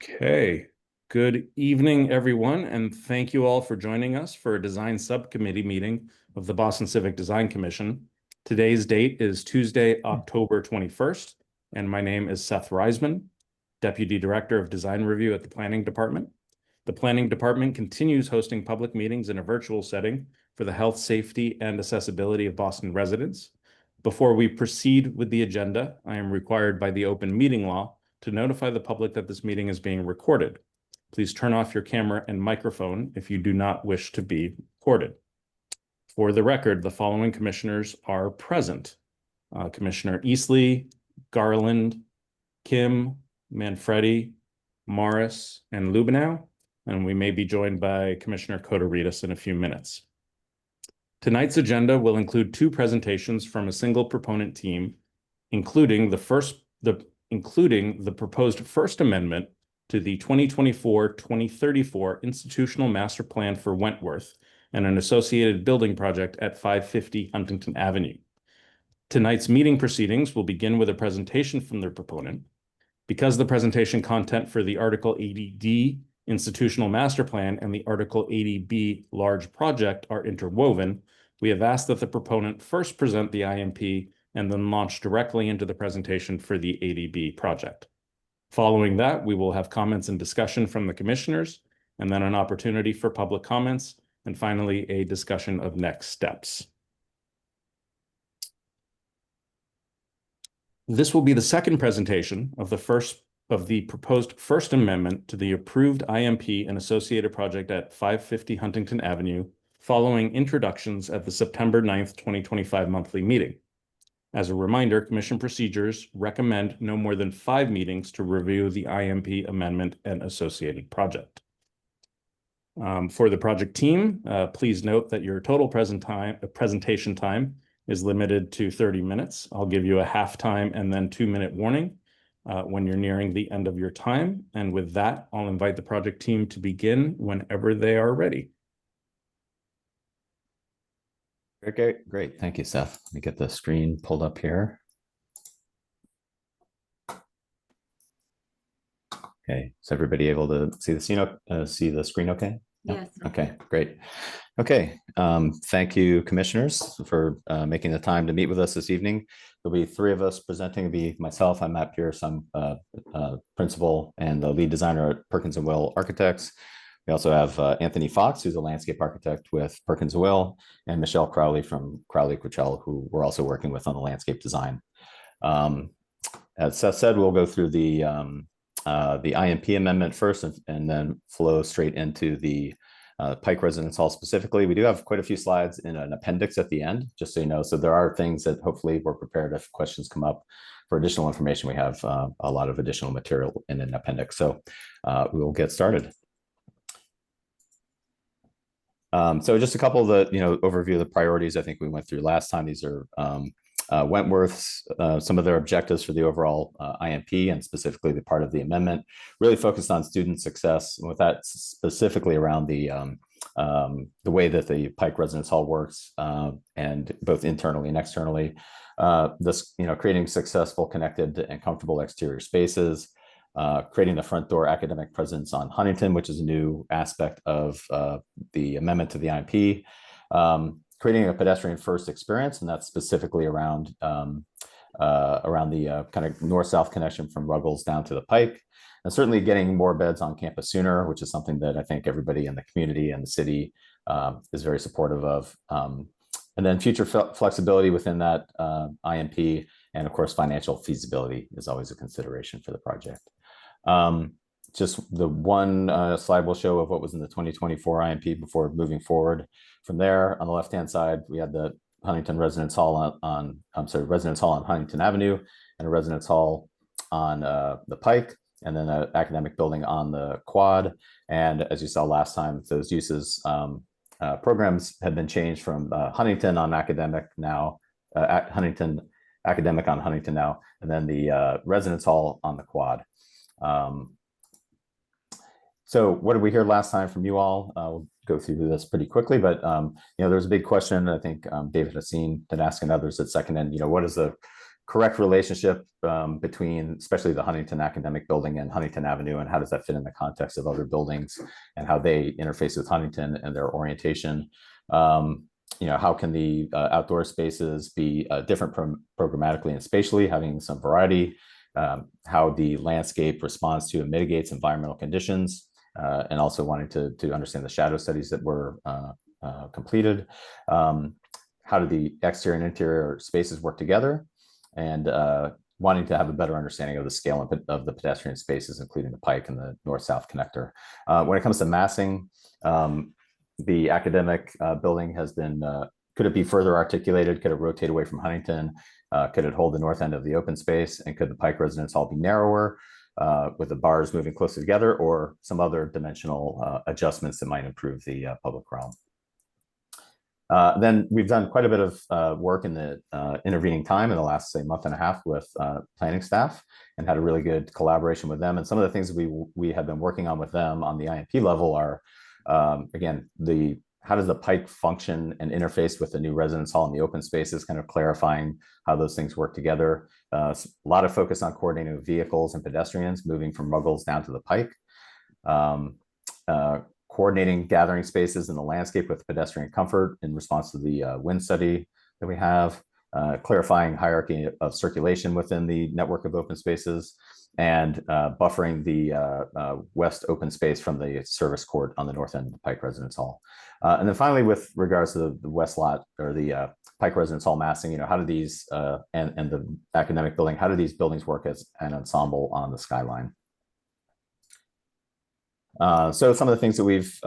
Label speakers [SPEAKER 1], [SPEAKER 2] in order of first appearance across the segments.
[SPEAKER 1] Okay, good evening, everyone, and thank you all for joining us for a design subcommittee meeting of the Boston Civic Design Commission. Today's date is Tuesday, October 21st, and my name is Seth Reisman, Deputy Director of Design Review at the Planning Department. The Planning Department continues hosting public meetings in a virtual setting for the health, safety, and accessibility of Boston residents. Before we proceed with the agenda, I am required by the open meeting law to notify the public that this meeting is being recorded. Please turn off your camera and microphone if you do not wish to be recorded. For the record, the following commissioners are present. Commissioner Easley, Garland, Kim, Manfredi, Morris, and Lubenow, and we may be joined by Commissioner Kotoritas in a few minutes. Tonight's agenda will include two presentations from a single proponent team, including the proposed First Amendment to the 2024-2034 Institutional Master Plan for Wentworth and an associated building project at 550 Huntington Avenue. Tonight's meeting proceedings will begin with a presentation from their proponent. Because the presentation content for the Article 80D Institutional Master Plan and the Article 80B Large Project are interwoven, we have asked that the proponent first present the IMP and then launch directly into the presentation for the 80B project. Following that, we will have comments and discussion from the commissioners, and then an opportunity for public comments, and finally, a discussion of next steps. This will be the second presentation of the proposed First Amendment to the approved IMP and associated project at 550 Huntington Avenue, following introductions at the September 9th, 2025 monthly meeting. As a reminder, commission procedures recommend no more than 5 meetings to review the IMP amendment and associated project. For the project team, please note that your total presentation time is limited to 30 minutes. I'll give you a half-time and then 2-minute warning when you're nearing the end of your time. And with that, I'll invite the project team to begin whenever they are ready.
[SPEAKER 2] Okay, great. Thank you, Seth. Let me get the screen pulled up here. Okay, is everybody able to see the screen okay?
[SPEAKER 3] Yes.
[SPEAKER 2] Okay, great. Okay, thank you, commissioners, for making the time to meet with us this evening. There'll be 3 of us presenting. It'll be myself, I'm Matt Pierce, I'm principal and the lead designer at Perkins & Will Architects. We also have Anthony Fox, who's a landscape architect with Perkins & Will, and Michelle Crowley from Crowley Quachel, who we're also working with on the landscape design. As Seth said, we'll go through the IMP amendment first and then flow straight into the Pike Residence Hall specifically. We do have quite a few slides in an appendix at the end, just so you know. So there are things that hopefully we're prepared if questions come up. For additional information, we have a lot of additional material in an appendix. So we will get started. So just a couple of the, overview of the priorities I think we went through last time. These are Wentworth's, some of their objectives for the overall IMP and specifically the part of the amendment, really focused on student success, and with that specifically around the way that the Pike Residence Hall works, and both internally and externally. Creating successful, connected, and comfortable exterior spaces. Creating the front door academic presence on Huntington, which is a new aspect of the amendment to the IMP. Creating a pedestrian first experience, and that's specifically around the kind of north-south connection from Ruggles down to the Pike, and certainly getting more beds on campus sooner, which is something that I think everybody in the community and the city is very supportive of. And then future flexibility within that IMP, and of course, financial feasibility is always a consideration for the project. Just the one slide will show of what was in the 2024 IMP before moving forward. From there, on the left-hand side, we had the Huntington Residence Hall Residence Hall on Huntington Avenue, and a Residence Hall on the Pike, and then an academic building on the Quad. And as you saw last time, those uses programs have been changed from Huntington on academic now, Huntington academic on Huntington now, and then the Residence Hall on the Quad. So what did we hear last time from you all? We'll go through this pretty quickly, but there's a big question. I think David Haseen been asking others at second end, what is the correct relationship between especially the Huntington Academic Building and Huntington Avenue, and how does that fit in the context of other buildings and how they interface with Huntington and their orientation. How can the outdoor spaces be different programmatically and spatially, having some variety, how the landscape responds to and mitigates environmental conditions, and also wanting to understand the shadow studies that were completed. How do the exterior and interior spaces work together, and wanting to have a better understanding of the scale of the pedestrian spaces, including the Pike and the north-south connector. When it comes to massing, the academic building has been, could it be further articulated? Could it rotate away from Huntington? Could it hold the north end of the open space? And could the Pike Residence Hall be narrower with the bars moving closer together, or some other dimensional adjustments that might improve the public realm? Then we've done quite a bit of work in the intervening time in the last, say, month and a half with planning staff, and had a really good collaboration with them. And some of the things we have been working on with them on the IMP level are, again, how does the Pike function and interface with the new residence hall and the open spaces, kind of clarifying how those things work together. A lot of focus on coordinating with vehicles and pedestrians moving from Ruggles down to the Pike. Coordinating gathering spaces in the landscape with pedestrian comfort in response to the wind study that we have, clarifying hierarchy of circulation within the network of open spaces, and buffering the west open space from the service court on the north end of the Pike Residence Hall. And then finally, with regards to the west lot, or the Pike Residence Hall massing, how do these, and the academic building, how do these buildings work as an ensemble on the skyline? So some of the things that we've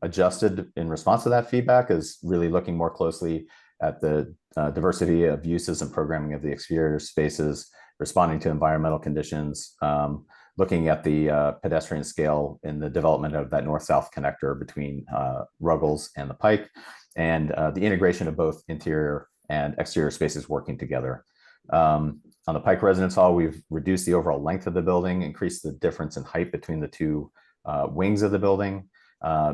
[SPEAKER 2] adjusted in response to that feedback is really looking more closely at the diversity of uses and programming of the exterior spaces, responding to environmental conditions, looking at the pedestrian scale in the development of that north-south connector between Ruggles and the Pike, and the integration of both interior and exterior spaces working together. On the Pike Residence Hall, we've reduced the overall length of the building, increased the difference in height between the two wings of the building,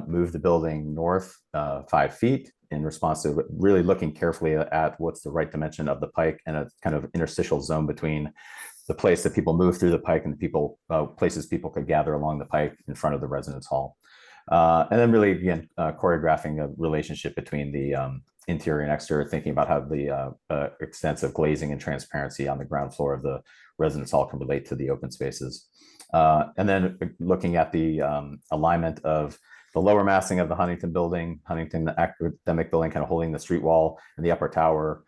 [SPEAKER 2] moved the building north 5 feet in response to really looking carefully at what's the right dimension of the Pike, and a kind of interstitial zone between the place that people move through the Pike and the places people could gather along the Pike in front of the Residence Hall. And then really, again, choreographing a relationship between the interior and exterior, thinking about how the extensive glazing and transparency on the ground floor of the Residence Hall can relate to the open spaces. And then looking at the alignment of the lower massing of the Huntington building, Huntington Academic Building, kind of holding the street wall, and the upper tower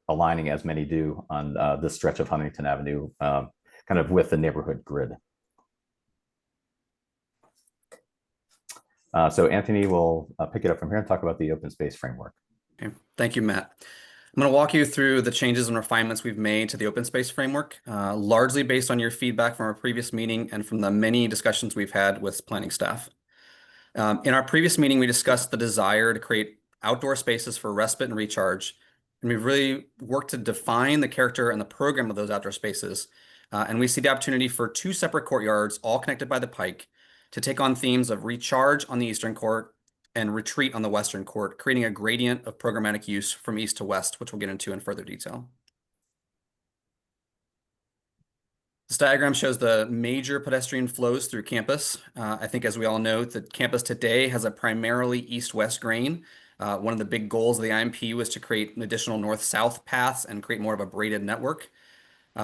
[SPEAKER 2] aligning, as many do, on this stretch of Huntington Avenue, kind of with the neighborhood grid. So Anthony will pick it up from here and talk about the open space framework.
[SPEAKER 3] Okay. Thank you, Matt. I'm going to walk you through the changes and refinements we've made to the open space framework, largely based on your feedback from our previous meeting and from the many discussions we've had with planning staff. In our previous meeting, we discussed the desire to create outdoor spaces for respite and recharge, and we've really worked to define the character and the program of those outdoor spaces. And we see the opportunity for 2 separate courtyards, all connected by the Pike, to take on themes of recharge on the eastern court and retreat on the western court, creating a gradient of programmatic use from east to west, which we'll get into in further detail. This diagram shows the major pedestrian flows through campus. I think, as we all know, the campus today has a primarily east-west grain. One of the big goals of the IMP was to create additional north-south paths and create more of a braided network. We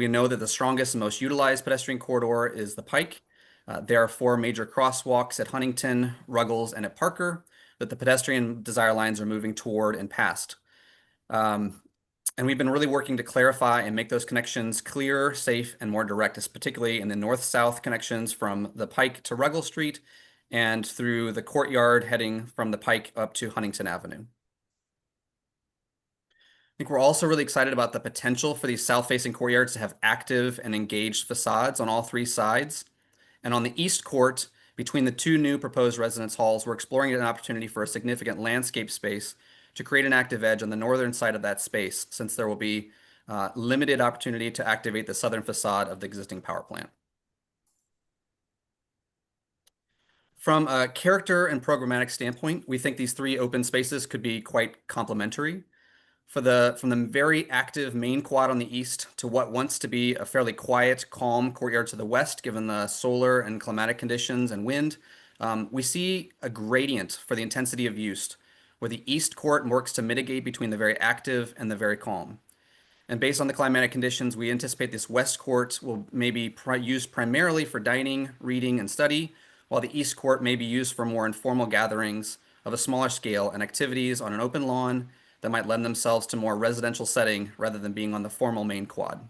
[SPEAKER 3] know that the strongest and most utilized pedestrian corridor is the Pike. There are 4 major crosswalks at Huntington, Ruggles, and at Parker that the pedestrian desire lines are moving toward and past. And we've been really working to clarify and make those connections clearer, safe, and more direct, particularly in the north-south connections from the Pike to Ruggles Street and through the courtyard heading from the Pike up to Huntington Avenue. I think we're also really excited about the potential for these south-facing courtyards to have active and engaged facades on all 3 sides. And on the east court, between the 2 new proposed residence halls, we're exploring an opportunity for a significant landscape space to create an active edge on the northern side of that space, since there will be limited opportunity to activate the southern facade of the existing power plant. From a character and programmatic standpoint, we think these 3 open spaces could be quite complementary. from the very active main quad on the east to what wants to be a fairly quiet, calm courtyard to the west, given the solar and climatic conditions and wind, we see a gradient for the intensity of use, where the east court works to mitigate between the very active and the very calm. And based on the climatic conditions, we anticipate this west court will maybe used primarily for dining, reading, and study, while the east court may be used for more informal gatherings of a smaller scale and activities on an open lawn that might lend themselves to more residential setting rather than being on the formal main quad.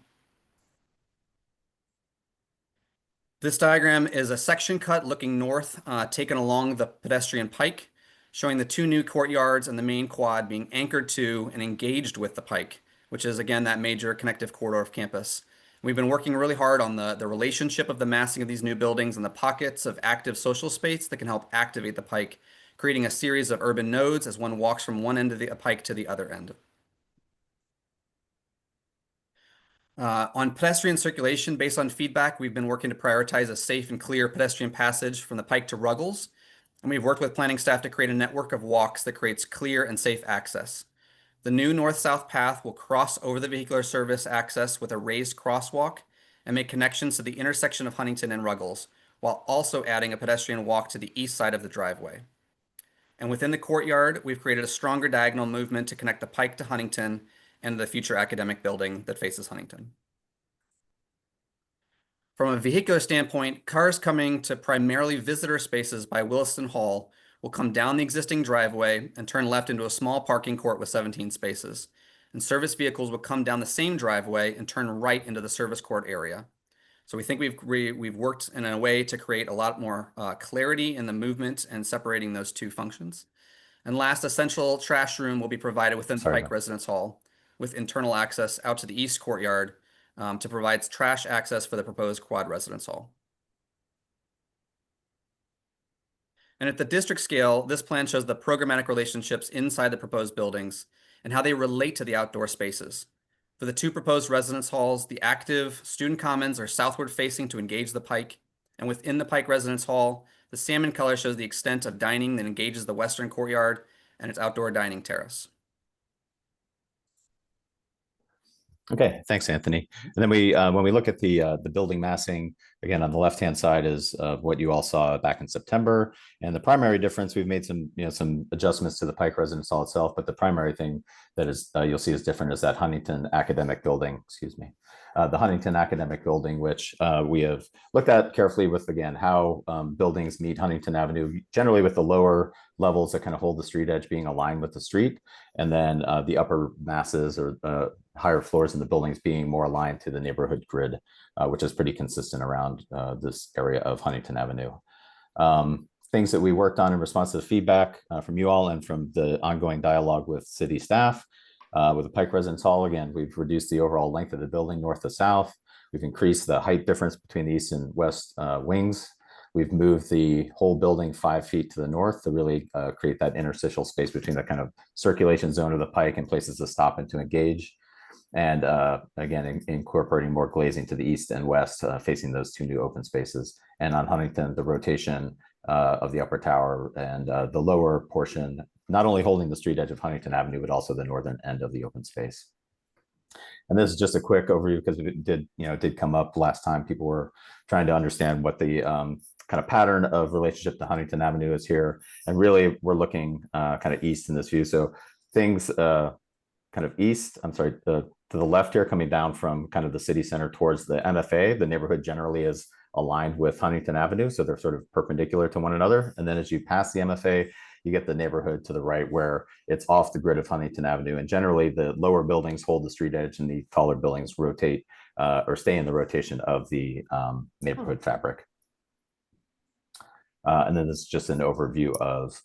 [SPEAKER 3] This diagram is a section cut looking north, taken along the pedestrian pike, showing the two new courtyards and the main quad being anchored to and engaged with the pike, which is again that major connective corridor of campus. We've been working really hard on the relationship of the massing of these new buildings and the pockets of active social space that can help activate the pike, creating a series of urban nodes as one walks from one end of the pike to the other end. On pedestrian circulation, based on feedback, we've been working to prioritize a safe and clear pedestrian passage from the pike to Ruggles, and we've worked with planning staff to create a network of walks that creates clear and safe access. The new north-south path will cross over the vehicular service access with a raised crosswalk and make connections to the intersection of Huntington and Ruggles, while also adding a pedestrian walk to the east side of the driveway. And within the courtyard, we've created a stronger diagonal movement to connect the pike to Huntington and the future academic building that faces Huntington. From a vehicular standpoint, cars coming to primarily visitor spaces by Williston Hall will come down the existing driveway and turn left into a small parking court with 17 spaces. And service vehicles will come down the same driveway and turn right into the service court area. So we think we've worked in a way to create a lot more clarity in the movement and separating those two functions. And last, a central trash room will be provided within the Pike Residence Hall with internal access out to the east courtyard to provide trash access for the proposed quad residence hall. And at the district scale, this plan shows the programmatic relationships inside the proposed buildings and how they relate to the outdoor spaces. For the two proposed residence halls, the active student commons are southward facing to engage the Pike. And within the Pike Residence Hall, the salmon color shows the extent of dining that engages the western courtyard and its outdoor dining terrace.
[SPEAKER 2] Okay, thanks, Anthony. And then when we look at the building massing, again, on the left-hand side is what you all saw back in September. And the primary difference, we've made some adjustments to the Pike Residence Hall itself, but the primary thing that is you'll see is different is that Huntington Academic Building, the Huntington Academic Building, which we have looked at carefully with, again, how buildings meet Huntington Avenue, generally with the lower levels that kind of hold the street edge being aligned with the street, and then the upper masses or higher floors in the buildings being more aligned to the neighborhood grid, which is pretty consistent around this area of Huntington Avenue. Things that we worked on in response to the feedback from you all and from the ongoing dialogue with city staff. With the Pike Residence Hall, again, we've reduced the overall length of the building north to south. We've increased the height difference between the east and west wings. We've moved the whole building 5 feet to the north to really create that interstitial space between the kind of circulation zone of the Pike and places to stop and to engage. And again, incorporating more glazing to the east and west, facing those two new open spaces. And on Huntington, the rotation of the upper tower and the lower portion, not only holding the street edge of Huntington Avenue, but also the northern end of the open space. And this is just a quick overview because it did come up last time. People were trying to understand what the kind of pattern of relationship to Huntington Avenue is here. And really, we're looking kind of east in this view. So things kind of east, to the left here, coming down from kind of the city center towards the MFA, the neighborhood generally is aligned with Huntington Avenue. So they're sort of perpendicular to one another. And then as you pass the MFA, you get the neighborhood to the right where it's off the grid of Huntington Avenue. And generally the lower buildings hold the street edge and the taller buildings rotate or stay in the rotation of the neighborhood fabric. And then this is just an overview of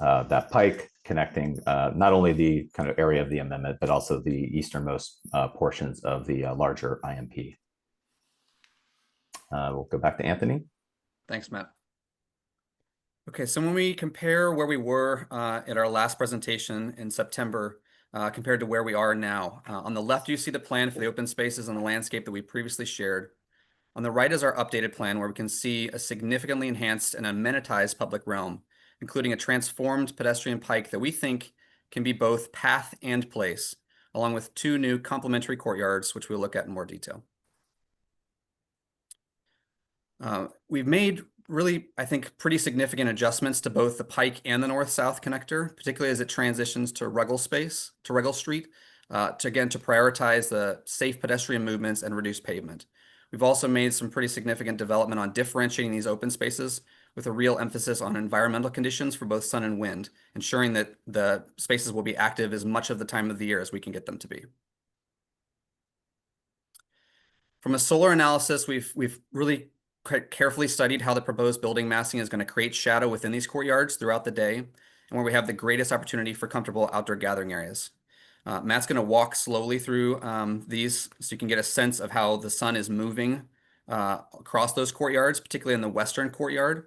[SPEAKER 2] that Pike connecting not only the kind of area of the amendment, but also the easternmost portions of the larger IMP. We'll go back to Anthony.
[SPEAKER 3] Thanks, Matt. Okay, so when we compare where we were at our last presentation in September compared to where we are now, on the left you see the plan for the open spaces and the landscape that we previously shared. On the right is our updated plan where we can see a significantly enhanced and amenitized public realm, including a transformed pedestrian pike that we think can be both path and place, along with 2 new complementary courtyards, which we'll look at in more detail. We've made really, I think, pretty significant adjustments to both the Pike and the north-south connector, particularly as it transitions to Ruggles Street, to prioritize the safe pedestrian movements and reduce pavement. We've also made some pretty significant development on differentiating these open spaces with a real emphasis on environmental conditions for both sun and wind, ensuring that the spaces will be active as much of the time of the year as we can get them to be. From a solar analysis, we've really carefully studied how the proposed building massing is going to create shadow within these courtyards throughout the day, and where we have the greatest opportunity for comfortable outdoor gathering areas. Matt's going to walk slowly through these so you can get a sense of how the sun is moving across those courtyards, particularly in the western courtyard.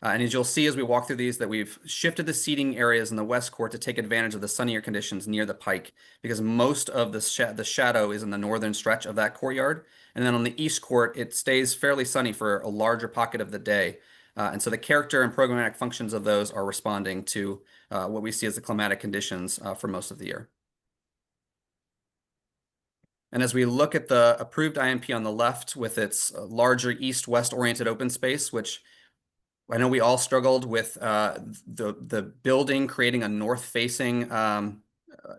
[SPEAKER 3] And as you'll see as we walk through these, that we've shifted the seating areas in the west court to take advantage of the sunnier conditions near the Pike, because most of the shadow is in the northern stretch of that courtyard. And then on the east court, it stays fairly sunny for a larger pocket of the day. And so the character and programmatic functions of those are responding to what we see as the climatic conditions for most of the year. And as we look at the approved IMP on the left with its larger east-west oriented open space, which I know we all struggled with the building creating a north-facing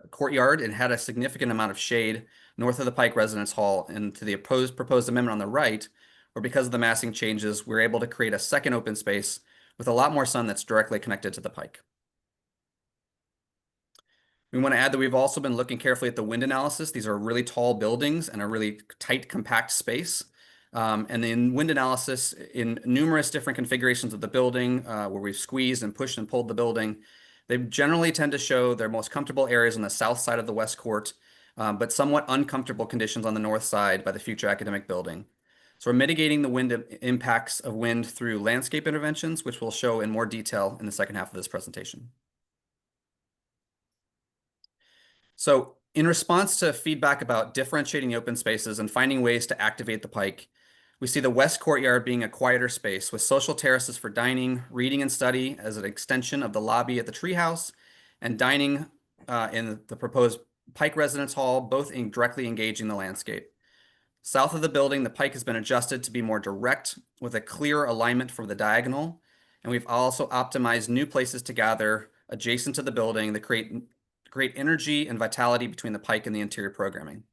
[SPEAKER 3] courtyard. It had a significant amount of shade north of the Pike Residence Hall, and to the proposed amendment on the right, where because of the massing changes, we're able to create a second open space with a lot more sun that's directly connected to the Pike. We want to add that we've also been looking carefully at the wind analysis. These are really tall buildings and a really tight, compact space. And in wind analysis, in numerous different configurations of the building, where we've squeezed and pushed and pulled the building, they generally tend to show their most comfortable areas on the south side of the west court, but somewhat uncomfortable conditions on the north side by the future academic building. So we're mitigating the wind impacts of wind through landscape interventions, which we'll show in more detail in the second half of this presentation. So in response to feedback about differentiating open spaces and finding ways to activate the Pike, we see the west courtyard being a quieter space with social terraces for dining, reading, and study as an extension of the lobby at the treehouse, and dining in the proposed Pike Residence Hall, both directly engaging the landscape. South of the building, the Pike has been adjusted to be more direct with a clear alignment for the diagonal, and we've also optimized new places to gather adjacent to the building that create energy and vitality between the Pike and the interior programming.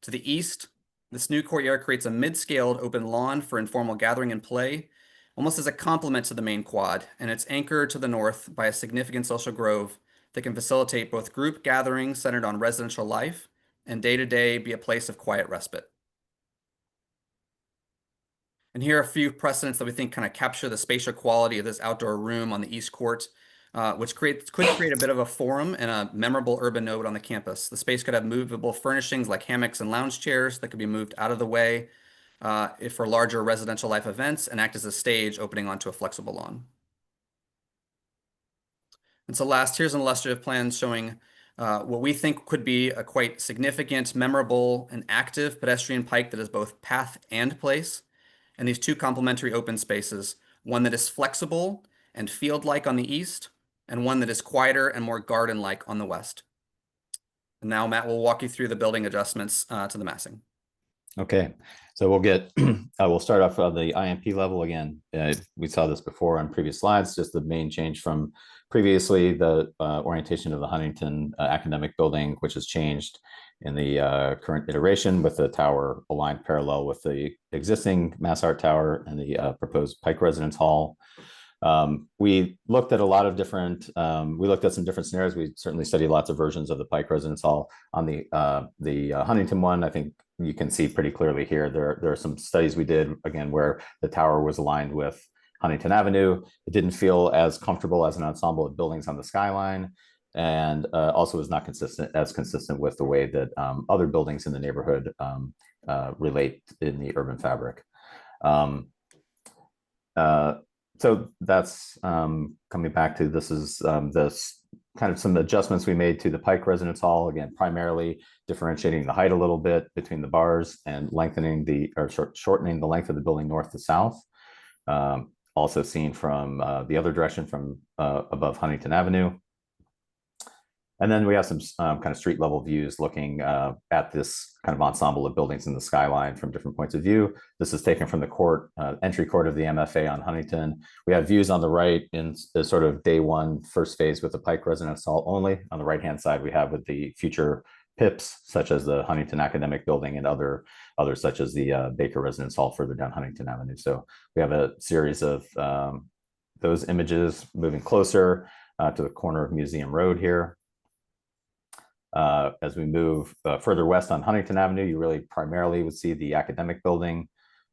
[SPEAKER 3] To the east, this new courtyard creates a mid-scaled open lawn for informal gathering and play, almost as a complement to the main quad, and it's anchored to the north by a significant social grove that can facilitate both group gatherings centered on residential life and day-to-day be a place of quiet respite. And here are a few precedents that we think kind of capture the spatial quality of this outdoor room on the east court, which could create a bit of a forum and a memorable urban node on the campus. The space could have movable furnishings like hammocks and lounge chairs that could be moved out of the way for larger residential life events and act as a stage opening onto a flexible lawn. And so last, here's an illustrative plan showing what we think could be a quite significant, memorable, and active pedestrian Pike that is both path and place, and these 2 complementary open spaces, one that is flexible and field-like on the east, and one that is quieter and more garden-like on the west. And now Matt will walk you through the building adjustments to the massing.
[SPEAKER 2] Okay, so we'll start off on the IMP level again. We saw this before on previous slides, just the main change from previously, the orientation of the Huntington academic building, which has changed in the current iteration with the tower aligned parallel with the existing Mass Art Tower and the proposed Pike Residence Hall. We looked at a lot of different, we looked at some different scenarios. We certainly studied lots of versions of the Pike Residence Hall. On the Huntington one, I think you can see pretty clearly here, there are some studies we did, again, where the tower was aligned with Huntington Avenue. It didn't feel as comfortable as an ensemble of buildings on the skyline, and also is not consistent with the way that other buildings in the neighborhood relate in the urban fabric. So that's coming back to this is this kind of some adjustments we made to the Pike Residence Hall, again, primarily differentiating the height a little bit between the bars and shortening the length of the building north to south. Also seen from the other direction from above Huntington Avenue. And then we have some kind of street level views looking at this kind of ensemble of buildings in the skyline from different points of view. This is taken from the court, entry court of the MFA on Huntington. We have views on the right in the sort of day one, first phase with the Pike Residence Hall only. On the right-hand side, we have with the future PIPs, such as the Huntington Academic Building and others such as the Baker Residence Hall further down Huntington Avenue. So we have a series of those images moving closer to the corner of Museum Road here. As we move further west on Huntington Avenue, you really primarily would see the academic building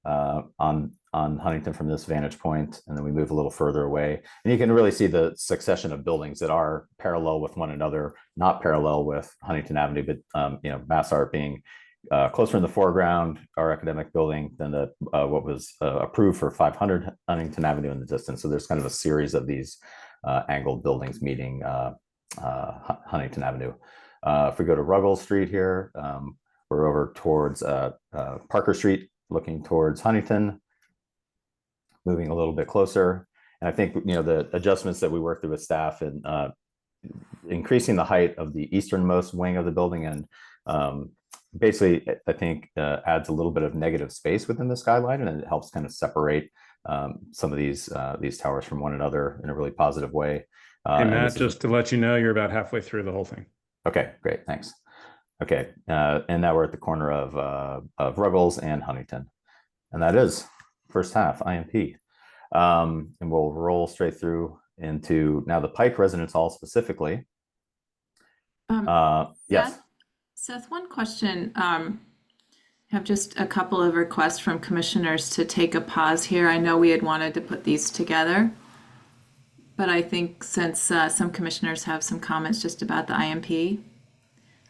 [SPEAKER 2] on Huntington from this vantage point, and then we move a little further away, and you can really see the succession of buildings that are parallel with one another, not parallel with Huntington Avenue, but you know, Mass Art being closer in the foreground, our academic building, than the what was approved for 500 Huntington Avenue in the distance. So there's kind of a series of these angled buildings meeting Huntington Avenue. If we go to Ruggles Street here, we're over towards Parker Street, looking towards Huntington, moving a little bit closer. And I think, you know, the adjustments that we worked through with staff and increasing the height of the easternmost wing of the building, and basically, I think adds a little bit of negative space within the skyline, and it helps kind of separate some of these towers from one another in a really positive way.
[SPEAKER 1] And Matt, just to let you know, you're about halfway through the whole thing.
[SPEAKER 2] Okay, great, thanks. Okay, and now we're at the corner of Ruggles and Huntington, and that is first half IMP. And we'll roll straight through into now the Pike Residence Hall specifically. Yes.
[SPEAKER 4] Seth, one question. I have just a couple of requests from commissioners to take a pause here. I know we had wanted to put these together, but I think since some commissioners have some comments just about the IMP,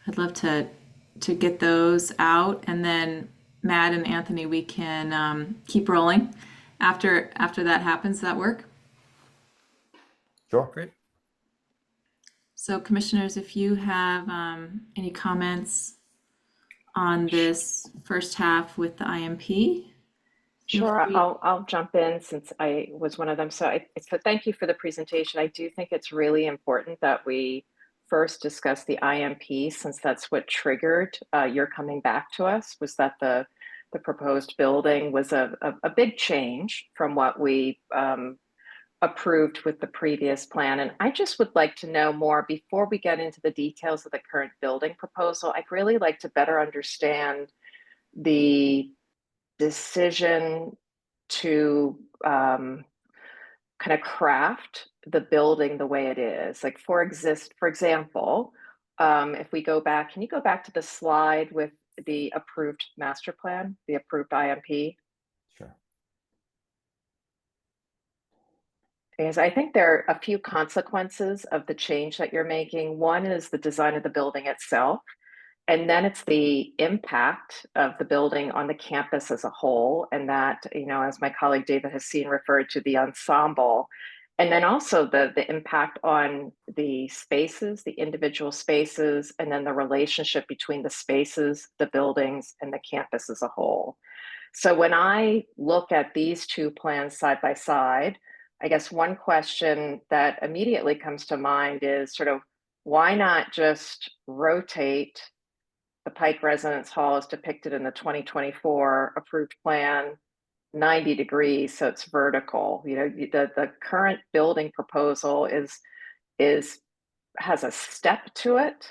[SPEAKER 4] I'd love to get those out, and then Matt and Anthony, we can keep rolling after that happens. Does that work?
[SPEAKER 2] Sure.
[SPEAKER 3] Great.
[SPEAKER 4] So commissioners, if you have any comments on this first half with the IMP.
[SPEAKER 5] Sure, I'll jump in since I was one of them. So thank you for the presentation. I do think it's really important that we first discuss the IMP, since that's what triggered your coming back to us, was that the proposed building was a big change from what we approved with the previous plan. And I just would like to know more before we get into the details of the current building proposal. I'd really like to better understand the decision to kind of craft the building the way it is. Like for example, if we go back, can you go back to the slide with the approved master plan, the approved IMP?
[SPEAKER 2] Sure.
[SPEAKER 5] Because I think there are a few consequences of the change that you're making. One is the design of the building itself, and then it's the impact of the building on the campus as a whole. And that, you know, as my colleague David has seen, referred to the ensemble. And then also the impact on the spaces, the individual spaces, and then the relationship between the spaces, the buildings, and the campus as a whole. So when I look at these two plans side by side, I guess one question that immediately comes to mind is sort of, why not just rotate the Pike Residence Hall as depicted in the 2024 approved plan 90 degrees, so it's vertical? You know, the current building proposal has a step to it,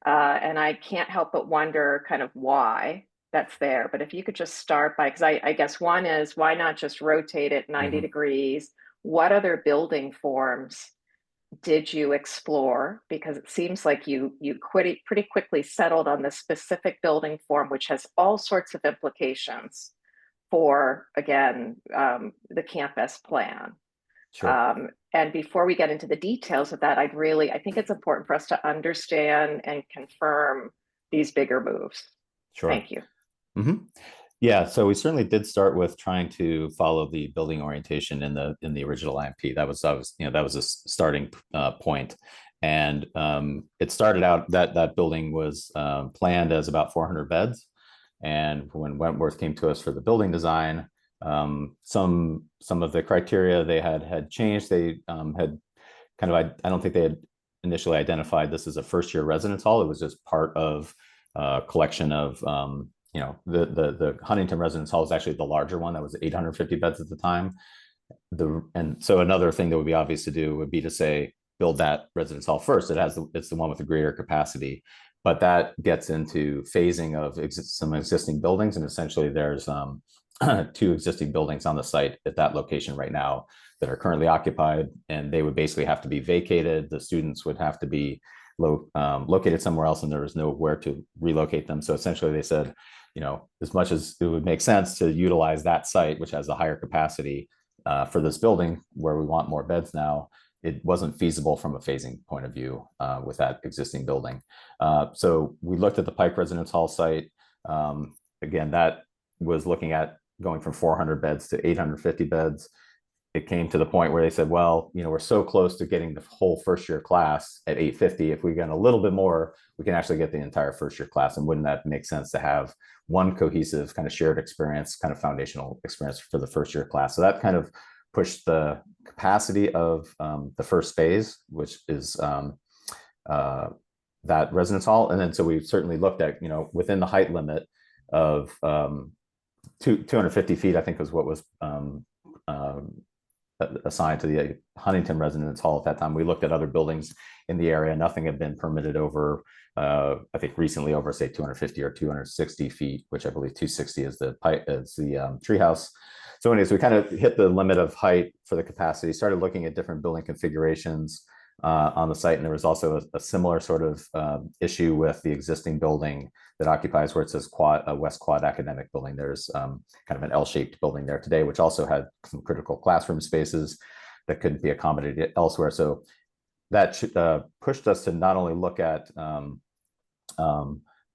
[SPEAKER 5] and I can't help but wonder kind of why that's there. But if you could just start by, because I guess one is, why not just rotate it 90 degrees? What other building forms did you explore? Because it seems like you pretty quickly settled on this specific building form, which has all sorts of implications for, again, the campus plan.
[SPEAKER 2] Sure.
[SPEAKER 5] And before we get into the details of that, I think it's important for us to understand and confirm these bigger moves.
[SPEAKER 2] Sure.
[SPEAKER 5] Thank you.
[SPEAKER 2] Yeah, so we certainly did start with trying to follow the building orientation in the original IMP. That was a starting point, and it started out that building was planned as about 400 beds, and when Wentworth came to us for the building design, some of the criteria they had changed. They had kind of, I don't think they had initially identified this as a first-year residence hall. It was just part of a collection of, you know, the Huntington residence hall is actually the larger one that was 850 beds at the time. And so another thing that would be obvious to do would be to say, build that residence hall first. It's the one with the greater capacity, but that gets into phasing of some existing buildings. And essentially there's 2 existing buildings on the site at that location right now that are currently occupied, and they would basically have to be vacated. The students would have to be located somewhere else, and there was nowhere to relocate them. So essentially they said, you know, as much as it would make sense to utilize that site, which has a higher capacity for this building where we want more beds now, it wasn't feasible from a phasing point of view with that existing building. So we looked at the Pike Residence Hall site. Again, that was looking at going from 400 beds to 850 beds. It came to the point where they said, well, you know, we're so close to getting the whole first year class at 850. If we get a little bit more, we can actually get the entire first year class. And wouldn't that make sense to have one cohesive kind of shared experience, kind of foundational experience for the first year class? So that kind of pushed the capacity of the first phase, which is that residence hall. And then so we certainly looked at, you know, within the height limit of 250 feet, I think was what was assigned to the Huntington Residence Hall at that time. We looked at other buildings in the area. Nothing had been permitted over, I think recently over, say, 250 or 260 feet, which I believe 260 is the treehouse. So anyways, we kind of hit the limit of height for the capacity, started looking at different building configurations on the site. And there was also a similar sort of issue with the existing building that occupies where it says West Quad Academic Building. There's kind of an L-shaped building there today, which also had some critical classroom spaces that couldn't be accommodated elsewhere. So that pushed us to not only look at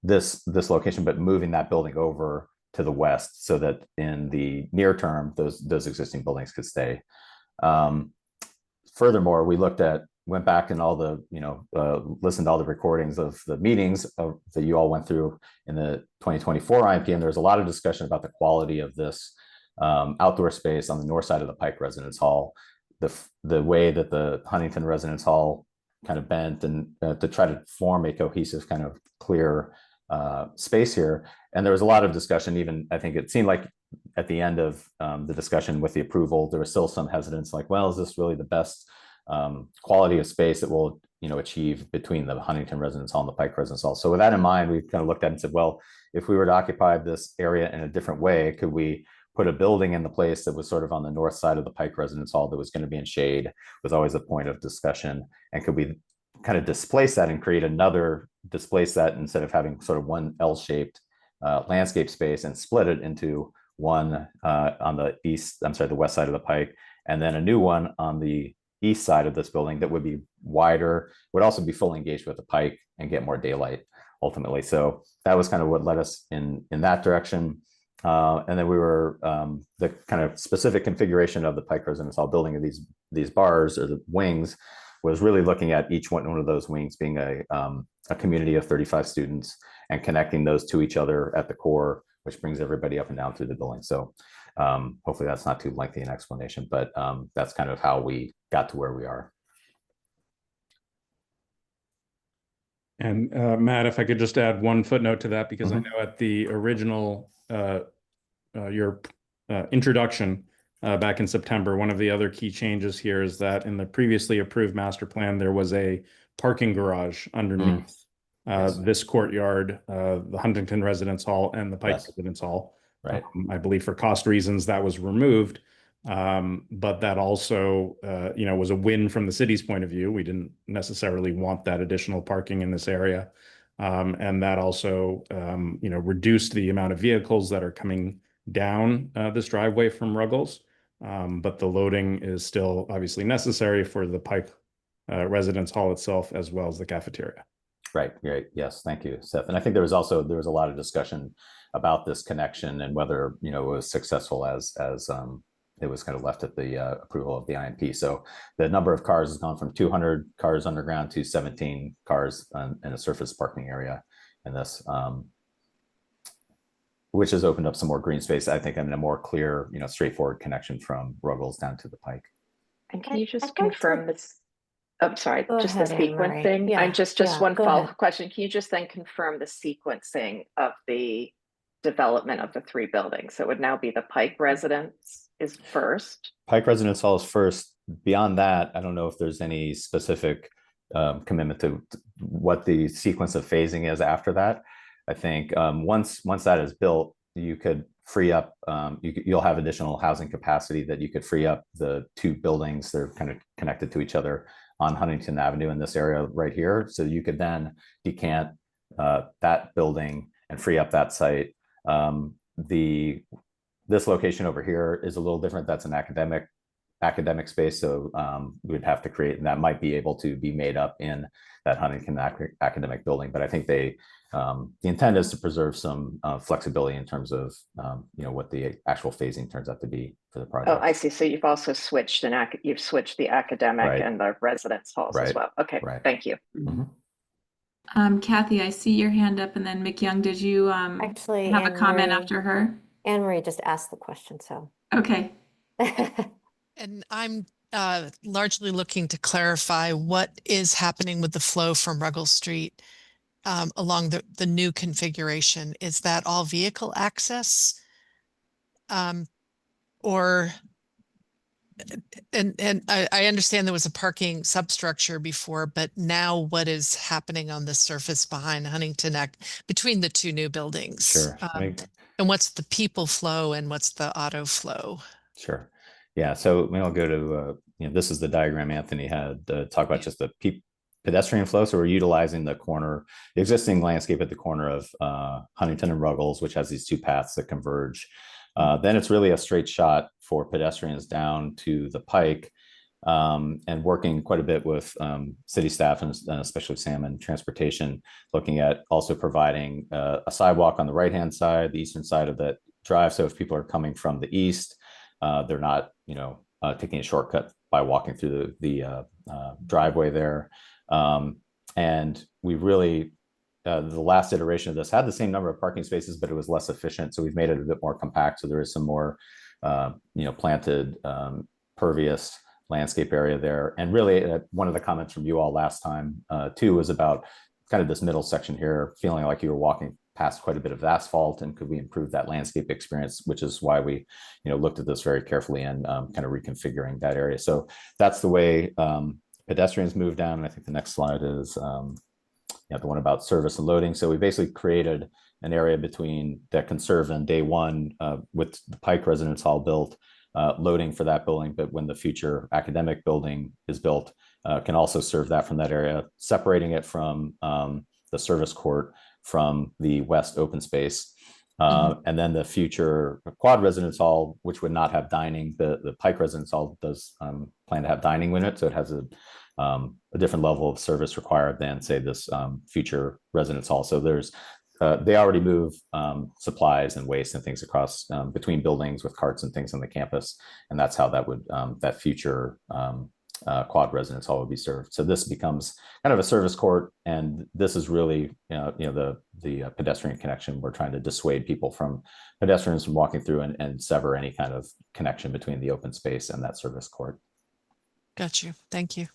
[SPEAKER 2] this location, but moving that building over to the west so that in the near term, those existing buildings could stay. Furthermore, we went back and all the, you know, listened to all the recordings of the meetings that you all went through in the 2024 IMP, and there's a lot of discussion about the quality of this outdoor space on the north side of the Pike Residence Hall, the way that the Huntington Residence Hall kind of bent and to try to form a cohesive kind of clear space here. And there was a lot of discussion, even I think it seemed like at the end of the discussion with the approval, there was still some hesitance like, well, is this really the best quality of space that we'll, you know, achieve between the Huntington Residence Hall and the Pike Residence Hall? So with that in mind, we kind of looked at it and said, well, if we were to occupy this area in a different way, could we put a building in the place that was sort of on the north side of the Pike Residence Hall that was going to be in shade? Was always a point of discussion. And could we kind of displace that and displace that instead of having sort of one L-shaped landscape space and split it into one on the the west side of the Pike, and then a new one on the east side of this building that would be wider, would also be fully engaged with the Pike and get more daylight ultimately. So that was kind of what led us in that direction. And then we were the kind of specific configuration of the Pike Residence Hall building of these bars or the wings was really looking at each one of those wings being a community of 35 students and connecting those to each other at the core, which brings everybody up and down through the building. So hopefully that's not too lengthy an explanation, but that's kind of how we got to where we are.
[SPEAKER 1] And Matt, if I could just add one footnote to that, because I know at the original your introduction back in September, one of the other key changes here is that in the previously approved master plan, there was a parking garage underneath this courtyard, the Huntington Residence Hall and the Pike Residence Hall.
[SPEAKER 2] Right.
[SPEAKER 1] I believe for cost reasons that was removed, but that also, you know, was a win from the city's point of view. We didn't necessarily want that additional parking in this area, and that also, you know, reduced the amount of vehicles that are coming down this driveway from Ruggles. But the loading is still obviously necessary for the Pike Residence Hall itself, as well as the cafeteria.
[SPEAKER 2] Right. Yes. Thank you, Seth. And I think there was a lot of discussion about this connection and whether, you know, it was successful as it was kind of left at the approval of the IMP. So the number of cars has gone from 200 cars underground to 17 cars in a surface parking area in this, which has opened up some more green space, I think, and a more clear, you know, straightforward connection from Ruggles down to the Pike.
[SPEAKER 5] And can you just confirm this? I'm sorry,
[SPEAKER 6] Go
[SPEAKER 5] just the
[SPEAKER 6] ahead, Anne Marie.
[SPEAKER 5] sequencing.
[SPEAKER 6] Yeah,
[SPEAKER 5] I'm just
[SPEAKER 6] yeah,
[SPEAKER 5] one
[SPEAKER 6] go
[SPEAKER 5] follow-up
[SPEAKER 6] ahead.
[SPEAKER 5] question. Can you just then confirm the sequencing of the development of the 3 buildings? So it would now be the Pike residence is first.
[SPEAKER 2] Pike Residence Hall is first. Beyond that, I don't know if there's any specific commitment to what the sequence of phasing is after that. I think once that is built, you could free up, you'll have additional housing capacity that you could free up the 2 buildings. They're kind of connected to each other on Huntington Avenue in this area right here. So you could then decant that building and free up that site. This location over here is a little different. That's an academic space, so we'd have to create, and that might be able to be made up in that Huntington academic building. But I think the intent is to preserve some flexibility in terms of what the actual phasing turns out to be for the project.
[SPEAKER 5] Oh, I see. So you've also switched you've switched the academic
[SPEAKER 2] Right.
[SPEAKER 5] and the residence halls as
[SPEAKER 2] Right.
[SPEAKER 5] well. Okay,
[SPEAKER 2] Right.
[SPEAKER 5] thank you.
[SPEAKER 2] Mhm.
[SPEAKER 4] Kathy, I see your hand up, and then McYoung, did you
[SPEAKER 6] Actually,
[SPEAKER 4] have a
[SPEAKER 6] Anne
[SPEAKER 4] comment
[SPEAKER 6] Marie,
[SPEAKER 4] after her?
[SPEAKER 6] Anne Marie just asked the question, so.
[SPEAKER 4] Okay.
[SPEAKER 7] And I'm largely looking to clarify what is happening with the flow from Ruggles Street along the new configuration. Is that all vehicle access? Or, and I understand there was a parking substructure before, but now what is happening on the surface behind Huntington between the 2 new buildings?
[SPEAKER 2] Sure.
[SPEAKER 7] And what's the people flow and what's the auto flow?
[SPEAKER 2] Sure. Yeah. So I'll go to, this is the diagram Anthony had talk about just the pedestrian flow. So we're utilizing the existing landscape at the corner of Huntington and Ruggles, which has these 2 paths that converge. Then it's really a straight shot for pedestrians down to the Pike, and working quite a bit with city staff and especially Sam and transportation, looking at also providing a sidewalk on the right-hand side, the eastern side of that drive. So if people are coming from the east, they're not, taking a shortcut by walking through the driveway there. And we really, the last iteration of this had the same number of parking spaces, but it was less efficient. So we've made it a bit more compact. So there is some more, planted, pervious landscape area there. And really, one of the comments from you all last time too was about kind of this middle section here, feeling like you were walking past quite a bit of asphalt, and could we improve that landscape experience, which is why we looked at this very carefully and kind of reconfiguring that area. So that's the way pedestrians move down. And I think the next slide is the one about service and loading. So we basically created an area between that can serve in day 1 with the Pike Residence Hall built, loading for that building, but when the future academic building is built, can also serve that from that area, separating it from the service court from the west open space. And then the future quad residence hall, which would not have dining, the Pike Residence Hall does plan to have dining in it. So it has a different level of service required than, say, this future residence hall. So there's they already move supplies and waste and things across between buildings with carts and things on the campus, and that's how that would that future quad residence hall would be served. So this becomes kind of a service court, and this is really the pedestrian connection. We're trying to dissuade people from pedestrians from walking through and sever any kind of connection between the open space and that service court.
[SPEAKER 7] Got you. Thank you.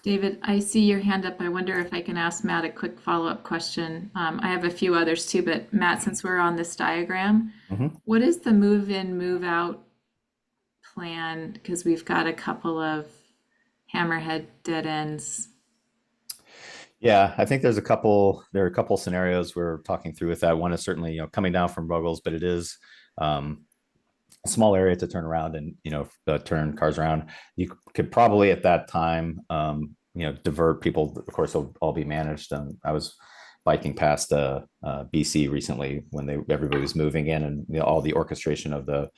[SPEAKER 4] David, I see your hand up. I wonder if I can ask Matt a quick follow-up question. I have a few others too, but Matt, since we're on this diagram, what is the move-in, move-out plan? Because we've got a couple of hammerhead dead ends.
[SPEAKER 2] Yeah, I think there are a couple scenarios we're talking through with that. One is certainly, coming down from Ruggles, but it is a small area to turn around and, turn cars around. You could probably at that time, divert people. Of course, they'll all be managed. I was biking past BC recently when everybody was moving in, and all the orchestration of the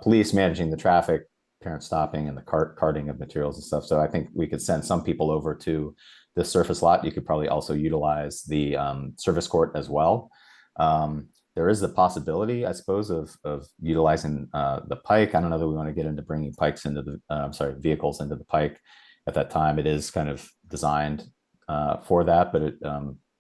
[SPEAKER 2] police managing the traffic, parents stopping, and the carting of materials and stuff. So I think we could send some people over to the surface lot. You could probably also utilize the service court as well. There is the possibility, I suppose, of utilizing the Pike. I don't know that we want to get into bringing pikes into the, vehicles into the Pike at that time. It is kind of designed for that, but it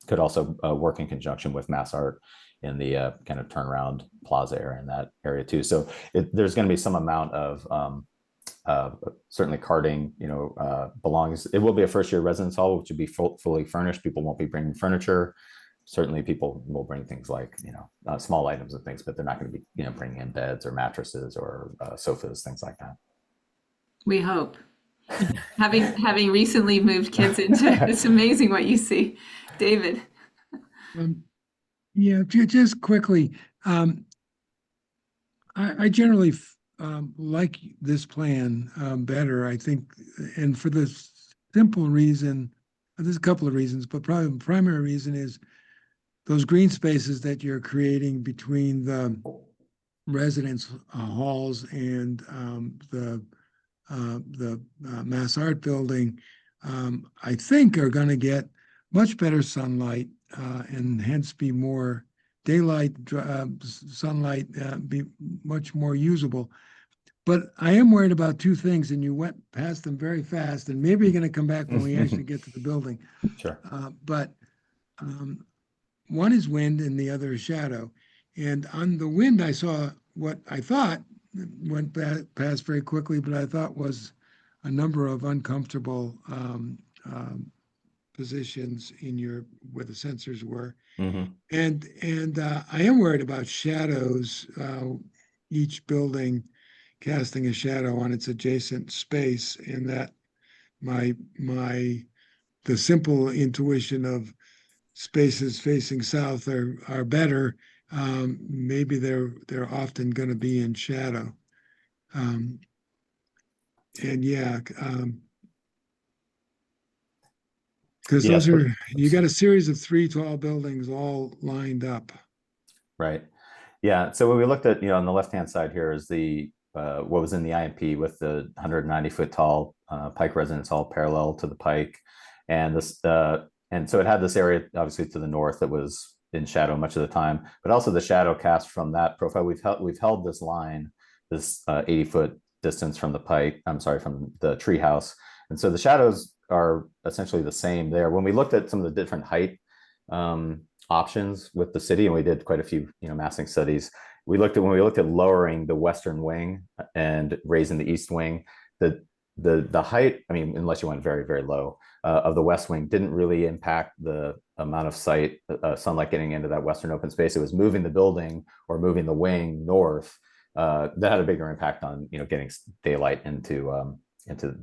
[SPEAKER 2] could also work in conjunction with Mass Art in the kind of turnaround plaza area in that area too. So there's going to be some amount of certainly carting, belongs. It will be a first-year residence hall, which would be fully furnished. People won't be bringing furniture. Certainly people will bring things like, small items and things, but they're not going to be, bringing in beds or mattresses or sofas, things like that.
[SPEAKER 4] We hope. Having recently moved kids into it, it's amazing what you see. David.
[SPEAKER 8] Yeah, just quickly, I generally like this plan better, I think, and for the simple reason, there's a couple of reasons, but probably the primary reason is those green spaces that you're creating between the residence halls and the Mass Art building, I think are going to get much better sunlight and hence be more daylight, sunlight, be much more usable. But I am worried about two things, and you went past them very fast, and maybe you're going to come back when we actually get to the building.
[SPEAKER 2] Sure.
[SPEAKER 8] But one is wind and the other is shadow. And on the wind, I saw what I thought went past very quickly, but I thought was a number of uncomfortable positions in where the sensors were.
[SPEAKER 2] Mm-hmm.
[SPEAKER 8] And I am worried about shadows, each building casting a shadow on its adjacent space, and that the simple intuition of spaces facing south are better. Maybe they're often going to be in shadow. And yeah, because
[SPEAKER 2] Yes,
[SPEAKER 8] you got a series of 3 tall buildings all lined up.
[SPEAKER 2] right. Yeah. So when we looked at, on the left-hand side here is the what was in the IMP with the 190-foot tall Pike Residence Hall parallel to the Pike, and this and so it had this area obviously to the north that was in shadow much of the time, but also the shadow cast from that profile. We've held this line, this 80-foot distance from the Pike. I'm sorry, from the treehouse, and so the shadows are essentially the same there. When we looked at some of the different height options with the city, and we did quite a few massing studies, when we looked at lowering the western wing and raising the east wing, the height, I mean, unless you went very, very low, of the west wing didn't really impact the amount of sunlight getting into that western open space. It was moving the building or moving the wing north that had a bigger impact on getting daylight into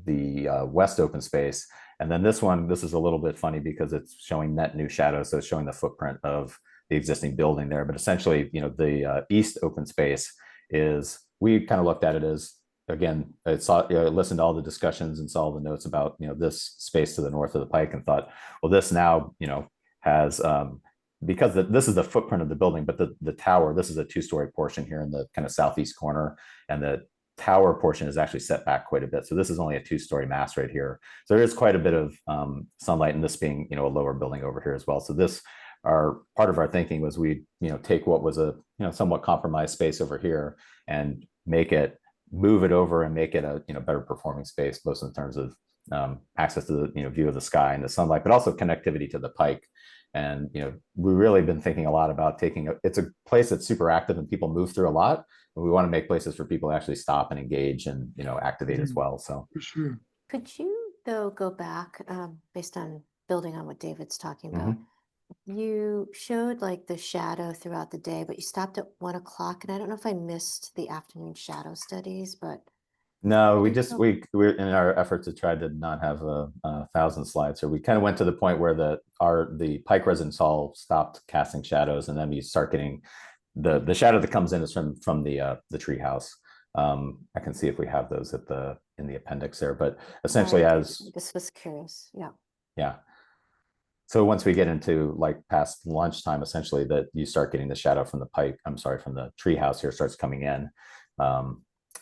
[SPEAKER 2] the west open space. And then this is a little bit funny because it's showing net new shadows, so it's showing the footprint of the existing building there. But essentially, the east open space we kind of looked at it as, again, listened to all the discussions and saw the notes about this space to the north of the Pike and thought, well, this now has because this is the footprint of the building, but the tower, this is a 2-story portion here in the kind of southeast corner, and the tower portion is actually set back quite a bit. So this is only a 2-story mass right here. So there is quite a bit of sunlight, and this being a lower building over here as well. So part of our thinking was we take what was a somewhat compromised space over here and move it over and make it a better performing space, both in terms of access to the view of the sky and the sunlight, but also connectivity to the Pike. And we've really been thinking a lot about it's a place that's super active and people move through a lot, and we want to make places for people to actually stop and engage and activate as well. So
[SPEAKER 8] For sure.
[SPEAKER 6] Could you, though, go back based on building on what David's talking about? You showed like the shadow throughout the day, but you stopped at 1 o'clock, and I don't know if I missed the afternoon shadow studies, but
[SPEAKER 2] no, we're in our effort to try to not have 1,000 slides. So we kind of went to the point where the Pike Residence Hall stopped casting shadows, and then we start getting the shadow that comes in is from the treehouse. I can see if we have those in the appendix there, but essentially
[SPEAKER 6] this was curious.
[SPEAKER 2] Yeah. So once we get into like past lunchtime, essentially that you start getting the shadow from the from the treehouse here starts coming in.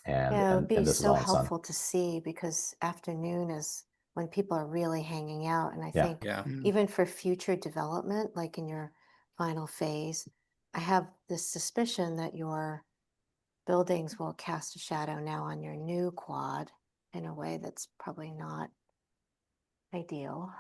[SPEAKER 6] It would be so helpful to see, because afternoon is when people are really hanging out. And I think even for future development, like in your final phase, I have this suspicion that your buildings will cast a shadow now on your new quad in a way that's probably not ideal.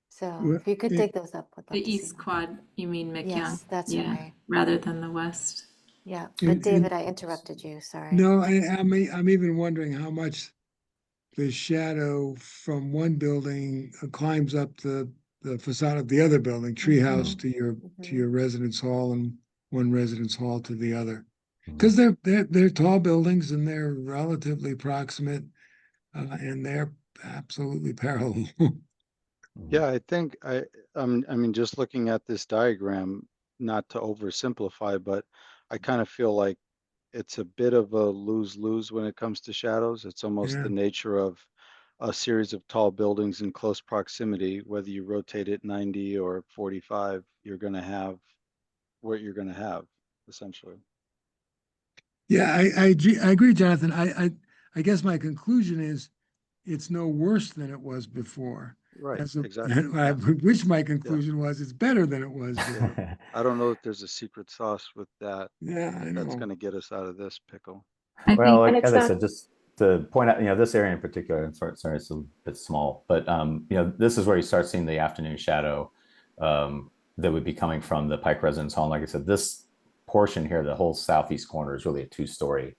[SPEAKER 6] So if you could dig those up, would love
[SPEAKER 4] The
[SPEAKER 6] to see
[SPEAKER 4] east
[SPEAKER 6] them.
[SPEAKER 4] quad, you mean McYoung?
[SPEAKER 6] Yes, that's right.
[SPEAKER 4] Rather than the west.
[SPEAKER 6] Yeah,
[SPEAKER 8] And-
[SPEAKER 6] but David,
[SPEAKER 8] and-
[SPEAKER 6] I interrupted you, sorry.
[SPEAKER 8] No, I'm even wondering how much the shadow from one building climbs up the facade of the other building, treehouse to your residence hall and one residence hall to the other. Because they're tall buildings and they're relatively proximate, and they're absolutely parallel.
[SPEAKER 9] Yeah, I think I mean, just looking at this diagram, not to oversimplify, but I kind of feel like it's a bit of a lose-lose when it comes to shadows. It's almost
[SPEAKER 8] Yeah.
[SPEAKER 9] the nature of a series of tall buildings in close proximity. Whether you rotate it 90 or 45, you're going to have what you're going to have, essentially.
[SPEAKER 8] Yeah, I agree, Jonathan. I guess my conclusion is it's no worse than it was before.
[SPEAKER 9] Right,
[SPEAKER 8] As a-
[SPEAKER 9] exactly.
[SPEAKER 8] I
[SPEAKER 9] Yeah.
[SPEAKER 8] wish my conclusion was it's better than it was before.
[SPEAKER 9] Yeah. I don't know if there's a secret sauce with that
[SPEAKER 8] Yeah, I
[SPEAKER 9] that's
[SPEAKER 8] know.
[SPEAKER 9] going to get us out of this pickle.
[SPEAKER 2] Well,
[SPEAKER 5] and
[SPEAKER 2] like,
[SPEAKER 5] it's
[SPEAKER 2] as I
[SPEAKER 5] not-
[SPEAKER 2] said, just to point out, this area in particular, and sorry, it's a bit small, but this is where you start seeing the afternoon shadow that would be coming from the Pike Residence Hall. And like I said, this portion here, the whole southeast corner, is really a two-story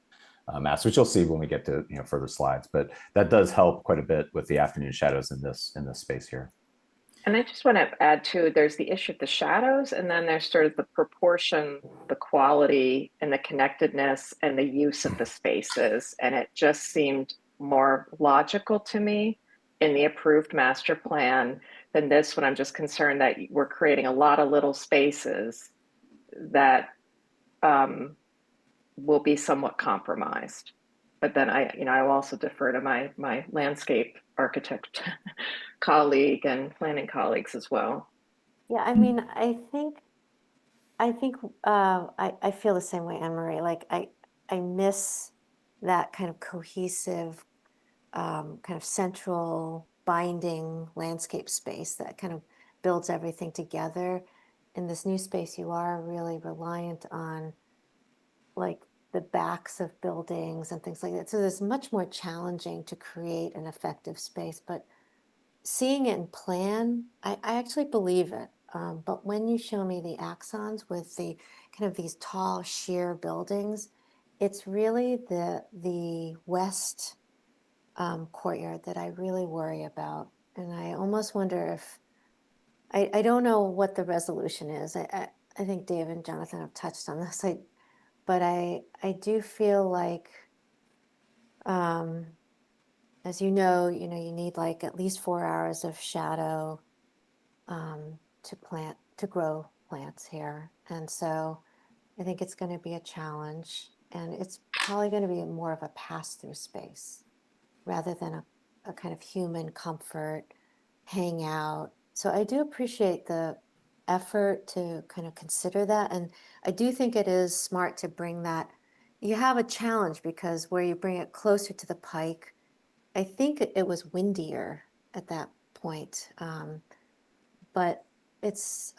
[SPEAKER 2] mass, which you'll see when we get to further slides. But that does help quite a bit with the afternoon shadows in this space here.
[SPEAKER 5] And I just want to add too, there's the issue of the shadows, and then there's sort of the proportion, the quality, and the connectedness and the use of the spaces. And it just seemed more logical to me in the approved master plan than this, when I'm just concerned that we're creating a lot of little spaces that will be somewhat compromised. But then I will also defer to my landscape architect colleague and planning colleagues as well.
[SPEAKER 6] Yeah, I mean, I feel the same way, Anne-Marie. Like I miss that kind of cohesive, kind of central binding landscape space that kind of builds everything together. In this new space, you are really reliant on like the backs of buildings and things like that. So it's much more challenging to create an effective space, but seeing it in plan, I actually believe it. But when you show me the axons with the kind of these tall sheer buildings, it's really the west courtyard that I really worry about. And I almost wonder if, I don't know what the resolution is. I think Dave and Jonathan have touched on this. But I do feel like, as you know, you need like at least 4 hours of shadow to grow plants here. And so I think it's going to be a challenge, and it's probably going to be more of a pass-through space rather than a kind of human comfort, hang out. So I do appreciate the effort to kind of consider that. And I do think it is smart to bring that. You have a challenge because where you bring it closer to the Pike, I think it was windier at that point. But it's,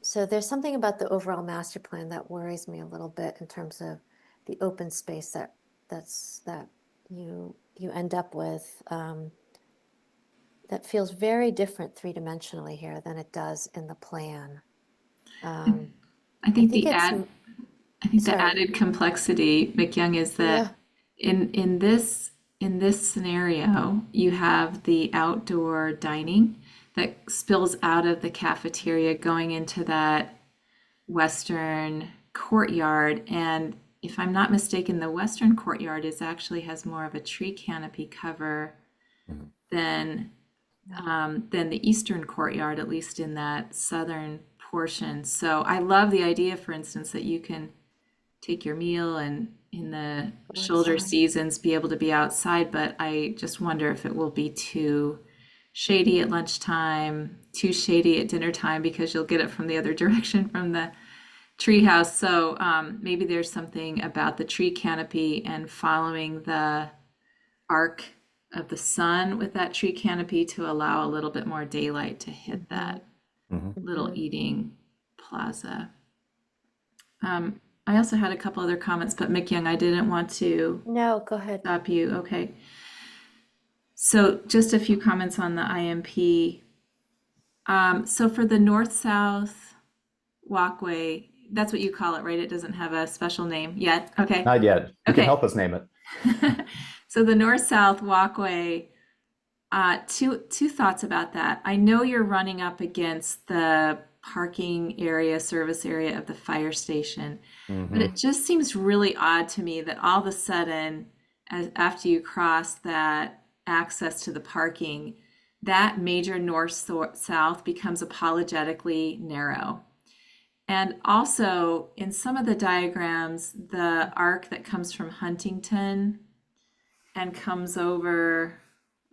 [SPEAKER 6] so there's something about the overall master plan that worries me a little bit in terms of the open space that you end up with. That feels very different three-dimensionally here than it does in the plan.
[SPEAKER 4] I think the
[SPEAKER 6] Sorry.
[SPEAKER 4] added complexity, McYoung, is that in this scenario, you have the outdoor dining that spills out of the cafeteria going into that western courtyard. And if I'm not mistaken, the western courtyard actually has more of a tree canopy cover than the eastern courtyard, at least in that southern portion. So I love the idea, for instance, that you can take your meal and in the shoulder seasons be able to be outside, but I just wonder if it will be too shady at lunchtime, too shady at dinner time, because you'll get it from the other direction from the treehouse. So maybe there's something about the tree canopy and following the arc of the sun with that tree canopy to allow a little bit more daylight to hit that little eating plaza. I also had a couple other comments, but McYoung, I didn't want to
[SPEAKER 6] No, go ahead.
[SPEAKER 4] stop you. Okay. So just a few comments on the IMP. So for the north-south walkway, that's what you call it, right? It doesn't have a special name yet. Okay.
[SPEAKER 2] Not yet. You can help us name it.
[SPEAKER 4] So the north-south walkway, two thoughts about that. I know you're running up against the parking area, service area of the fire station, but it just seems really odd to me that all of a sudden, after you cross that access to the parking, that major north-south becomes apologetically narrow. And also, in some of the diagrams, the arc that comes from Huntington and comes over,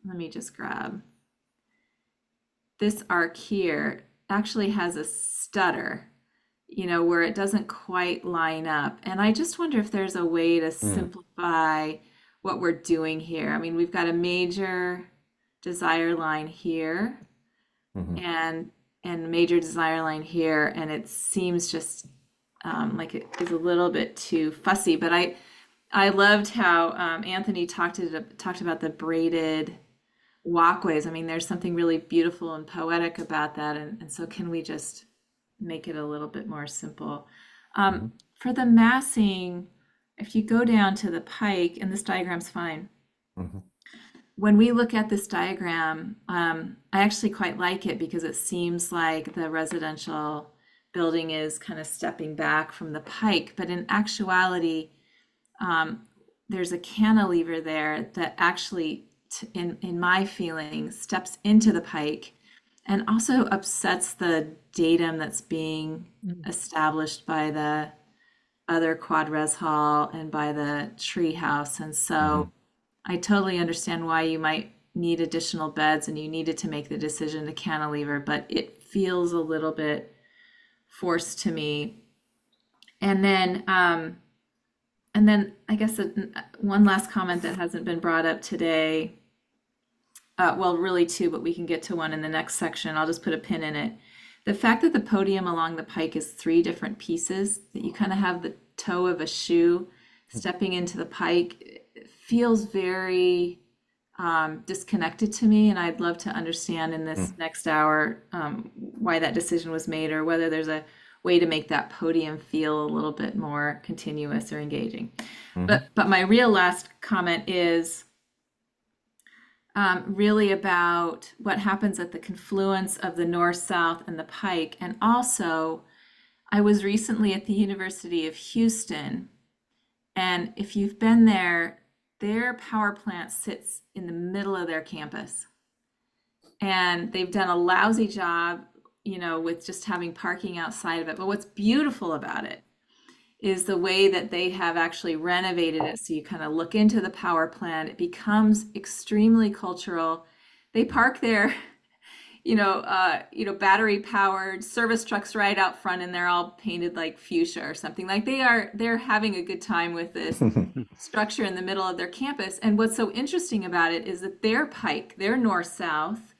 [SPEAKER 4] let me just grab, this arc here actually has a stutter, you know, where it doesn't quite line up. And I just wonder if there's a way to simplify what we're doing here. I mean, we've got a major desire line here and a major desire line here, and it seems just like it is a little bit too fussy. But I loved how Anthony talked about the braided walkways. I mean, there's something really beautiful and poetic about that, and so can we just make it a little bit more simple? For the massing, if you go down to the pike, and this diagram's fine. When we look at this diagram, I actually quite like it because it seems like the residential building is kind of stepping back from the pike, but in actuality, there's a cantilever there that actually, in my feeling, steps into the pike and also upsets the datum that's being established by the other quad res hall and by the tree house. And so I totally understand why you might need additional beds and you needed to make the decision to cantilever, but it feels a little bit forced to me. And then I guess one last comment that hasn't been brought up today. Well, really two, but we can get to one in the next section. I'll just put a pin in it. The fact that the podium along the pike is 3 different pieces, that you kind of have the toe of a shoe stepping into the pike, feels very disconnected to me. And I'd love to understand in this next hour why that decision was made, or whether there's a way to make that podium feel a little bit more continuous or engaging. But my real last comment is really about what happens at the confluence of the north-south and the pike. And also, I was recently at the University of Houston, and if you've been there, their power plant sits in the middle of their campus. And they've done a lousy job, you know, with just having parking outside of it. But what's beautiful about it is the way that they have actually renovated it. So you kind of look into the power plant, it becomes extremely cultural. They park there, battery powered service trucks right out front, and they're all painted like fuchsia or something. Like they're having a good time with this structure in the middle of their campus. And what's so interesting about it is that their pike, their north-south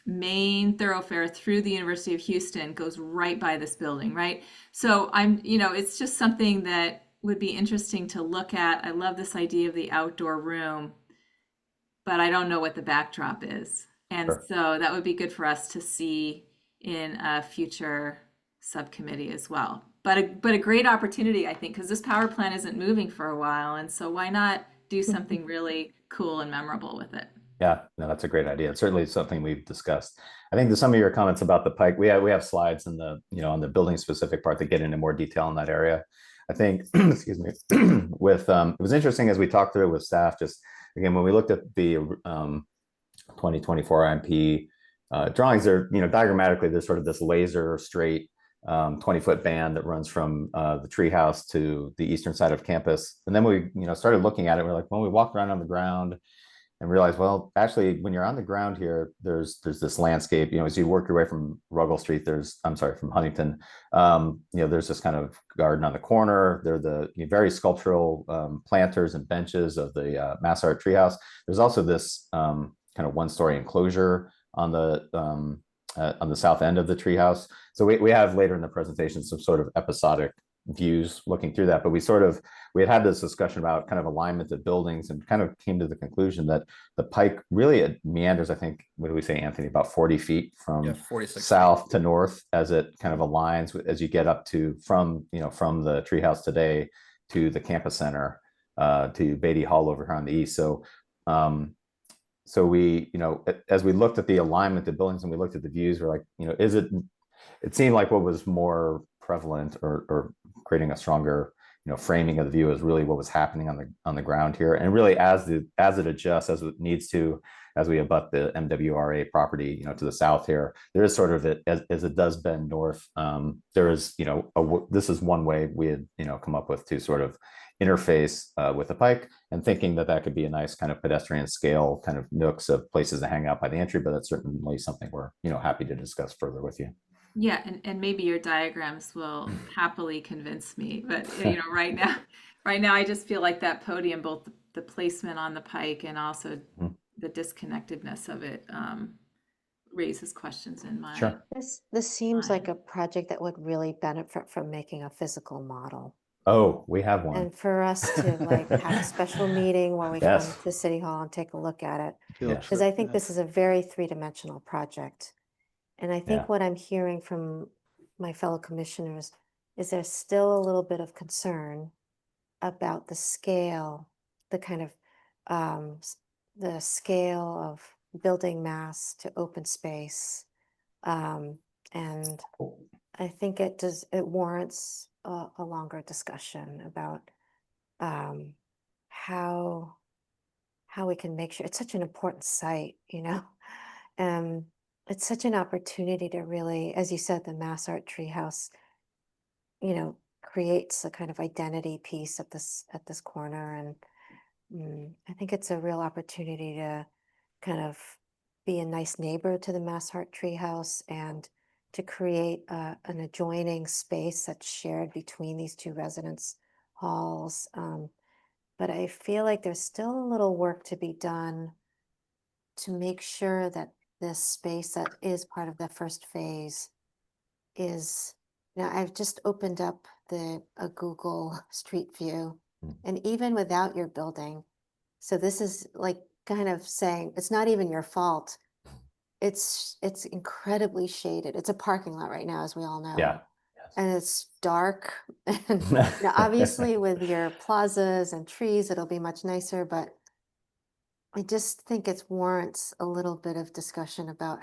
[SPEAKER 4] main thoroughfare through the University of Houston goes right by this building, right? So it's just something that would be interesting to look at. I love this idea of the outdoor room, but I don't know what the backdrop is. And so that would be good for us to see in a future subcommittee as well. But a great opportunity, I think, because this power plant isn't moving for a while. And so why not do something really cool and memorable with it?
[SPEAKER 2] Yeah, no, that's a great idea. It's certainly something we've discussed. I think some of your comments about the pike, we have slides in the, on the building specific part that get into more detail in that area. I think, excuse me, it was interesting as we talked through it with staff, just again, when we looked at the 2024 IMP drawings, there, diagrammatically, there's sort of this laser straight 20-foot band that runs from the treehouse to the eastern side of campus. And then we, started looking at it. We're like, well, we walked around on the ground and realized, well, actually, when you're on the ground here, there's this landscape. As you work your way from Ruggles Street, from Huntington, there's this kind of garden on the corner. There are the very sculptural planters and benches of the Mass Art Treehouse. There's also this kind of one-story enclosure on the south end of the treehouse. So we have later in the presentation some sort of episodic views looking through that, but we had this discussion about kind of alignment of buildings and kind of came to the conclusion that the pike really it meanders, I think, what do we say, Anthony, about 40 feet from
[SPEAKER 3] 46
[SPEAKER 2] south
[SPEAKER 3] feet.
[SPEAKER 2] to north as it kind of aligns with, as you get up to from the treehouse today to the campus center, to Beatty Hall over here on the east. So we, as we looked at the alignment of buildings and we looked at the views, we're like, it seemed like what was more prevalent or creating a stronger, framing of the view is really what was happening on the ground here. And really as it adjusts, as it needs to, as we abut the MWRA property, to the south here, there is sort of as it does bend north. There is, this is one way we had, come up with to sort of interface with the pike, and thinking that could be a nice kind of pedestrian scale kind of nooks of places to hang out by the entry. But that's certainly something we're happy to discuss further with you.
[SPEAKER 4] Yeah, and maybe your diagrams will happily convince me, but right now I just feel like that podium, both the placement on the pike and also the disconnectedness of it, raises questions in my
[SPEAKER 2] Sure.
[SPEAKER 6] This seems like a project that would really benefit from making a physical model.
[SPEAKER 2] Oh, we have one.
[SPEAKER 6] And for us to have a special meeting where we
[SPEAKER 2] Yes.
[SPEAKER 6] come to City Hall and take a look at it.
[SPEAKER 2] Yes.
[SPEAKER 6] Because I think this is a very three-dimensional project. And I think what I'm hearing from my fellow commissioners is there's still a little bit of concern about the scale, the kind of the scale of building mass to open space. And I think it warrants a longer discussion about how we can make sure it's such an important site, it's such an opportunity to really, as you said, the Mass Art Treehouse, creates a kind of identity piece at this corner. And I think it's a real opportunity to kind of be a nice neighbor to the Mass Art Treehouse and to create an adjoining space that's shared between these two residence halls. But I feel like there's still a little work to be done to make sure that this space that is part of the first phase is, I've just opened up a Google Street View, and even without your building, so this is like kind of saying, it's not even your fault. It's incredibly shaded. It's a parking lot right now, as we all know.
[SPEAKER 2] Yeah.
[SPEAKER 6] And it's dark. And obviously with your plazas and trees, it'll be much nicer, but I just think it warrants a little bit of discussion about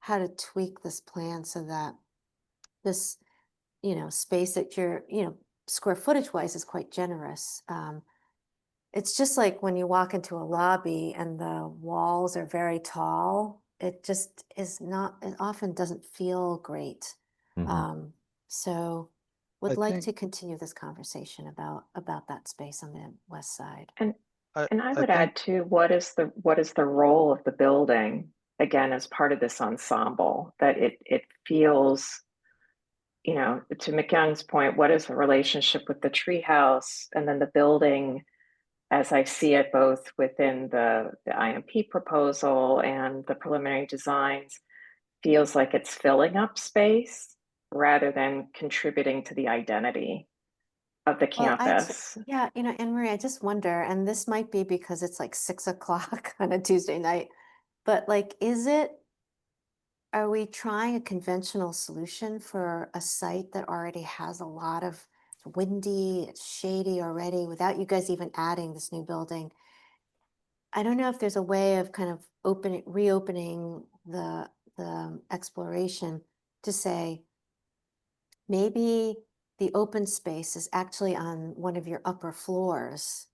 [SPEAKER 6] how to tweak this plan so that this, space that you're, square footage wise is quite generous. It's just like when you walk into a lobby and the walls are very tall, it just is not, it often doesn't feel great. So would like to continue this conversation about that space on the west side.
[SPEAKER 5] And I would add too, what is the role of the building, again, as part of this ensemble, that it feels, to McYoung's point, what is the relationship with the treehouse and then the building, as I see it, both within the IMP proposal and the preliminary designs, feels like it's filling up space rather than contributing to the identity of the campus.
[SPEAKER 6] Anne Marie, I just wonder, and this might be because it's like 6 o'clock on a Tuesday night, but like, are we trying a conventional solution for a site that already has a lot of windy, it's shady already, without you guys even adding this new building? I don't know if there's a way of kind of reopening the exploration to say, maybe the open space is actually on one of your upper floors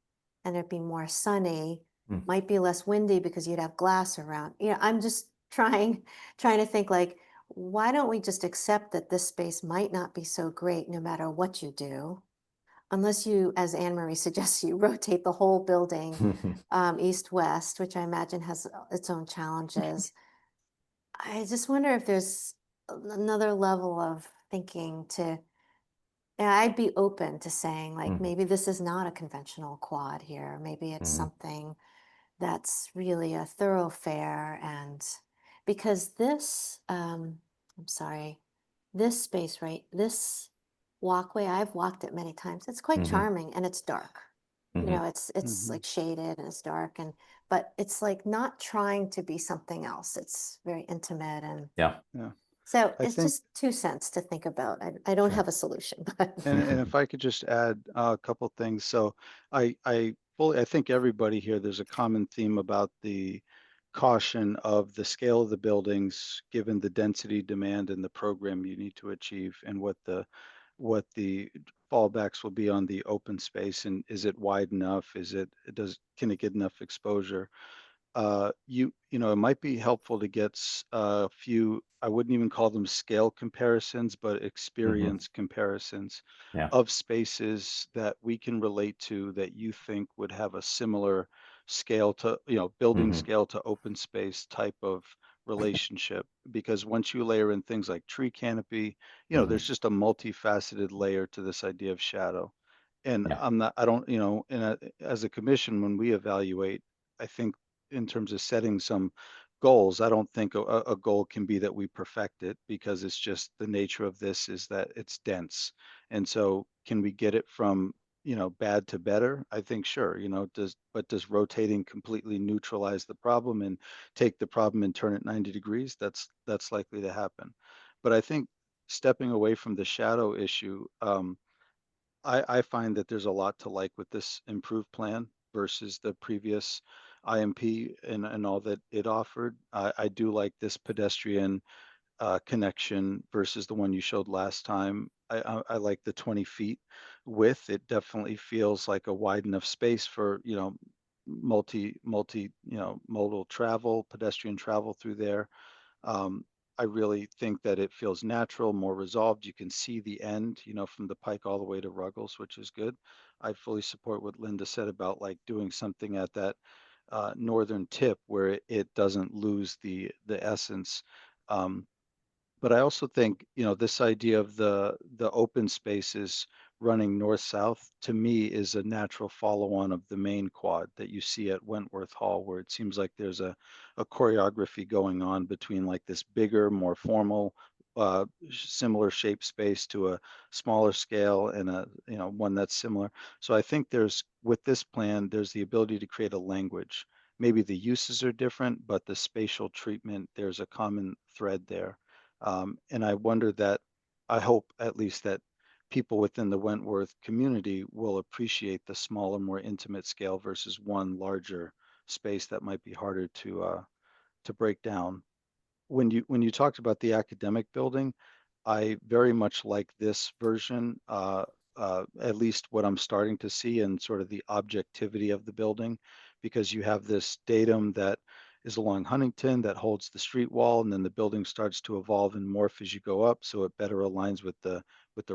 [SPEAKER 6] and it'd be more sunny, might be less windy because you'd have glass around. I'm just trying to think like, why don't we just accept that this space might not be so great no matter what you do, unless you, as Anne Marie suggests, you rotate the whole building east-west, which I imagine has its own challenges. I just wonder if there's another level of thinking to, I'd be open to saying like, maybe this is not a conventional quad here. Maybe it's something that's really a thoroughfare. And because this, this space, right, this walkway, I've walked it many times. It's quite charming and it's dark. You know, it's like shaded and it's dark, and but it's like not trying to be something else. It's very intimate, and
[SPEAKER 2] Yeah.
[SPEAKER 6] so
[SPEAKER 9] I
[SPEAKER 6] it's
[SPEAKER 9] think,
[SPEAKER 6] just 2 cents to think about. I don't
[SPEAKER 2] Sure.
[SPEAKER 6] have a solution, but
[SPEAKER 9] and if I could just add a couple things. So I think everybody here, there's a common theme about the caution of the scale of the buildings, given the density demand and the program you need to achieve, and what the fallbacks will be on the open space, and is it wide enough? Can it get enough exposure? You know, it might be helpful to get a few, I wouldn't even call them scale comparisons, but experience comparisons
[SPEAKER 2] Yeah.
[SPEAKER 9] of spaces that we can relate to that you think would have a similar scale to, you know, building scale to open space type of relationship. Because once you layer in things like tree canopy, you know, there's just a multifaceted layer to this idea of shadow. And
[SPEAKER 2] Yeah.
[SPEAKER 9] I don't, you know, as a commission, when we evaluate, I think in terms of setting some goals, I don't think a goal can be that we perfect it, because it's just the nature of this is that it's dense. And so can we get it from, you know, bad to better? I think sure, you know, does rotating completely neutralize the problem and take the problem and turn it 90 degrees? That's likely to happen. But I think stepping away from the shadow issue, I find that there's a lot to like with this improved plan versus the previous IMP and all that it offered. I do like this pedestrian connection versus the one you showed last time. I like the 20 feet width. It definitely feels like a wide enough space for, you know, you know, modal travel, pedestrian travel through there. I really think that it feels natural, more resolved. You can see the end, you know, from the Pike all the way to Ruggles, which is good. I fully support what Linda said about like doing something at that northern tip where it doesn't lose the essence. Um, but I also think, you know, this idea of the open spaces running north-south, to me, is a natural follow-on of the main quad that you see at Wentworth Hall, where it seems like there's a choreography going on between like this bigger, more formal, similar shape space to a smaller scale and a, you know, one that's similar. So I think with this plan, there's the ability to create a language. Maybe the uses are different, but the spatial treatment, there's a common thread there. And I hope at least that people within the Wentworth community will appreciate the smaller, more intimate scale versus one larger space that might be harder to break down. When you talked about the academic building, I very much like this version, at least what I'm starting to see, and sort of the objectivity of the building, because you have this datum that is along Huntington that holds the street wall, and then the building starts to evolve and morph as you go up, so it better aligns with the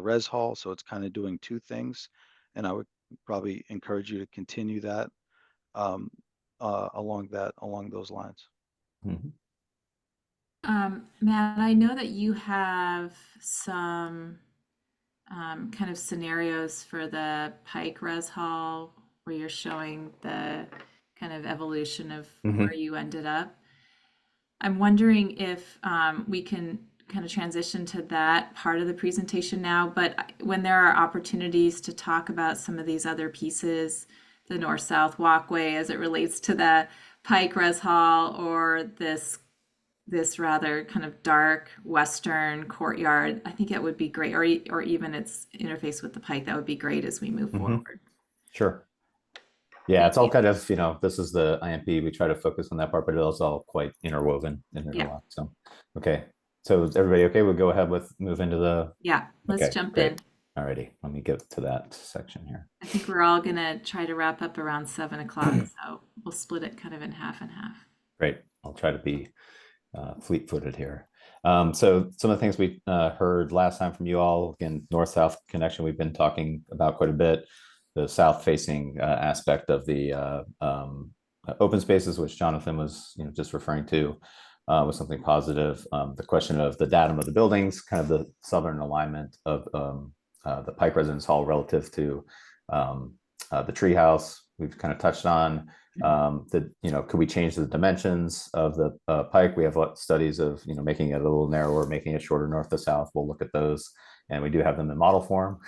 [SPEAKER 9] res hall. So it's kind of doing two things, and I would probably encourage you to continue that along those lines.
[SPEAKER 4] Matt, I know that you have some kind of scenarios for the Pike Res Hall where you're showing the kind of evolution of where you ended up. I'm wondering if we can kind of transition to that part of the presentation now, but when there are opportunities to talk about some of these other pieces, the north-south walkway as it relates to the Pike Res Hall, or this rather kind of dark western courtyard, I think it would be great, or even its interface with the Pike, that would be great as we move forward.
[SPEAKER 2] Sure. Yeah, it's all kind of, you know, this is the IMP. We try to focus on that part, but it's all quite interwoven in a lot. So, okay. So is everybody okay? We'll go ahead move into the.
[SPEAKER 4] Yeah, let's jump in.
[SPEAKER 2] Alrighty, let me get to that section here.
[SPEAKER 4] I think we're all gonna try to wrap up around 7 o'clock, so we'll split it kind of in half and half.
[SPEAKER 2] Great. I'll try to be fleet-footed here. So some of the things we heard last time from you all, again, north-south connection, we've been talking about quite a bit. The south-facing aspect of the open spaces, which Jonathan was, you know, just referring to, was something positive. The question of the datum of the buildings, kind of the southern alignment of the Pike Residence Hall relative to the treehouse, we've kind of touched on. You know, could we change the dimensions of the Pike? We have studies of, you know, making it a little narrower, making it shorter north to south. We'll look at those and we do have them in model form.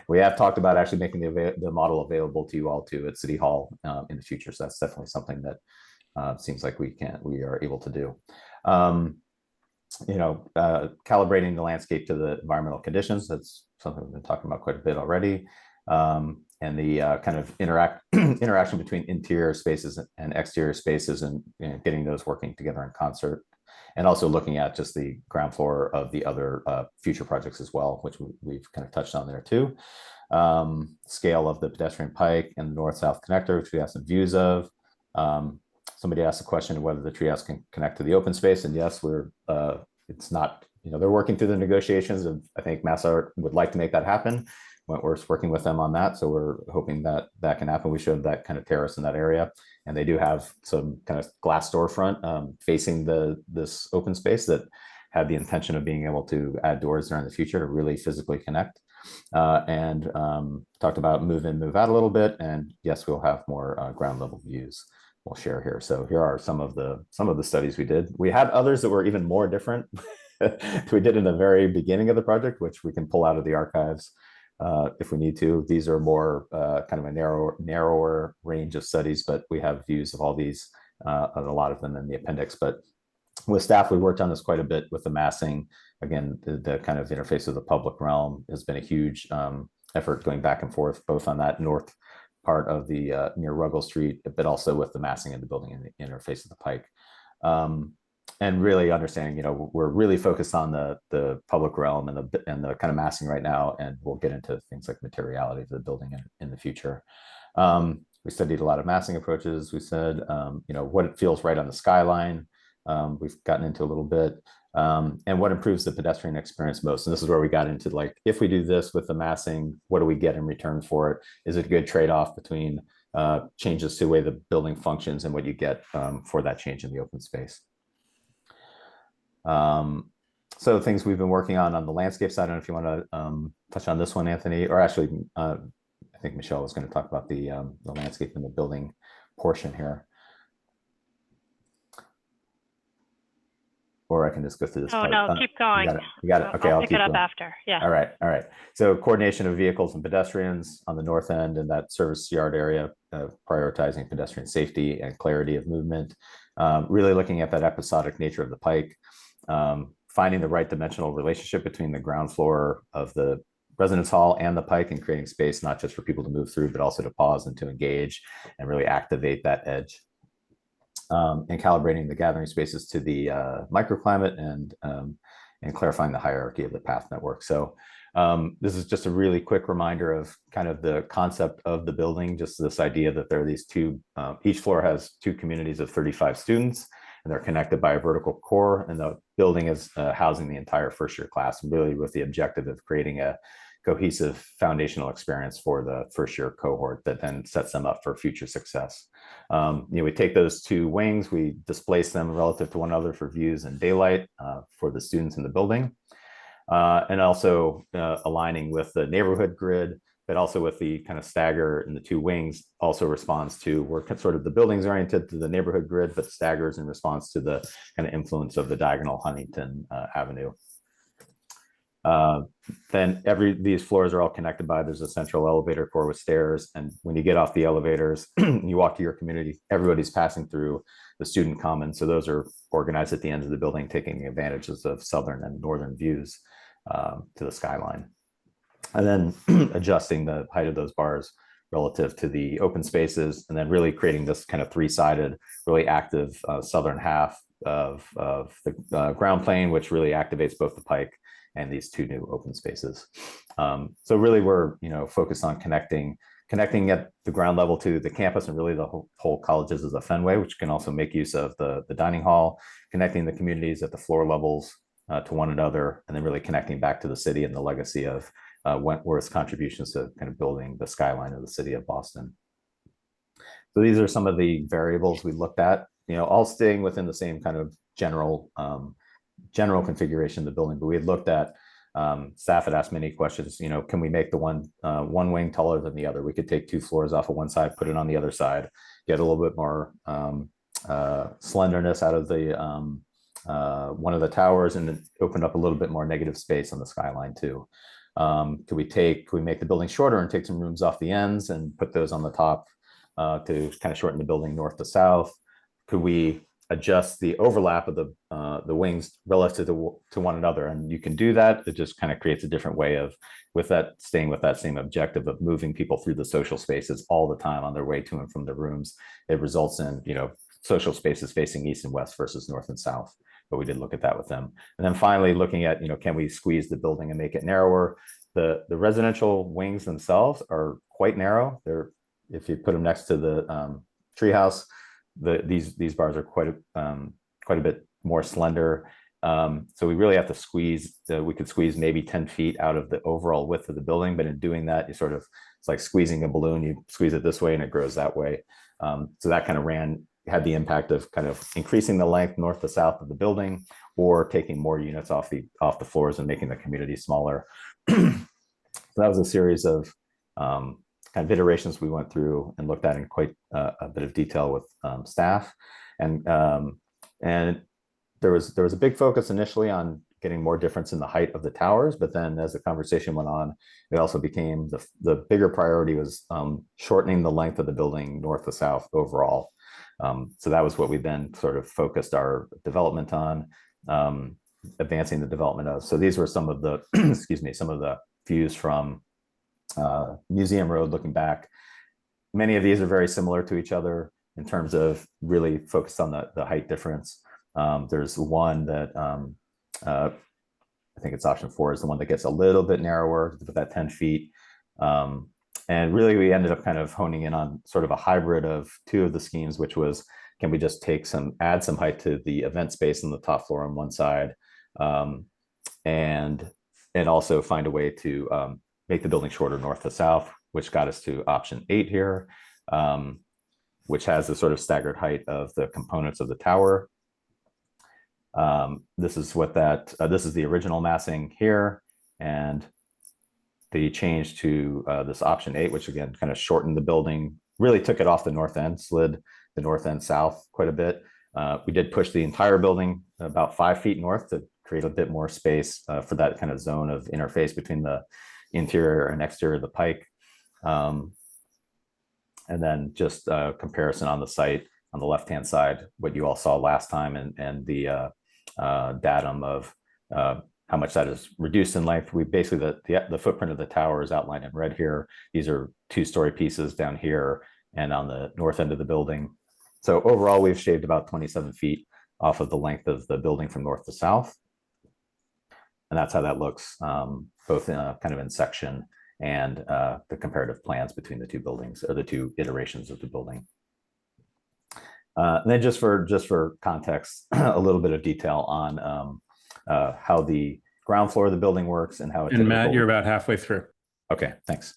[SPEAKER 2] We have talked about actually making the model available to you all too at City Hall in the future. So that's definitely something that seems like we are able to do. Calibrating the landscape to the environmental conditions. That's something we've been talking about quite a bit already. And the kind of interaction between interior spaces and exterior spaces, and getting those working together in concert. And also looking at just the ground floor of the other future projects as well, which we've kind of touched on there too. Scale of the pedestrian pike and the north-south connector, which we have some views of. Somebody asked a question of whether the treehouse can connect to the open space, and yes, it's not, they're working through the negotiations, and I think MassArt would like to make that happen. Wentworth's working with them on that, so we're hoping that that can happen. We showed that kind of terrace in that area, and they do have some kind of glass storefront facing this open space that had the intention of being able to add doors there in the future to really physically connect. And talked about move in, move out a little bit, and yes, we'll have more ground level views we'll share here. So here are some of the studies we did. We had others that were even more different. We did in the very beginning of the project, which we can pull out of the archives if we need to. These are more kind of a narrower range of studies, but we have views of all these, a lot of them in the appendix. But with staff, we worked on this quite a bit with the massing. Again, the kind of interface of the public realm has been a huge effort going back and forth, both on that north part of the near Ruggles Street, but also with the massing of the building and the interface of the pike. And really understanding, we're really focused on the public realm and the kind of massing right now, and we'll get into things like materiality of the building in the future. We studied a lot of massing approaches. We said, what it feels right on the skyline. We've gotten into a little bit, and what improves the pedestrian experience most. And this is where we got into, like, if we do this with the massing, what do we get in return for it? Is it a good trade-off between changes to the way the building functions and what you get for that change in the open space? So things we've been working on the landscape side. I don't know if you want to touch on this one, Anthony, or actually, I think Michelle was going to talk about the landscape and the building portion here. Or I can just go through this.
[SPEAKER 10] Oh, no, keep going.
[SPEAKER 2] You got it. Okay,
[SPEAKER 10] I'll pick it up after. Yeah.
[SPEAKER 2] All right. So coordination of vehicles and pedestrians on the north end in that service yard area, prioritizing pedestrian safety and clarity of movement. Really looking at that episodic nature of the pike. Finding the right dimensional relationship between the ground floor of the residence hall and the pike, and creating space not just for people to move through, but also to pause and to engage and really activate that edge. And calibrating the gathering spaces to the microclimate and clarifying the hierarchy of the path network. So this is just a really quick reminder of kind of the concept of the building, just this idea that there are these two, each floor has 2 communities of 35 students, and they're connected by a vertical core, and the building is housing the entire first year class, really with the objective of creating a cohesive foundational experience for the first year cohort that then sets them up for future success. We take those 2 wings, we displace them relative to one another for views and daylight for the students in the building, and also aligning with the neighborhood grid, but also with the kind of stagger in the 2 wings also responds to, we're sort of the buildings oriented to the neighborhood grid, but staggers in response to the kind of influence of the diagonal Huntington Avenue. Then these floors are all connected by, there's a central elevator core with stairs. And when you get off the elevators, you walk to your community, everybody's passing through the student commons. So those are organized at the ends of the building, taking advantages of southern and northern views to the skyline. And then adjusting the height of those bars relative to the open spaces, and then really creating this kind of 3-sided, really active southern half of the ground plane, which really activates both the pike and these 2 new open spaces. So really we're focused on connecting at the ground level to the campus, and really the whole colleges as a Fenway, which can also make use of the dining hall, connecting the communities at the floor levels to one another, and then really connecting back to the city and the legacy of Wentworth's contributions to kind of building the skyline of the city of Boston. So these are some of the variables we looked at, all staying within the same kind of general configuration of the building. But we had looked at, staff had asked many questions, can we make the one wing taller than the other? We could take 2 floors off of one side, put it on the other side, get a little bit more slenderness out of one of the towers and then opened up a little bit more negative space on the skyline too. Could we make the building shorter and take some rooms off the ends and put those on the top to kind of shorten the building north to south? Could we adjust the overlap of the wings relative to one another? And you can do that. It just kind of creates a different way of, staying with that same objective of moving people through the social spaces all the time on their way to and from their rooms. It results in, social spaces facing east and west versus north and south. But we did look at that with them. And then finally looking at, can we squeeze the building and make it narrower? The residential wings themselves are quite narrow. If you put them next to the treehouse, these bars are quite a bit more slender. So we really have to squeeze. We could squeeze maybe 10 feet out of the overall width of the building, but in doing that, it's like squeezing a balloon. You squeeze it this way and it grows that way. So that kind of had the impact of kind of increasing the length north to south of the building, or taking more units off the floors and making the community smaller. So that was a series of kind of iterations we went through and looked at in quite a bit of detail with staff, and there was a big focus initially on getting more difference in the height of the towers, but then as the conversation went on, it also became the bigger priority was shortening the length of the building north to south overall. So that was what we then sort of focused our development on, advancing the development of. So these were some of the, some of the views from Museum Road looking back. Many of these are very similar to each other in terms of really focused on the height difference. There's one that I think it's option 4 is the one that gets a little bit narrower with that 10 feet. And really, we ended up kind of honing in on sort of a hybrid of two of the schemes, which was, can we just add some height to the event space on the top floor on one side, and also find a way to make the building shorter north to south, which got us to option 8 here, which has the sort of staggered height of the components of the tower. This is this is the original massing here, and the change to this option 8, which again kind of shortened the building, really took it off the north end, slid the north end south quite a bit. We did push the entire building about 5 feet north to create a bit more space for that kind of zone of interface between the interior and exterior of the pike. And then just a comparison on the site on the left-hand side, what you all saw last time, and the datum of how much that is reduced in length. We basically, the footprint of the tower is outlined in red here. These are 2-story pieces down here and on the north end of the building. So overall, we've shaved about 27 feet off of the length of the building from north to south. And that's how that looks, both in kind of in section and the comparative plans between the two buildings, or the two iterations of the building. And then just for context, a little bit of detail on how the ground floor of the building works and how.
[SPEAKER 1] And Matt, you're about halfway through.
[SPEAKER 2] Okay, thanks.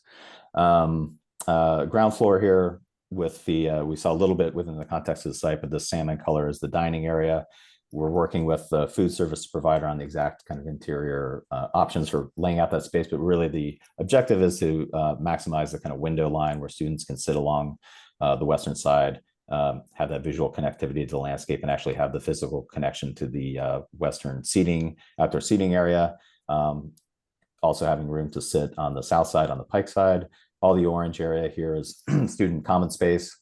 [SPEAKER 2] Ground floor here with we saw a little bit within the context of the site, but the salmon color is the dining area. We're working with the food service provider on the exact kind of interior options for laying out that space, but really the objective is to maximize the kind of window line where students can sit along the western side, have that visual connectivity to the landscape, and actually have the physical connection to the western outdoor seating area. Also having room to sit on the south side, on the pike side. All the orange area here is student common space,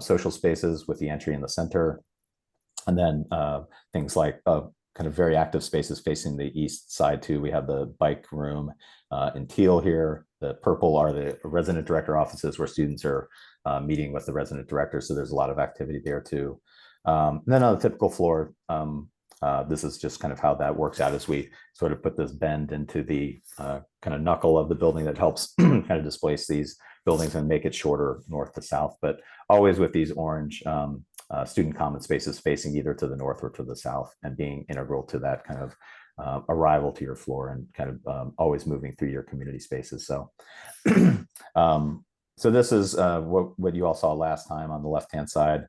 [SPEAKER 2] social spaces with the entry in the center. And then things like kind of very active spaces facing the east side too. We have the bike room in teal here. The purple are the resident director offices where students are meeting with the resident director. So there's a lot of activity there too. And then on the typical floor, this is just kind of how that works out as we sort of put this bend into the kind of knuckle of the building that helps kind of displace these buildings and make it shorter north to south, but always with these orange student common spaces facing either to the north or to the south, and being integral to that kind of arrival to your floor, and kind of always moving through your community spaces. So, so this is what you all saw last time on the left-hand side.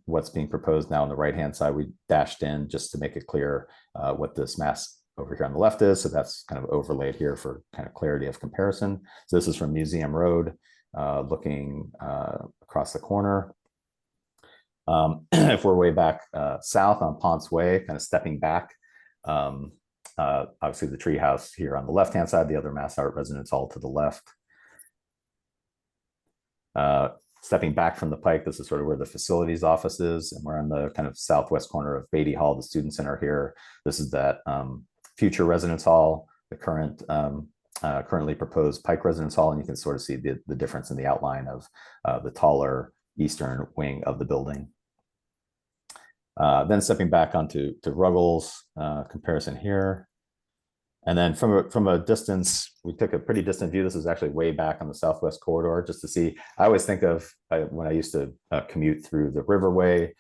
[SPEAKER 2] What's being proposed now on the right-hand side, we dashed in just to make it clear what this mass over here on the left is. So that's kind of overlaid here for kind of clarity of comparison. So this is from Museum Road, looking across the corner. If we're way back south on Ponce Way, kind of stepping back, obviously the treehouse here on the left-hand side, the other Mass Art Residence Hall to the left. Stepping back from the Pike, this is sort of where the facilities office is, and we're on the kind of southwest corner of Beatty Hall, the Student Center here. This is that future residence hall, the currently proposed Pike Residence Hall, and you can sort of see the difference in the outline of the taller eastern wing of the building. Then stepping back onto Ruggles, comparison here. And then from a distance, we took a pretty distant view. This is actually way back on the southwest corridor, just to see. I always think of when I used to commute through the Riverway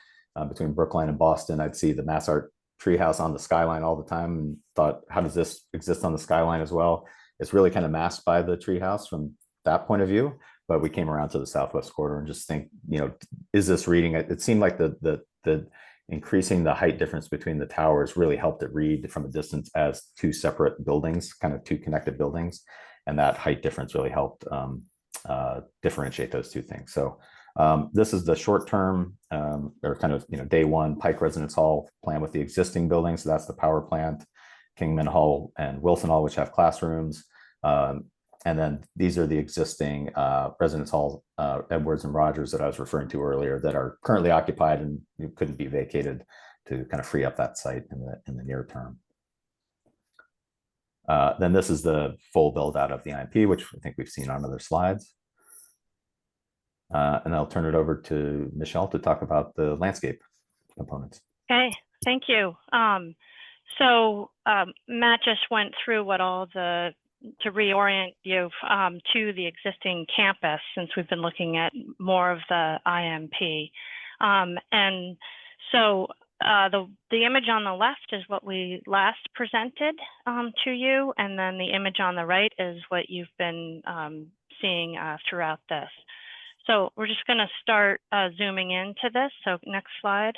[SPEAKER 2] between Brookline and Boston, I'd see the Mass Art treehouse on the skyline all the time and thought, how does this exist on the skyline as well? It's really kind of masked by the treehouse from that point of view. But we came around to the southwest corridor and just think, is this reading? It seemed like the increasing the height difference between the towers really helped it read from a distance as two separate buildings, kind of two connected buildings. And that height difference really helped differentiate those two things. So this is the short-term or kind of, day one Pike Residence Hall plan with the existing buildings. So that's the power plant, Kingman Hall and Wilson Hall, which have classrooms. And then these are the existing residence halls, Edwards and Rogers, that I was referring to earlier, that are currently occupied and couldn't be vacated to kind of free up that site in the near term. Then this is the full build out of the IMP, which I think we've seen on other slides. And I'll turn it over to Michelle to talk about the landscape components.
[SPEAKER 10] Okay, thank you. Matt just went through what all to reorient you to the existing campus, since we've been looking at more of the IMP. The image on the left is what we last presented to you, and then the image on the right is what you've been seeing throughout this. So we're just going to start zooming into this. So next slide.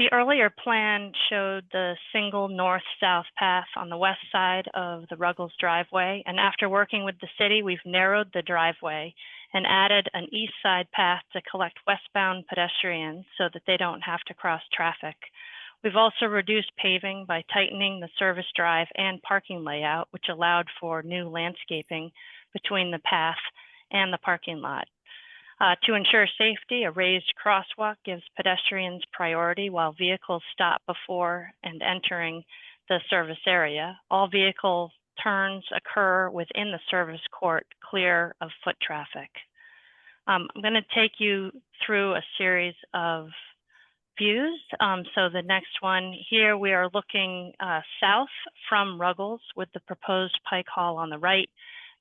[SPEAKER 10] The earlier plan showed the single north-south path on the west side of the Ruggles driveway. And after working with the city, we've narrowed the driveway and added an east side path to collect westbound pedestrians so that they don't have to cross traffic. We've also reduced paving by tightening the service drive and parking layout, which allowed for new landscaping between the path and the parking lot. To ensure safety, a raised crosswalk gives pedestrians priority while vehicles stop before and entering the service area. All vehicle turns occur within the service court, clear of foot traffic. I'm going to take you through a series of views. So the next one here, we are looking south from Ruggles with the proposed Pike Hall on the right.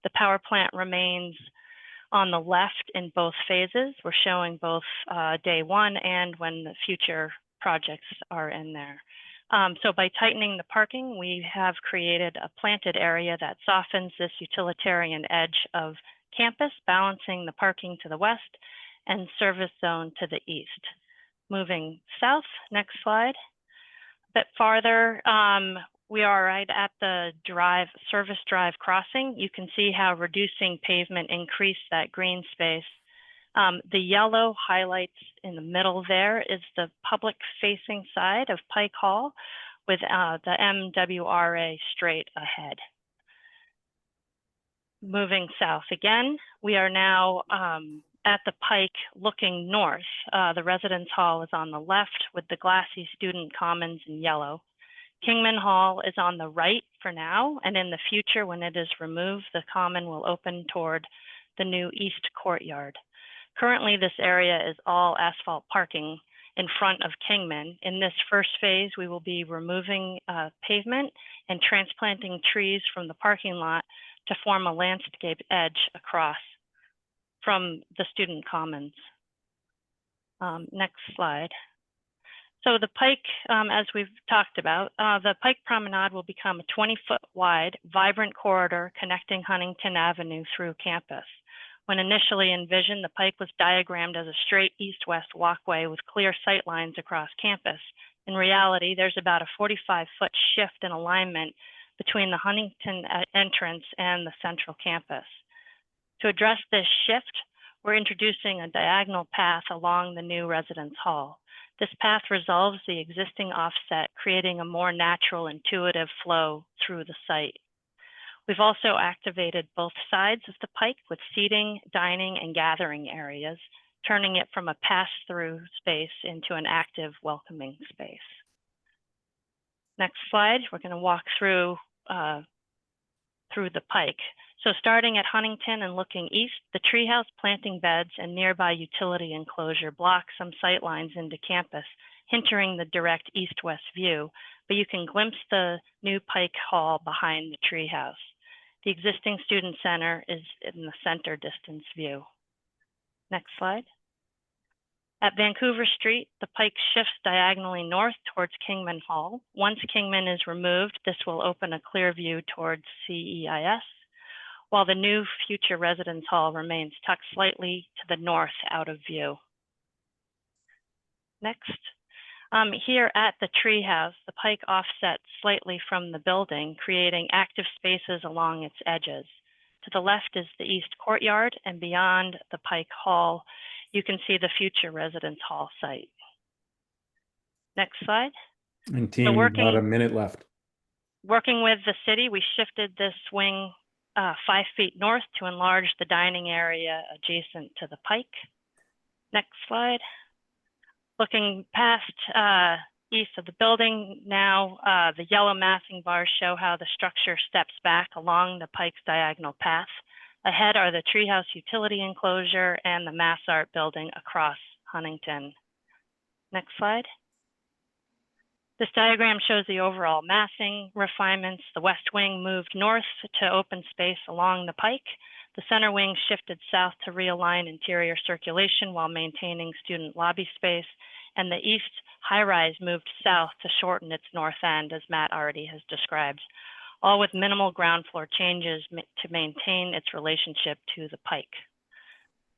[SPEAKER 10] The power plant remains on the left in both phases. We're showing both day one and when the future projects are in there. So by tightening the parking, we have created a planted area that softens this utilitarian edge of campus, balancing the parking to the west and service zone to the east. Moving south, next slide. A bit farther, we are right at the service drive crossing. You can see how reducing pavement increased that green space. The yellow highlights in the middle there is the public facing side of Pike Hall with the MWRA straight ahead. Moving south again, we are now at the Pike looking north. The residence hall is on the left with the glassy student commons in yellow. Kingman Hall is on the right for now, and in the future, when it is removed, the common will open toward the new east courtyard. Currently, this area is all asphalt parking in front of Kingman. In this first phase, we will be removing pavement and transplanting trees from the parking lot to form a landscape edge across from the student commons. Next slide. So the Pike, as we've talked about, the Pike Promenade will become a 20-foot wide, vibrant corridor connecting Huntington Avenue through campus. When initially envisioned, the Pike was diagrammed as a straight east-west walkway with clear sight lines across campus. In reality, there's about a 45-foot shift in alignment between the Huntington entrance and the central campus. To address this shift, we're introducing a diagonal path along the new residence hall. This path resolves the existing offset, creating a more natural, intuitive flow through the site. We've also activated both sides of the pike with seating, dining, and gathering areas, turning it from a pass-through space into an active, welcoming space. Next slide, we're going to walk through the pike. So starting at Huntington and looking east, the treehouse, planting beds, and nearby utility enclosure block some sight lines into campus, hindering the direct east-west view, but you can glimpse the new Pike Hall behind the treehouse. The existing student center is in the center distance view. Next slide. At Vancouver Street, the pike shifts diagonally north towards Kingman Hall. Once Kingman is removed, this will open a clear view towards CEIS, while the new future residence hall remains tucked slightly to the north out of view. Next, here at the treehouse, the pike offsets slightly from the building, creating active spaces along its edges. To the left is the east courtyard, and beyond the Pike Hall, you can see the future residence hall site. Next slide.
[SPEAKER 1] And team, about a minute left.
[SPEAKER 10] Working with the city, we shifted this wing 5 feet north to enlarge the dining area adjacent to the pike. Next slide. Looking past east of the building now, the yellow massing bars show how the structure steps back along the pike's diagonal path. Ahead are the treehouse utility enclosure and the Mass Art building across Huntington. Next slide. This diagram shows the overall massing refinements. The west wing moved north to open space along the pike. The center wing shifted south to realign interior circulation while maintaining student lobby space. And the east high-rise moved south to shorten its north end, as Matt already has described, all with minimal ground floor changes to maintain its relationship to the pike.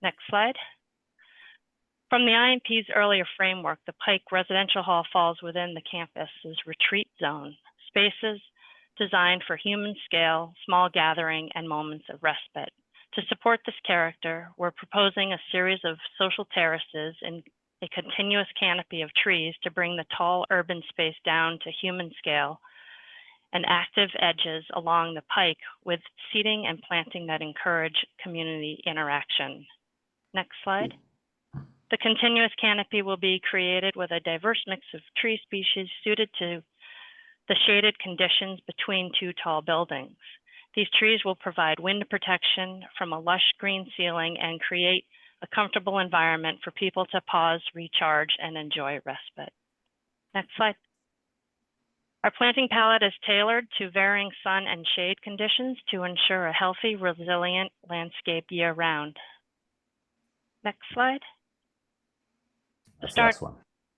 [SPEAKER 10] Next slide. From the IMP's earlier framework, the Pike Residential Hall falls within the campus's retreat zone, spaces designed for human scale, small gathering, and moments of respite. To support this character, we're proposing a series of social terraces in a continuous canopy of trees to bring the tall urban space down to human scale, and active edges along the pike with seating and planting that encourage community interaction. Next slide. The continuous canopy will be created with a diverse mix of tree species suited to the shaded conditions between two tall buildings. These trees will provide wind protection from a lush green ceiling and create a comfortable environment for people to pause, recharge, and enjoy respite. Next slide. Our planting palette is tailored to varying sun and shade conditions to ensure a healthy, resilient landscape year-round. Next slide.
[SPEAKER 2] That's the last one.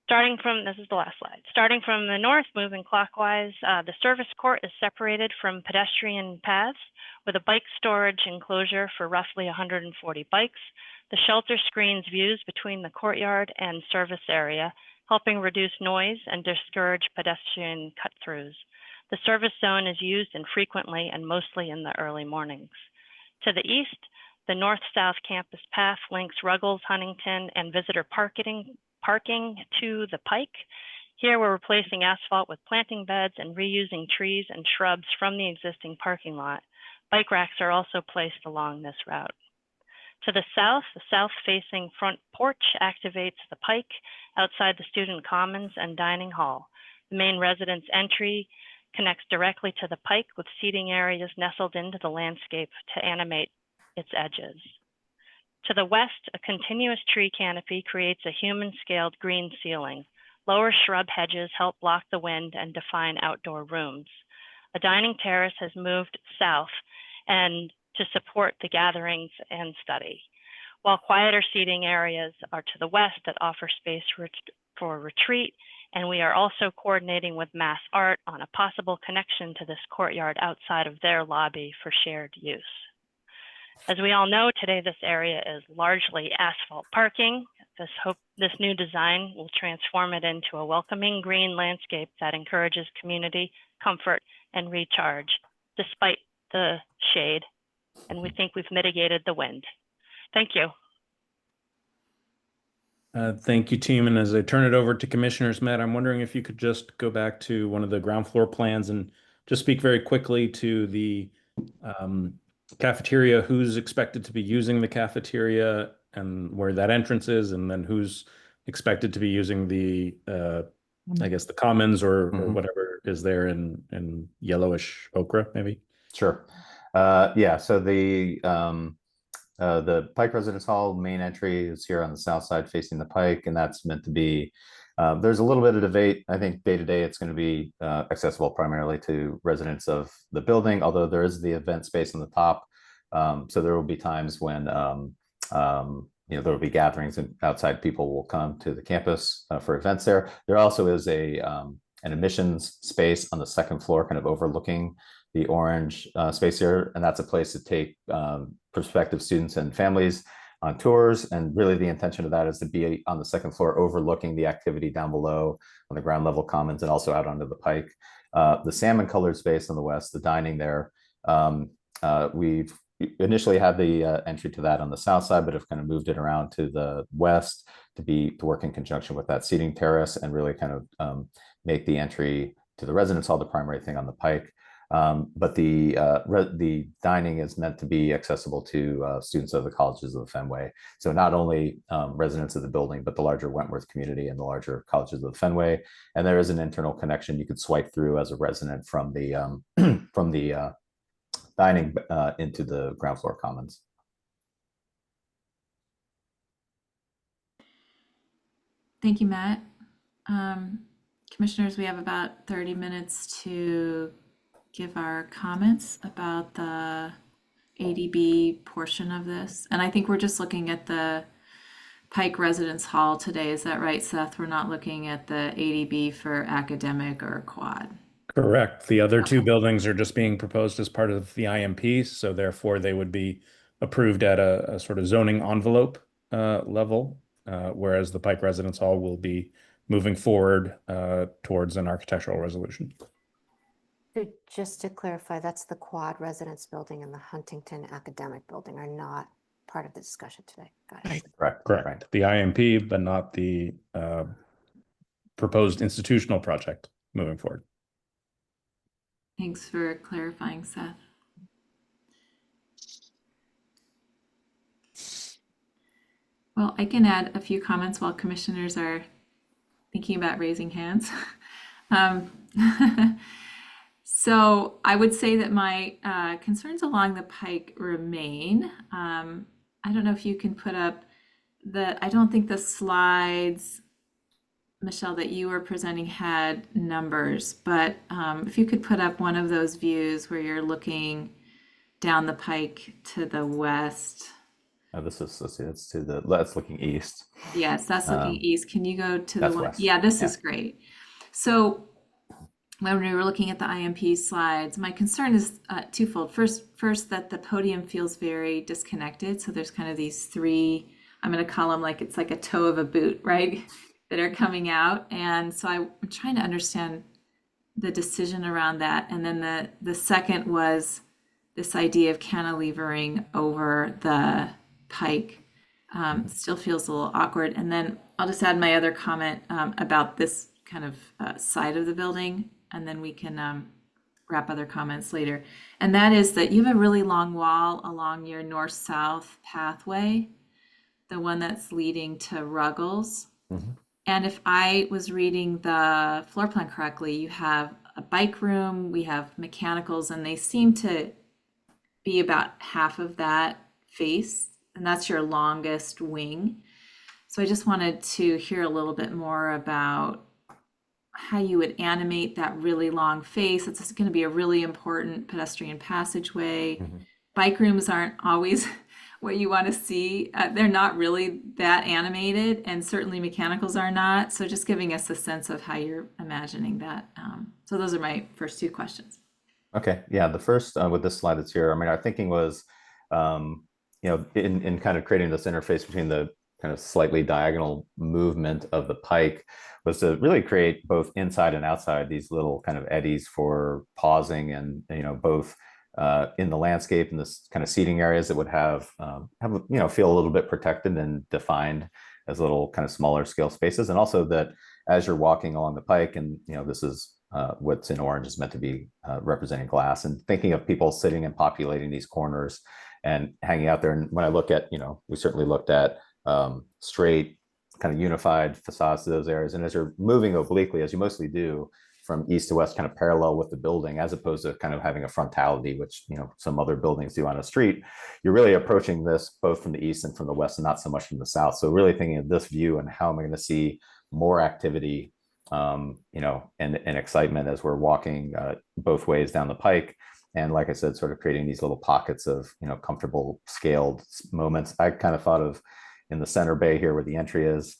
[SPEAKER 10] This is the last slide. Starting from the north, moving clockwise, the service court is separated from pedestrian paths with a bike storage enclosure for roughly 140 bikes. The shelter screens views between the courtyard and service area, helping reduce noise and discourage pedestrian cut-throughs. The service zone is used infrequently and mostly in the early mornings. To the east, the north-south campus path links Ruggles, Huntington, and visitor parking to the pike. Here we're replacing asphalt with planting beds and reusing trees and shrubs from the existing parking lot. Bike racks are also placed along this route. To the south-facing front porch activates the pike outside the student commons and dining hall. The main residence entry connects directly to the pike with seating areas nestled into the landscape to animate its edges. To the west, a continuous tree canopy creates a human-scaled green ceiling. Lower shrub hedges help block the wind and define outdoor rooms. A dining terrace has moved south and to support the gatherings and study, while quieter seating areas are to the west that offer space for retreat, and we are also coordinating with Mass Art on a possible connection to this courtyard outside of their lobby for shared use. As we all know, today this area is largely asphalt parking. This new design will transform it into a welcoming green landscape that encourages community, comfort, and recharge, despite the shade. And we think we've mitigated the wind. Thank you.
[SPEAKER 1] Thank you, team. And as I turn it over to Commissioners, Matt, I'm wondering if you could just go back to one of the ground floor plans and just speak very quickly to the cafeteria, who's expected to be using the cafeteria and where that entrance is, and then who's expected to be using the, I guess, the commons or whatever is there in yellowish ochre, maybe.
[SPEAKER 2] Sure. Yeah. So the Pike Residence Hall main entry is here on the south side facing the Pike, and that's meant to be, there's a little bit of debate. I think day to day it's going to be accessible primarily to residents of the building, although there is the event space on the top. So there will be times when there will be gatherings and outside people will come to the campus for events there. There also is an admissions space on the second floor, kind of overlooking the orange space here, and that's a place to take prospective students and families on tours. And really the intention of that is to be on the second floor overlooking the activity down below on the ground level commons and also out onto the Pike. The salmon colored space on the west, the dining there, we've initially had the entry to that on the south side, but have kind of moved it around to the west to work in conjunction with that seating terrace and really kind of make the entry to the residence hall the primary thing on the Pike. But the dining is meant to be accessible to students of the colleges of the Fenway. So not only residents of the building, but the larger Wentworth community and the larger colleges of the Fenway. And there is an internal connection you could swipe through as a resident from the from the dining into the ground floor commons.
[SPEAKER 4] Thank you, Matt. Commissioners, we have about 30 minutes to give our comments about the ADB portion of this. And I think we're just looking at the Pike Residence Hall today. Is that right, Seth? We're not looking at the ADB for academic or quad.
[SPEAKER 1] Correct. The other two buildings are just being proposed as part of the IMP, so therefore they would be approved at a sort of zoning envelope level, whereas the Pike Residence Hall will be moving forward towards an architectural resolution.
[SPEAKER 6] So just to clarify, that's the quad residence building and the Huntington academic building are not part of the discussion today. Got it.
[SPEAKER 2] Correct.
[SPEAKER 1] Correct. The IMP, but not the proposed institutional project moving forward.
[SPEAKER 4] Thanks for clarifying, Seth. Well, I can add a few comments while commissioners are thinking about raising hands. So I would say that my concerns along the Pike remain. I don't know if you can put up I don't think the slides, Michelle, that you were presenting had numbers, but if you could put up one of those views where you're looking down the Pike to the west.
[SPEAKER 2] Oh, that's looking east.
[SPEAKER 4] Yes, that's looking east. Can you go to the one?
[SPEAKER 2] West.
[SPEAKER 4] Yeah, this is great. So when we were looking at the IMP slides, my concern is twofold. First, that the podium feels very disconnected. So there's kind of these three, I'm going to call them like it's like a toe of a boot, right? That are coming out. And so I'm trying to understand the decision around that. And then the second was this idea of cantilevering over the Pike. Still feels a little awkward. And then I'll just add my other comment about this kind of side of the building, and then we can wrap other comments later. And that is that you have a really long wall along your north-south pathway, the one that's leading to Ruggles. Mm-hmm. And if I was reading the floor plan correctly, you have a bike room, we have mechanicals, and they seem to be about half of that face, and that's your longest wing. So I just wanted to hear a little bit more about how you would animate that really long face. It's going to be a really important pedestrian passageway. Mm-hmm. Bike rooms aren't always what you want to see. They're not really that animated, and certainly mechanicals are not. So just giving us a sense of how you're imagining that. So those are my first two questions.
[SPEAKER 2] Okay, yeah, the first with this slide that's here, I mean, our thinking was, in kind of creating this interface between the kind of slightly diagonal movement of the Pike was to really create both inside and outside these little kind of eddies for pausing and, both in the landscape and this kind of seating areas that would have feel a little bit protected and defined as little kind of smaller scale spaces. And also that as you're walking along the pike, and this is what's in orange is meant to be representing glass, and thinking of people sitting and populating these corners and hanging out there. And when I look at, we certainly looked at straight kind of unified facades to those areas. And as you're moving obliquely, as you mostly do, from east to west, kind of parallel with the building, as opposed to kind of having a frontality, which some other buildings do on a street, you're really approaching this both from the east and from the west, and not so much from the south. So really thinking of this view and how am I going to see more activity, and excitement as we're walking both ways down the pike. And like I said, sort of creating these little pockets of comfortable scaled moments. I kind of thought of in the center bay here where the entry is.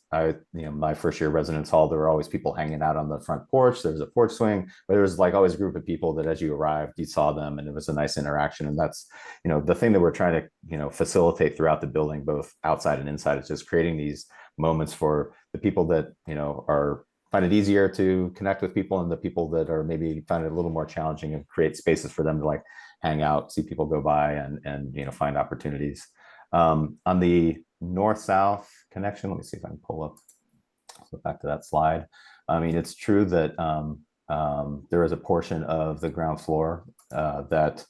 [SPEAKER 2] My first year residence hall, there were always people hanging out on the front porch. There was a porch swing, but there was like always a group of people that as you arrived, you saw them, and it was a nice interaction. And that's, the thing that we're trying to, facilitate throughout the building, both outside and inside, is just creating these moments for the people that, are find it easier to connect with people, and the people that are maybe find it a little more challenging, and create spaces for them to like hang out, see people go by, and find opportunities. On the north-south connection, let me see if I can pull up, go back to that slide. I mean, it's true that there is a portion of the ground floor that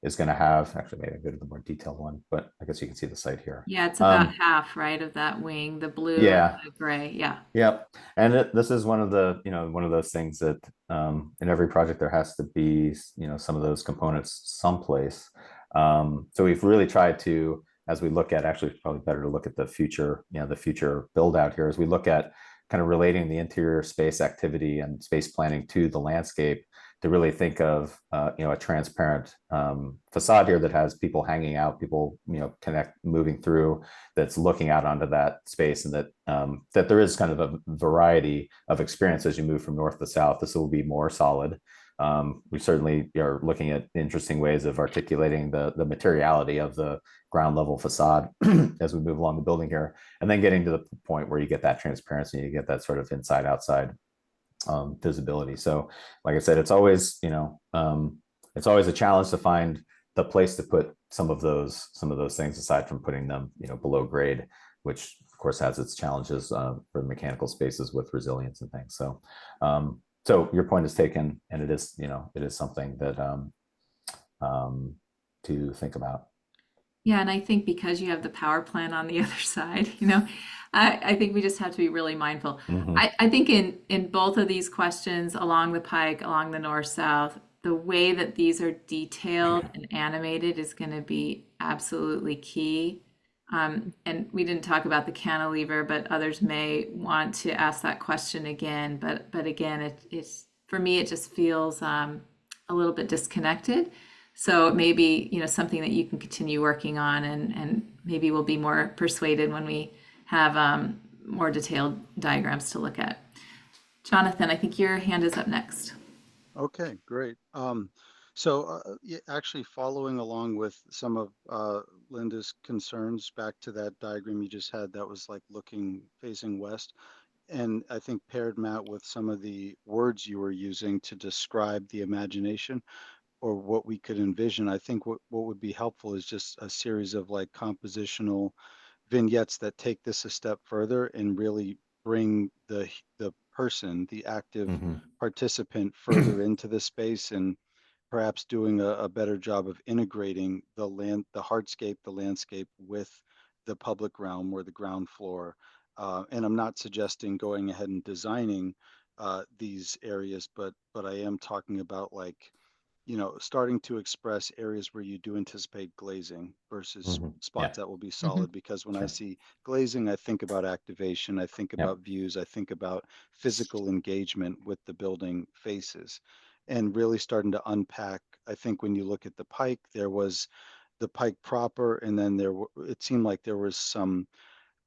[SPEAKER 2] is going to have, actually maybe go to the more detailed one, but I guess you can see the site here.
[SPEAKER 4] Yeah, it's about half, right, of that wing, the blue
[SPEAKER 2] yeah.
[SPEAKER 4] and the gray. Yeah.
[SPEAKER 2] Yep. And this is one of the, one of those things that in every project there has to be, some of those components someplace. So we've really tried to, as we look at, actually it's probably better to look at the future, the future build out here, as we look at kind of relating the interior space activity and space planning to the landscape, to really think of a transparent facade here that has people hanging out, people moving through, that's looking out onto that space, and that that there is kind of a variety of experience as you move from north to south. This will be more solid. We certainly are looking at interesting ways of articulating the materiality of the ground level facade as we move along the building here, and then getting to the point where you get that transparency, you get that sort of inside outside visibility. So like I said, it's always a challenge to find the place to put some of those things, aside from putting them below grade, which of course has its challenges for mechanical spaces with resilience and things. So so your point is taken, and it is something that to think about.
[SPEAKER 4] Yeah, and I think because you have the power plant on the other side, I think we just have to be really mindful.
[SPEAKER 2] Mm-hmm.
[SPEAKER 4] I think in both of these questions, along the pike, along the north-south, the way that these are detailed and animated is going to be absolutely key. And we didn't talk about the cantilever, but others may want to ask that question again. But again, it's for me, it just feels a little bit disconnected. So it may be, something that you can continue working on, and maybe we'll be more persuaded when we have more detailed diagrams to look at. Jonathan, I think your hand is up next.
[SPEAKER 9] Okay, great. So actually following along with some of Linda's concerns, back to that diagram you just had that was like facing west. And I think paired, Matt, with some of the words you were using to describe the imagination, or what we could envision, I think what would be helpful is just a series of like compositional vignettes that take this a step further and really bring the person, the active
[SPEAKER 2] Mm-hmm.
[SPEAKER 9] participant, further into the space, and perhaps doing a better job of integrating the hardscape, the landscape with the public realm or the ground floor. And I'm not suggesting going ahead and designing these areas, but I am talking about like, starting to express areas where you do anticipate glazing versus
[SPEAKER 2] Mm-hmm.
[SPEAKER 9] spots that will be solid. Because when I see glazing, I think about activation, I think about views, I think about physical engagement with the building faces, and really starting to unpack. I think when you look at the pike, there was the pike proper, and then it seemed like there was some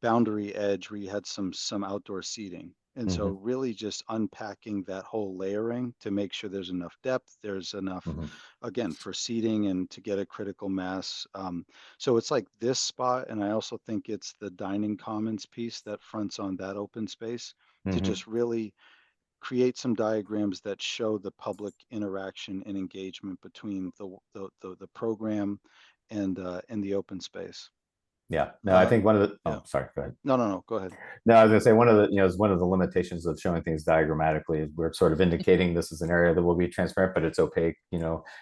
[SPEAKER 9] boundary edge where you had some outdoor seating. And so really just unpacking that whole layering to make sure there's enough depth, there's enough, again, for seating and to get a critical mass. So it's like this spot, and I also think it's the dining commons piece that fronts on that open space to just really create some diagrams that show the public interaction and engagement between the program and the open space.
[SPEAKER 2] Yeah, no, I think one of the,
[SPEAKER 9] yeah.
[SPEAKER 2] oh, sorry, go ahead.
[SPEAKER 9] No, go ahead.
[SPEAKER 2] No, I was gonna say one of the, is one of the limitations of showing things diagrammatically is we're sort of indicating this is an area that will be transparent, but it's opaque.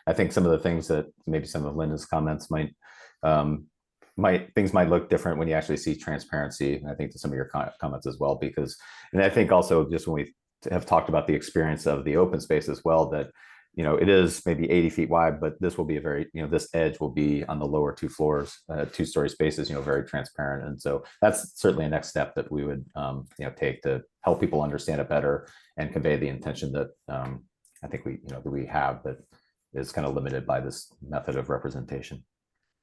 [SPEAKER 2] I think some of the things that maybe some of Linda's comments things might look different when you actually see transparency. And I think to some of your comments as well, and I think also just when we have talked about the experience of the open space as well, that it is maybe 80 feet wide, but this will be a very, this edge will be on the lower 2 floors, 2-story spaces, very transparent. And so that's certainly a next step that we would, take to help people understand it better and convey the intention that I think that we have, that is kind of limited by this method of representation.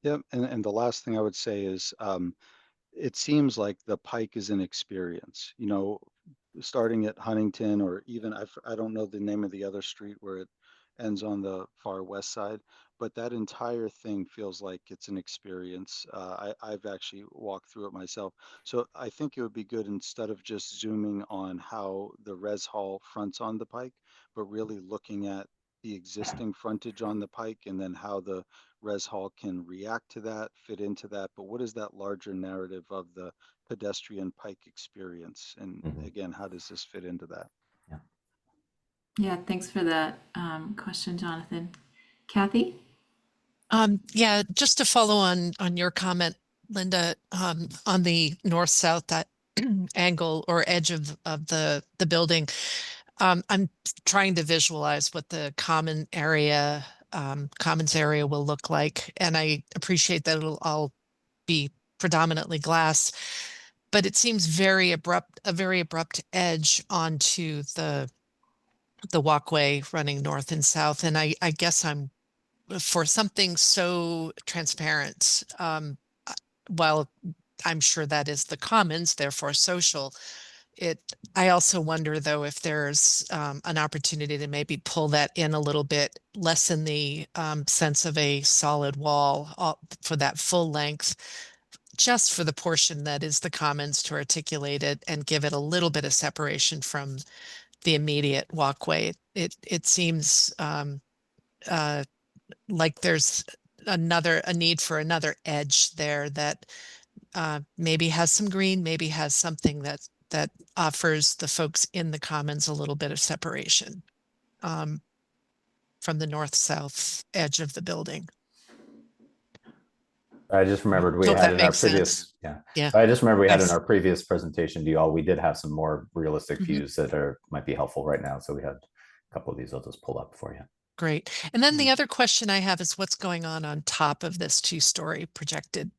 [SPEAKER 9] Yep. And the last thing I would say is, it seems like the Pike is an experience, starting at Huntington, or even, I don't know the name of the other street where it ends on the far west side, but that entire thing feels like it's an experience. I've actually walked through it myself. So I think it would be good, instead of just zooming on how the res hall fronts on the Pike, but really looking at the existing frontage on the Pike, and then how the res hall can react to that, fit into that. But what is that larger narrative of the pedestrian Pike experience? And again, how does this fit into that?
[SPEAKER 4] Yeah, thanks for that question, Jonathan. Kathy?
[SPEAKER 7] Yeah, just to follow on your comment, Linda, on the north-south, that angle or edge of the building, I'm trying to visualize what the commons area will look like, and I appreciate that it'll all be predominantly glass, but it seems a very abrupt edge onto the walkway running north and south. And I guess for something so transparent, while I'm sure that is the commons, therefore social, I also wonder, though, if there's an opportunity to maybe pull that in a little bit, lessen the sense of a solid wall for that full length, just for the portion that is the commons, to articulate it and give it a little bit of separation from the immediate walkway. It seems like there's a need for another edge there that maybe has some green, maybe has something that offers the folks in the commons a little bit of separation from the north-south edge of the building.
[SPEAKER 2] I just remembered we
[SPEAKER 7] Hope
[SPEAKER 2] had
[SPEAKER 7] that
[SPEAKER 2] in our
[SPEAKER 7] makes
[SPEAKER 2] previous,
[SPEAKER 7] sense.
[SPEAKER 2] yeah. I just remember we had in
[SPEAKER 7] Nice.
[SPEAKER 2] our previous presentation to you all, we did have some more realistic views that might be helpful right now. So we had a couple of these I'll just pull up for you.
[SPEAKER 7] Great. And then the other question I have is what's going on top of this 2-story projected?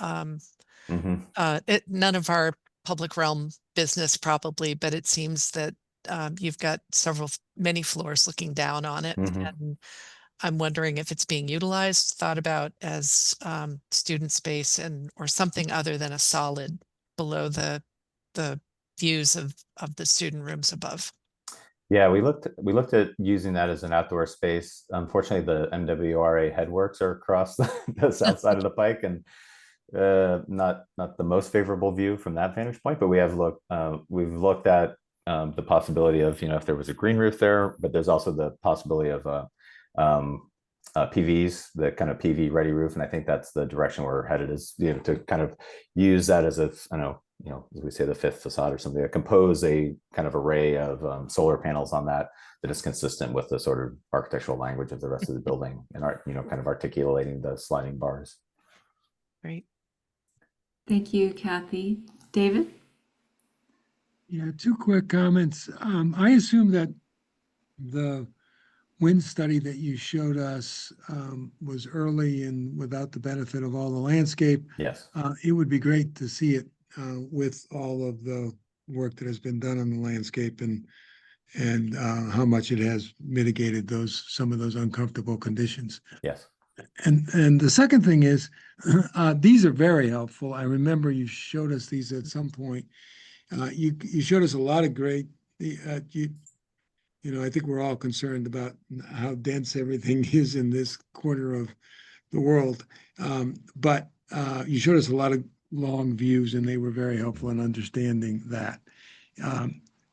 [SPEAKER 7] None of our public realm business probably, but it seems that you've got many floors looking down on it. And I'm wondering if it's being utilized, thought about as student space or something other than a solid below the views of the student rooms above.
[SPEAKER 2] Yeah, we looked at using that as an outdoor space. Unfortunately, the MWRA headworks are across the south side of the Pike, and not the most favorable view from that vantage point. But we've looked at the possibility of if there was a green roof there, but there's also the possibility of PVs, the kind of PV ready roof, and I think that's the direction we're headed, is to kind of use that as as we say, the fifth facade or something, to compose a kind of array of solar panels on that is consistent with the sort of architectural language of the rest of the building, and kind of articulating the sliding bars.
[SPEAKER 7] Great.
[SPEAKER 4] Thank you, Kathy. David?
[SPEAKER 8] Yeah, 2 quick comments. I assume that the wind study that you showed us was early and without the benefit of all the landscape.
[SPEAKER 2] Yes.
[SPEAKER 8] It would be great to see it with all of the work that has been done on the landscape and how much it has mitigated some of those uncomfortable conditions.
[SPEAKER 2] Yes.
[SPEAKER 8] And the second thing is, these are very helpful. I remember you showed us these at some point. You showed us a lot of great, I think we're all concerned about how dense everything is in this corner of the world. But you showed us a lot of long views, and they were very helpful in understanding that.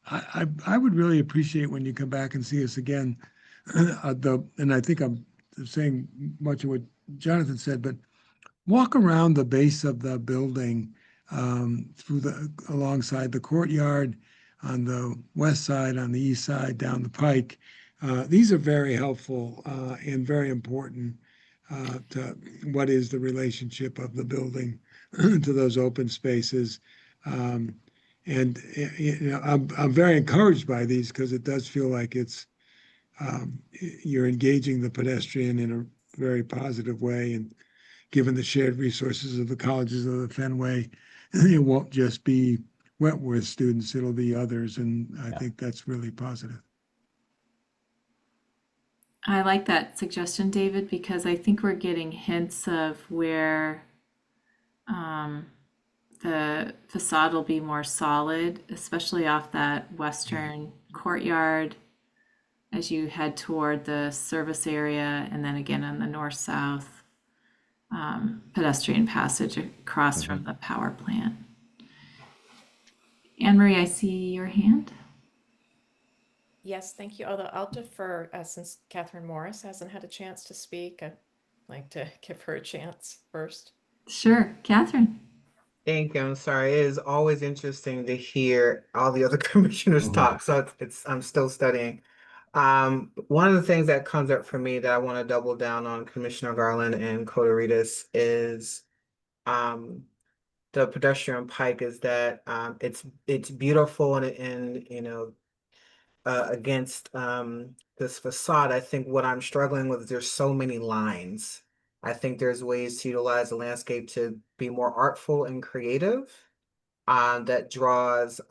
[SPEAKER 8] I would really appreciate when you come back and see us again, and I think I'm saying much of what Jonathan said, but walk around the base of the building alongside the courtyard on the west side, on the east side, down the pike. These are very helpful and very important to what is the relationship of the building to those open spaces. And I'm very encouraged by these because it does feel like you're engaging the pedestrian in a very positive way. And given the shared resources of the colleges of the Fenway, it won't just be Wentworth students, it'll be others. And I think that's really positive.
[SPEAKER 4] I like that suggestion, David, because I think we're getting hints of where the facade will be more solid, especially off that western courtyard as you head toward the service area, and then again on the north-south pedestrian passage across from the power plant. Anne Marie, I see your hand.
[SPEAKER 11] Yes, thank you. Although I'll defer, since Catherine Morris hasn't had a chance to speak, I'd like to give her a chance first.
[SPEAKER 4] Sure, Catherine.
[SPEAKER 12] Thank you. I'm sorry. It is always interesting to hear all the other commissioners talk. So I'm still studying. One of the things that comes up for me that I want to double down on Commissioner Garland and Koderitis is the pedestrian pike is that it's beautiful and you know against this facade. I think what I'm struggling with is there's so many lines. I think there's ways to utilize the landscape to be more artful and creative that draws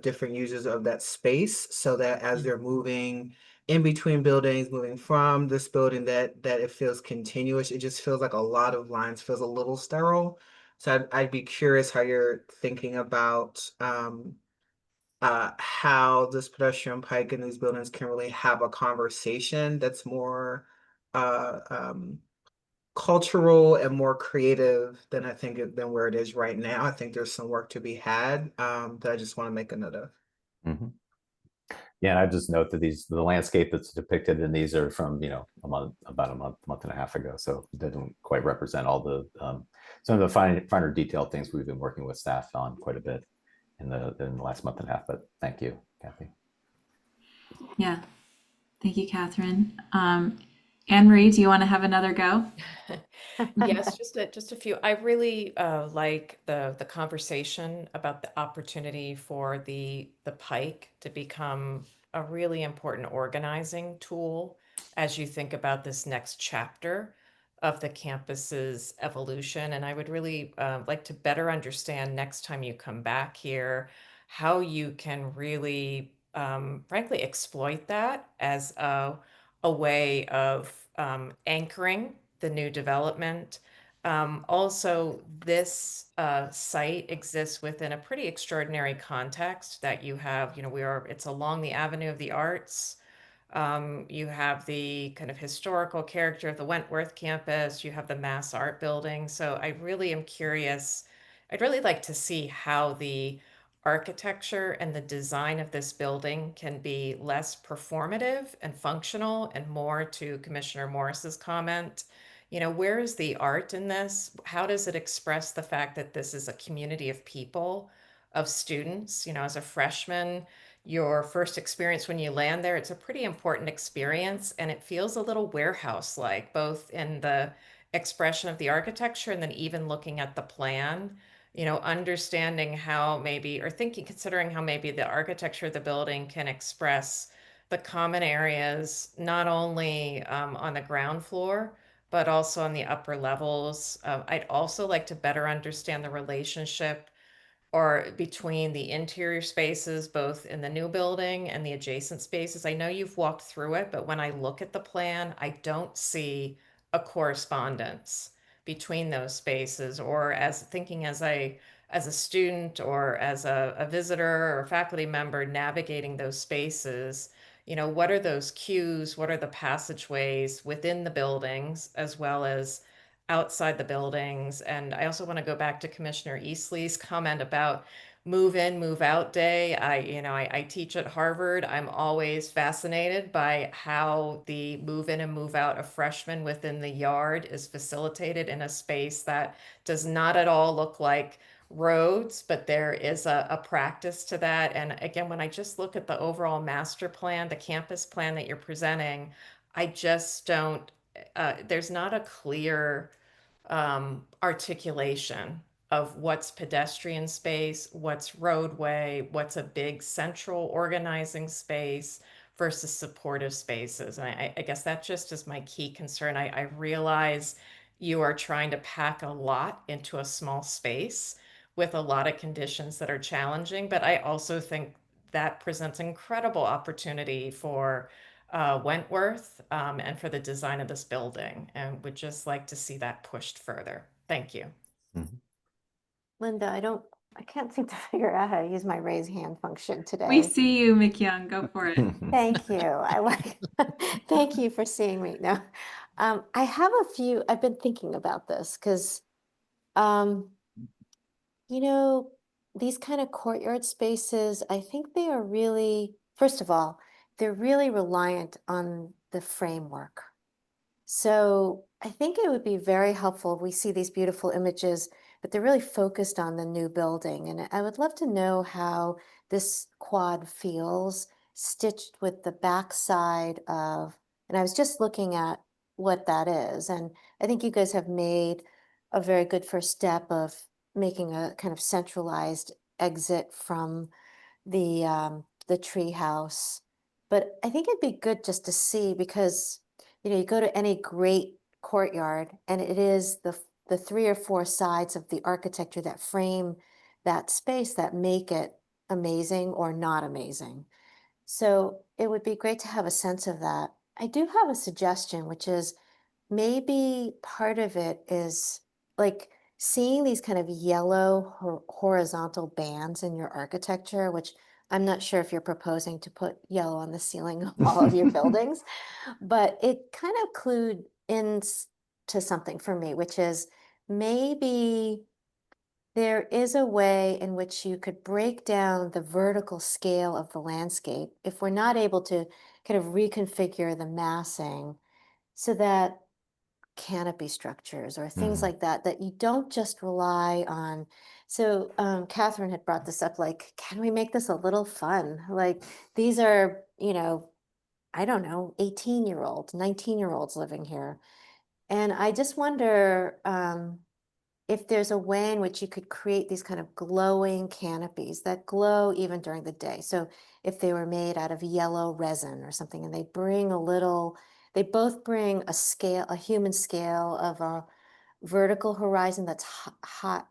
[SPEAKER 12] different users of that space so that as they're moving in between buildings, moving from this building, that it feels continuous. It just feels like a lot of lines, feels a little sterile. So I'd be curious how you're thinking about how this pedestrian pike in these buildings can really have a conversation that's more cultural and more creative than I think than where it is right now. I think there's some work to be had that I just want to make a note of.
[SPEAKER 2] Yeah, and I just note that the landscape that's depicted in these are from about a month and a half ago, so it doesn't quite represent all the some of the finer detailed things we've been working with staff on quite a bit in the last month and a half. But thank you, Kathy.
[SPEAKER 4] Yeah, thank you, Catherine. Anne Marie, do you want to have another go?
[SPEAKER 11] Yes, just a few. I really like the conversation about the opportunity for the pike to become a really important organizing tool as you think about this next chapter of the campus's evolution. And I would really like to better understand next time you come back here how you can really, frankly, exploit that as a way of anchoring the new development. Also, this site exists within a pretty extraordinary context that you have, it's along the Avenue of the Arts. You have the kind of historical character of the Wentworth campus, you have the Mass Art Building. So I really am curious. I'd really like to see how the architecture and the design of this building can be less performative and functional and more, to Commissioner Morris's comment, where is the art in this? How does it express the fact that this is a community of people, of students? As a freshman, your first experience when you land there, it's a pretty important experience, and it feels a little warehouse-like, both in the expression of the architecture and then even looking at the plan, understanding how maybe, or considering how maybe the architecture of the building can express the common areas, not only on the ground floor, but also on the upper levels. I'd also like to better understand the relationship or between the interior spaces, both in the new building and the adjacent spaces. I know you've walked through it, but when I look at the plan, I don't see a correspondence between those spaces, or as a student or as a visitor or faculty member navigating those spaces, what are those cues? What are the passageways within the buildings as well as outside the buildings? And I also want to go back to Commissioner Eastley's comment about move in, move out day. I teach at Harvard. I'm always fascinated by how the move in and move out of freshmen within the yard is facilitated in a space that does not at all look like roads, but there is a practice to that. And again, when I just look at the overall master plan, the campus plan that you're presenting, I just don't, there's not a clear articulation of what's pedestrian space, what's roadway, what's a big central organizing space versus supportive spaces. And I guess that just is my key concern. I realize you are trying to pack a lot into a small space with a lot of conditions that are challenging, but I also think that presents incredible opportunity for Wentworth and for the design of this building, and would just like to see that pushed further. Thank you.
[SPEAKER 6] Linda, I can't seem to figure out how to use my raise hand function today.
[SPEAKER 4] We see you, McYoung. Go for it.
[SPEAKER 6] Thank you. Thank you for seeing me. No, I have a few, I've been thinking about this because, these kind of courtyard spaces, I think they are really, first of all, they're really reliant on the framework. So I think it would be very helpful if we see these beautiful images, but they're really focused on the new building. And I would love to know how this quad feels stitched with the backside of, and I was just looking at what that is. And I think you guys have made a very good first step of making a kind of centralized exit from the tree house. But I think it'd be good just to see, because you go to any great courtyard and it is the 3 or 4 sides of the architecture that frame that space that make it amazing or not amazing. So it would be great to have a sense of that. I do have a suggestion, which is maybe part of it is like seeing these kind of yellow horizontal bands in your architecture, which I'm not sure if you're proposing to put yellow on the ceiling of all of your buildings, but it kind of clued into something for me, which is maybe there is a way in which you could break down the vertical scale of the landscape if we're not able to kind of reconfigure the massing so that canopy structures or things like that, that you don't just rely on. So Catherine had brought this up, like, can we make this a little fun? Like, these are, I don't know, 18-year-olds, 19-year-olds living here. And I just wonder if there's a way in which you could create these kind of glowing canopies that glow even during the day. So if they were made out of yellow resin or something, and they both bring a human scale of a vertical horizon that's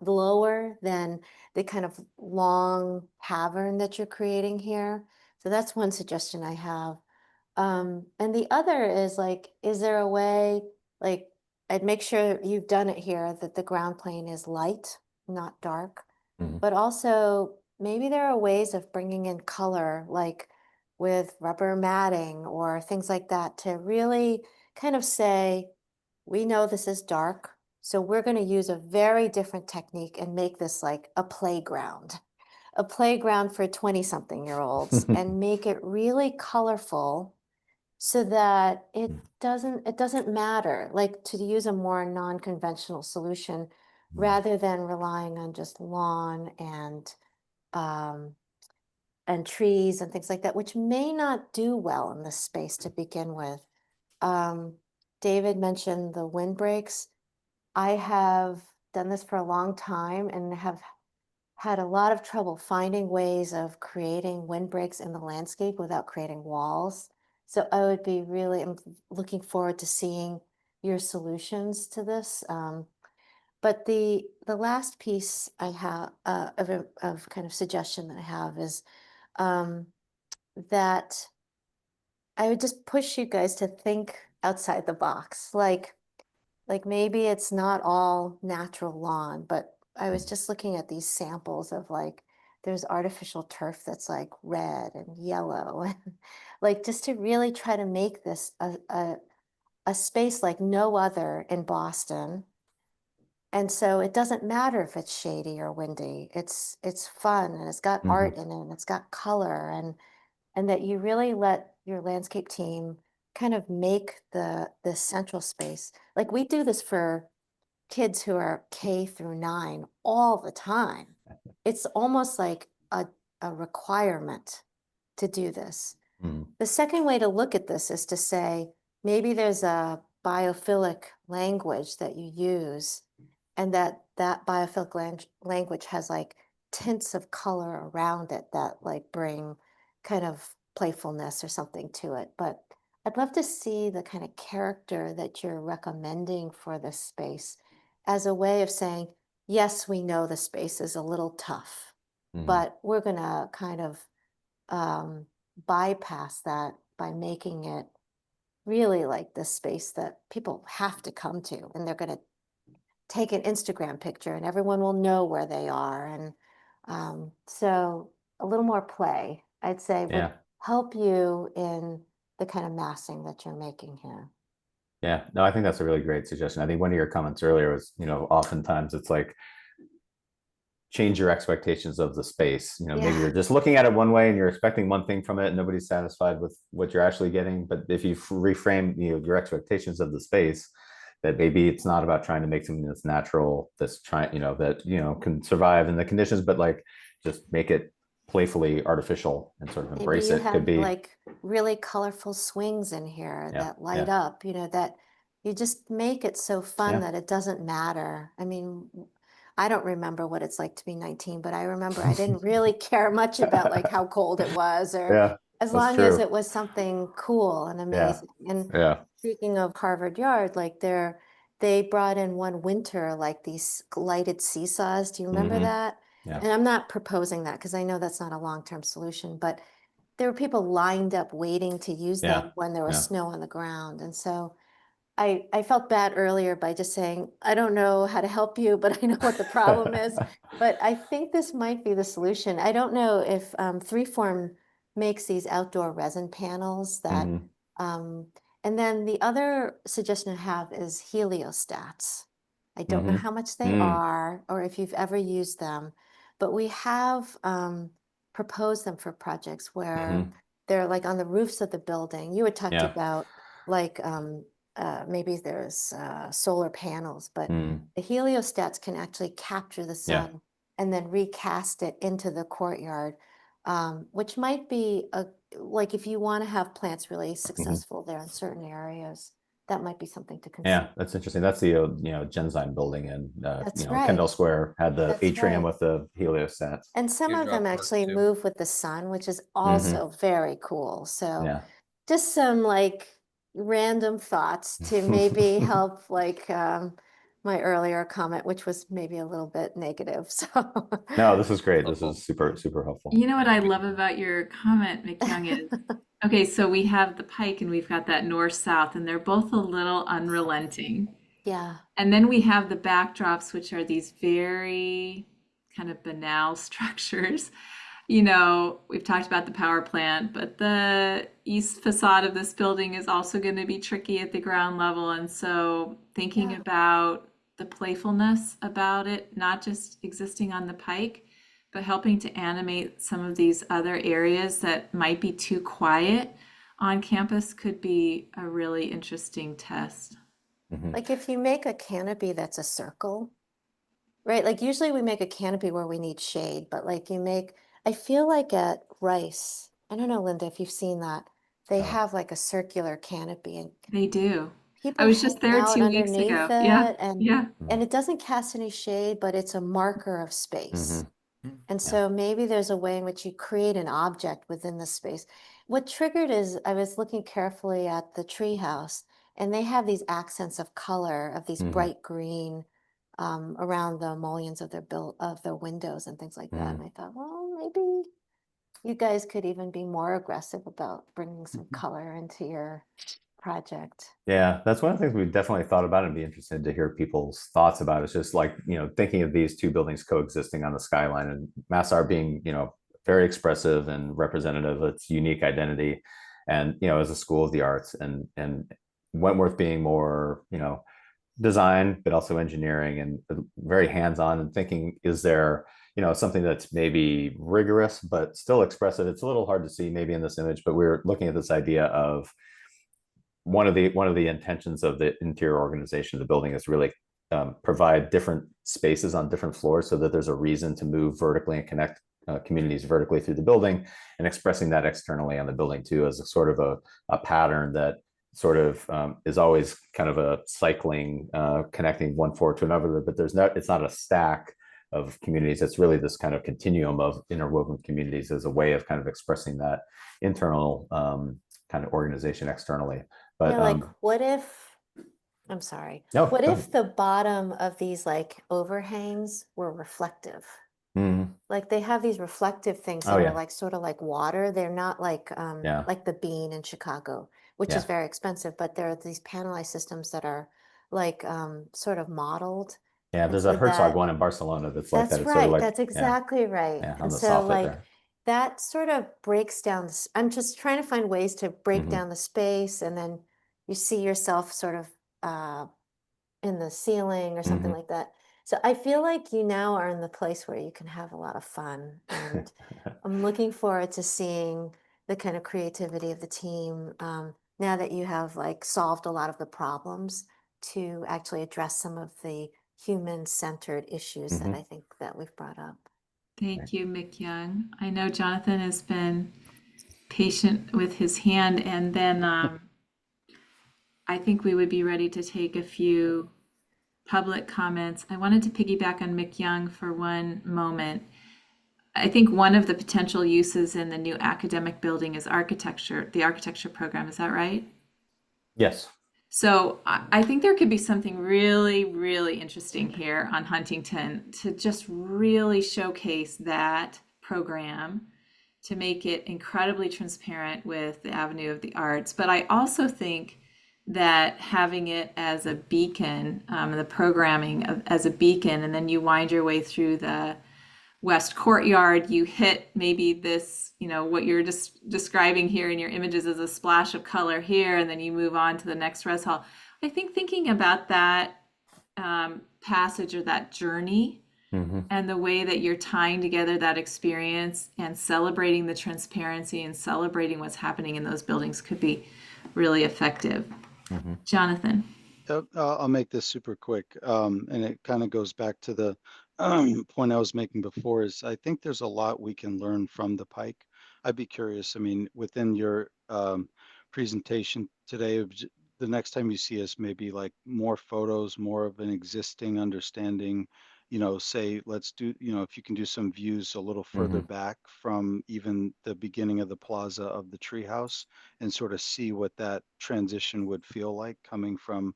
[SPEAKER 6] lower than the kind of long cavern that you're creating here. So that's one suggestion I have. And the other is like, is there a way, like, I'd make sure you've done it here, that the ground plane is light, not dark, but also maybe there are ways of bringing in color, like with rubber matting or things like that, to really kind of say, we know this is dark, so we're going to use a very different technique and make this like a playground for 20-something-year-olds and make it really colorful so that it doesn't matter, like to use a more non-conventional solution rather than relying on just lawn and trees and things like that, which may not do well in this space to begin with. David mentioned the windbreaks. I have done this for a long time and have had a lot of trouble finding ways of creating windbreaks in the landscape without creating walls. So I would be really looking forward to seeing your solutions to this. But the last piece I have of kind of suggestion that I have is that I would just push you guys to think outside the box. Like maybe it's not all natural lawn, but I was just looking at these samples of like, there's artificial turf that's like red and yellow, and like just to really try to make this a space like no other in Boston, And so it doesn't matter if it's shady or windy. It's fun, and it's got art in it, and it's got color, and that you really let your landscape team kind of make the central space. Like we do this for kids who are K-9 all the time. It's almost like a requirement to do this. The second way to look at this is to say, maybe there's a biophilic language that you use, and that biophilic language has like tints of color around it that like bring kind of playfulness or something to it. But I'd love to see the kind of character that you're recommending for this space as a way of saying, yes, we know the space is a little tough, but we're going to kind of bypass that by making it really like the space that people have to come to, and they're going to take an Instagram picture and everyone will know where they are. And so a little more play, I'd say, would help you in the kind of massing that you're making here.
[SPEAKER 2] Yeah, no, I think that's a really great suggestion. I think one of your comments earlier was, oftentimes it's like, change your expectations of the space. Maybe you're just looking at it one way and you're expecting one thing from it and nobody's satisfied with what you're actually getting. But if you reframe, your expectations of the space, that maybe it's not about trying to make something that's natural, that's that can survive in the conditions, but like just make it playfully artificial and sort of embrace it. Could be
[SPEAKER 6] like really colorful swings in here that light up, that you just make it so fun that it doesn't matter. I mean, I don't remember what it's like to be 19, but I remember I didn't really care much about like how cold it was, or as long as it was something cool and amazing. And speaking of Harvard Yard, like they brought in one winter like these lighted seesaws. Do you remember that?
[SPEAKER 2] Yeah.
[SPEAKER 6] And I'm not proposing that because I know that's not a long-term solution, but there were people lined up waiting to use them when there was snow on the ground. And so I felt bad earlier by just saying, I don't know how to help you, but I know what the problem is. But I think this might be the solution. I don't know if Freeform makes these outdoor resin panels that, and then the other suggestion I have is heliostats. I don't know how much they are or if you've ever used them, but we have proposed them for projects where they're like on the roofs of the building. You had talked about like maybe there's solar panels, but the heliostats can actually capture the sun and then recast it into the courtyard, which might be like if you want to have plants really successful there in certain areas, that might be something to consider.
[SPEAKER 2] Yeah, that's interesting. That's the Genzyme building in Kendall Square had the atrium with the heliostats.
[SPEAKER 6] And some of them actually move with the sun, which is also very cool. So just some like random thoughts to maybe help like my earlier comment, which was maybe a little bit negative. So
[SPEAKER 2] no, this is great. This is super, super helpful.
[SPEAKER 4] You know what I love about your comment, McYoung, is okay, so we have the Pike and we've got that north-south, and they're both a little unrelenting.
[SPEAKER 6] Yeah.
[SPEAKER 4] And then we have the backdrops, which are these very kind of banal structures. We've talked about the power plant, but the east facade of this building is also going to be tricky at the ground level. And so thinking about the playfulness about it, not just existing on the Pike, but helping to animate some of these other areas that might be too quiet on campus could be a really interesting test.
[SPEAKER 6] Like if you make a canopy that's a circle, right? Like usually we make a canopy where we need shade, but like I feel like at Rice, I don't know, Linda, if you've seen that, they have like a circular canopy. And
[SPEAKER 4] they do.
[SPEAKER 6] People
[SPEAKER 4] I was just there 2 weeks ago.
[SPEAKER 6] And it doesn't cast any shade, but it's a marker of space. And so maybe there's a way in which you create an object within the space. What triggered is I was looking carefully at the treehouse, and they have these accents of color of these bright green around the mullions of their windows and things like that. And I thought, well, maybe you guys could even be more aggressive about bringing some color into your project.
[SPEAKER 2] Yeah, that's one of the things we've definitely thought about and be interested to hear people's thoughts about. It's just like, thinking of these two buildings coexisting on the skyline, and Mass Art being, very expressive and representative of its unique identity. And, as a school of the arts, and Wentworth being more, design, but also engineering, and very hands-on and thinking, is there, something that's maybe rigorous, but still expressive? It's a little hard to see maybe in this image, but we're looking at this idea of one of the intentions of the interior organization of the building is really provide different spaces on different floors so that there's a reason to move vertically and connect communities vertically through the building, and expressing that externally on the building too, as a sort of a pattern that sort of is always kind of a cycling, connecting one floor to another, but it's not a stack of communities. It's really this kind of continuum of interwoven communities as a way of kind of expressing that internal kind of organization externally. But
[SPEAKER 6] yeah, like what if, I'm sorry,
[SPEAKER 2] no,
[SPEAKER 6] what if the bottom of these like overhangs were reflective? Like they have these reflective things that are like sort of like water. They're not like like the Bean in Chicago, which is very expensive, but there are these panelized systems that are like sort of modeled.
[SPEAKER 2] Yeah, there's a Herzog one in Barcelona that's like that.
[SPEAKER 6] That's
[SPEAKER 2] It's
[SPEAKER 6] right.
[SPEAKER 2] sort of like,
[SPEAKER 6] That's exactly right.
[SPEAKER 2] on
[SPEAKER 6] And
[SPEAKER 2] the
[SPEAKER 6] so
[SPEAKER 2] soffit
[SPEAKER 6] like
[SPEAKER 2] there.
[SPEAKER 6] that sort of breaks down. I'm just trying to find ways to break down the space, and then you see yourself sort of in the ceiling or something like that. So I feel like you now are in the place where you can have a lot of fun, and I'm looking forward to seeing the kind of creativity of the team now that you have like solved a lot of the problems to actually address some of the human-centered issues that I think that we've brought up.
[SPEAKER 4] Thank you, Mick Young. I know Jonathan has been patient with his hand, and then I think we would be ready to take a few public comments. I wanted to piggyback on Mick Young for one moment. I think one of the potential uses in the new academic building is architecture, the architecture program. Is that right?
[SPEAKER 2] Yes.
[SPEAKER 4] So I think there could be something really, really interesting here on Huntington to just really showcase that program, to make it incredibly transparent with the Avenue of the Arts. But I also think that having it as a beacon, the programming as a beacon, and then you wind your way through the West Courtyard, you hit maybe this, what you're just describing here in your images as a splash of color here, and then you move on to the next res hall. I think thinking about that passage or that journey and the way that you're tying together that experience and celebrating the transparency and celebrating what's happening in those buildings could be really effective. Jonathan.
[SPEAKER 9] I'll make this super quick, and it kind of goes back to the point I was making before. Is I think there's a lot we can learn from the Pike. I'd be curious. I mean, within your presentation today, the next time you see us, maybe like more photos, more of an existing understanding. Say let's do. If you can do some views a little further back from even the beginning of the plaza of the treehouse, and sort of see what that transition would feel like coming from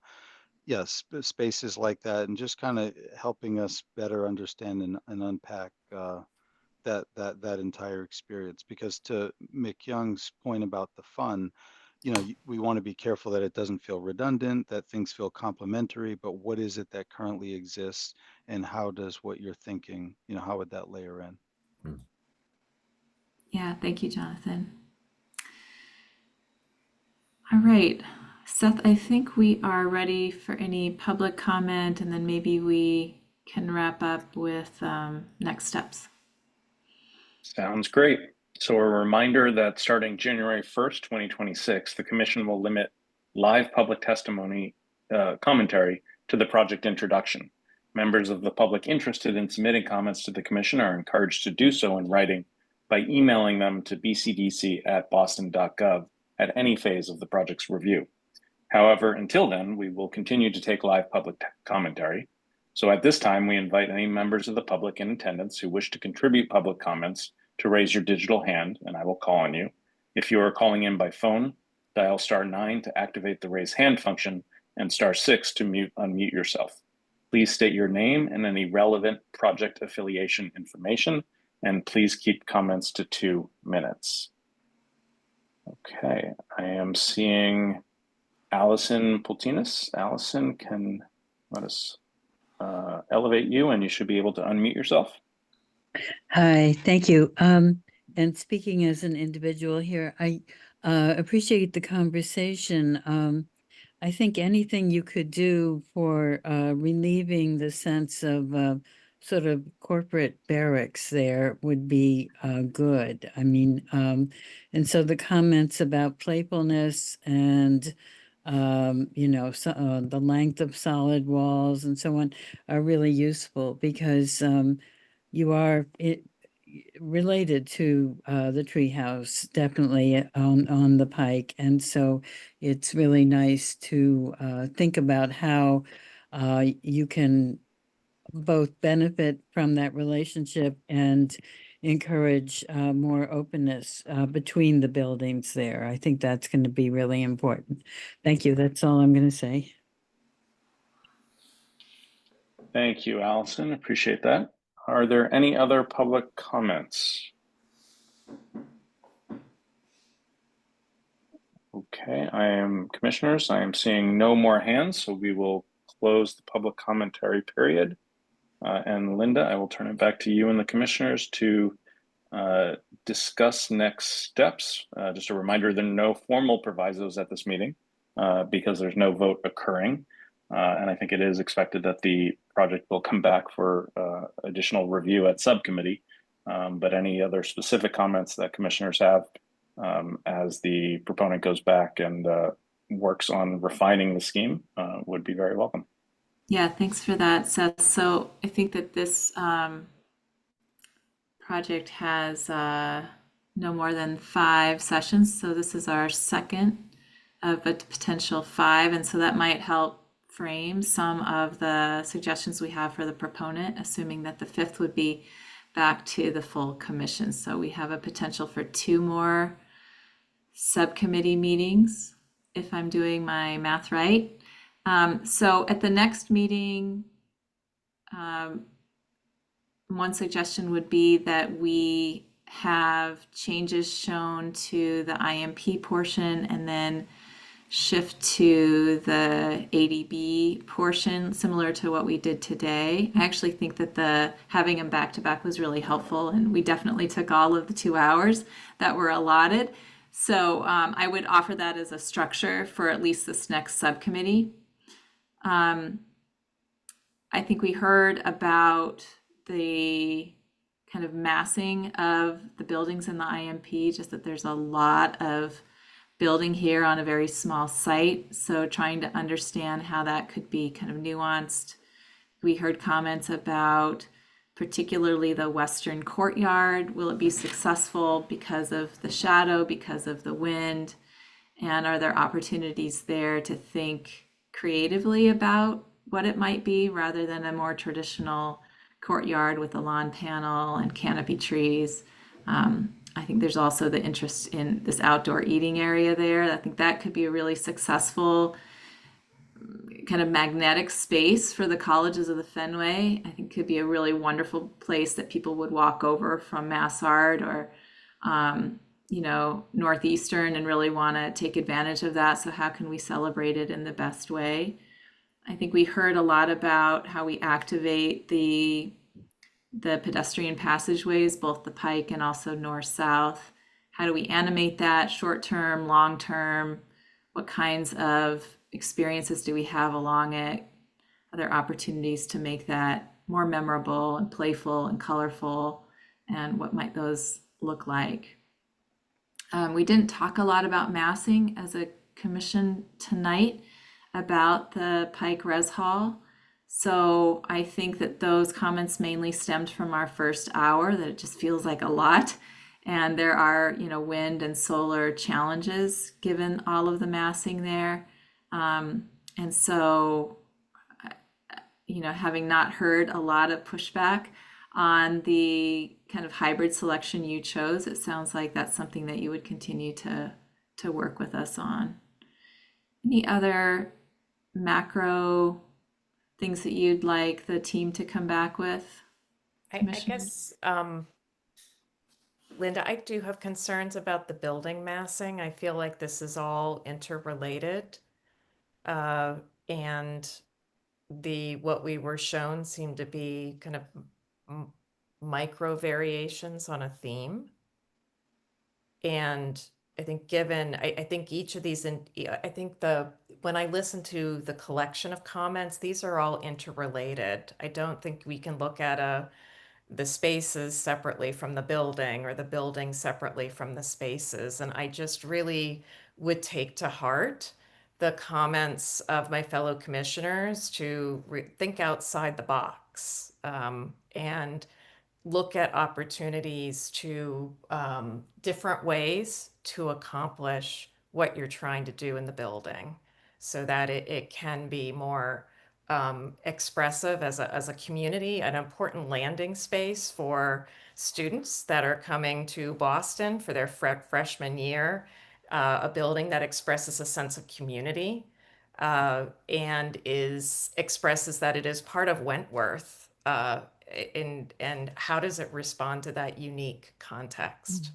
[SPEAKER 9] spaces like that, and just kind of helping us better understand and unpack that entire experience. Because to Mick Young's point about the fun, we want to be careful that it doesn't feel redundant, that things feel complementary, but what is it that currently exists, and how does what you're thinking, how would that layer in?
[SPEAKER 4] Yeah, thank you, Jonathan. All right, Seth, I think we are ready for any public comment, and then maybe we can wrap up with next steps.
[SPEAKER 1] Sounds great. So a reminder that starting January 1st, 2026, the Commission will limit live public testimony commentary to the project introduction. Members of the public interested in submitting comments to the Commission are encouraged to do so in writing by emailing them to bcdc@boston.gov at any phase of the project's review. However, until then, we will continue to take live public commentary. So at this time, we invite any members of the public in attendance who wish to contribute public comments to raise your digital hand, and I will call on you. If you are calling in by phone, dial *9 to activate the raise hand function and *6 to unmute yourself. Please state your name and any relevant project affiliation information, and please keep comments to 2 minutes. Okay, I am seeing Allison Pultinas. Allison, can let us elevate you, and you should be able to unmute yourself.
[SPEAKER 13] Hi, thank you. And speaking as an individual here, I appreciate the conversation. I think anything you could do for relieving the sense of sort of corporate barracks there would be good. I mean, and so the comments about playfulness and the length of solid walls and so on are really useful because you are related to the treehouse, definitely on the Pike, and so it's really nice to think about how you can both benefit from that relationship and encourage more openness between the buildings there. I think that's going to be really important. Thank you. That's all I'm going to say.
[SPEAKER 1] Thank you, Allison. Appreciate that. Are there any other public comments? Okay, commissioners, I am seeing no more hands, so we will close the public commentary period. And Linda, I will turn it back to you and the commissioners to discuss next steps. Just a reminder, there are no formal provisos at this meeting because there's no vote occurring. And I think it is expected that the project will come back for additional review at subcommittee. But any other specific comments that commissioners have as the proponent goes back and works on refining the scheme would be very welcome.
[SPEAKER 4] Yeah, thanks for that, Seth. So I think that this project has no more than 5 sessions. So this is our second of a potential 5. And so that might help frame some of the suggestions we have for the proponent, assuming that the 5th would be back to the full commission. So we have a potential for 2 more subcommittee meetings, if I'm doing my math right. So at the next meeting, one suggestion would be that we have changes shown to the IMP portion and then shift to the ADB portion, similar to what we did today. I actually think that having them back to back was really helpful, and we definitely took all of the 2 hours that were allotted. So I would offer that as a structure for at least this next subcommittee. I think we heard about the kind of massing of the buildings in the IMP, just that there's a lot of building here on a very small site. So trying to understand how that could be kind of nuanced. We heard comments about particularly the western courtyard. Will it be successful because of the shadow, because of the wind? And are there opportunities there to think creatively about what it might be rather than a more traditional courtyard with a lawn panel and canopy trees? I think there's also the interest in this outdoor eating area there. I think that could be a really successful kind of magnetic space for the colleges of the Fenway. I think could be a really wonderful place that people would walk over from Massard or, Northeastern and really want to take advantage of that. So how can we celebrate it in the best way? I think we heard a lot about how we activate the pedestrian passageways, both the Pike and also north-south. How do we animate that short-term, long-term? What kinds of experiences do we have along it? Are there opportunities to make that more memorable and playful and colorful? And what might those look like? We didn't talk a lot about massing as a commission tonight about the Pike Res Hall. So I think that those comments mainly stemmed from our first hour, that it just feels like a lot. And there are, wind and solar challenges given all of the massing there. And so, having not heard a lot of pushback on the kind of hybrid selection you chose, it sounds like that's something that you would continue to work with us on. Any other macro things that you'd like the team to come back with?
[SPEAKER 11] I guess, Linda, I do have concerns about the building massing. I feel like this is all interrelated. And what we were shown seemed to be kind of micro variations on a theme. And given, I think each of these, and I think when I listen to the collection of comments, these are all interrelated. I don't think we can look at the spaces separately from the building or the building separately from the spaces. And I just really would take to heart the comments of my fellow commissioners to think outside the box and look at opportunities to different ways to accomplish what you're trying to do in the building so that it can be more expressive as a community, an important landing space for students that are coming to Boston for their freshman year, a building that expresses a sense of community and expresses that it is part of Wentworth. And how does it respond to that unique context?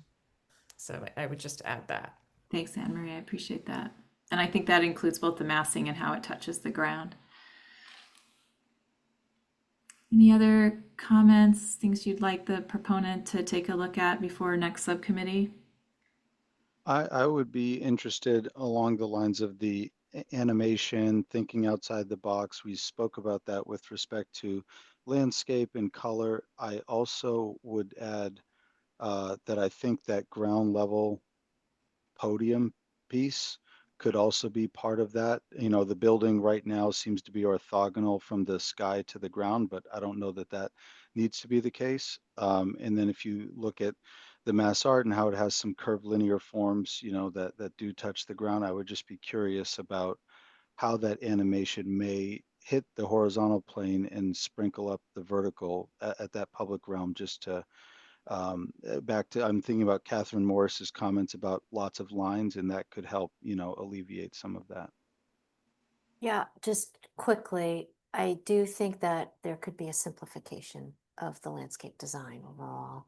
[SPEAKER 11] So I would just add that.
[SPEAKER 4] Thanks, Anne Marie. I appreciate that. And I think that includes both the massing and how it touches the ground. Any other comments, things you'd like the proponent to take a look at before next subcommittee?
[SPEAKER 9] I would be interested along the lines of the animation, thinking outside the box. We spoke about that with respect to landscape and color. I also would add that I think that ground level podium piece could also be part of that. You know, the building right now seems to be orthogonal from the sky to the ground, but I don't know that that needs to be the case. And then if you look at the mass art and how it has some curved linear forms, you know, that do touch the ground, I would just be curious about how that animation may hit the horizontal plane and sprinkle up the vertical at that public realm, just to back to, I'm thinking about Catherine Morris's comments about lots of lines, and that could help, you know, alleviate some of that.
[SPEAKER 6] Yeah, just quickly, I do think that there could be a simplification of the landscape design overall.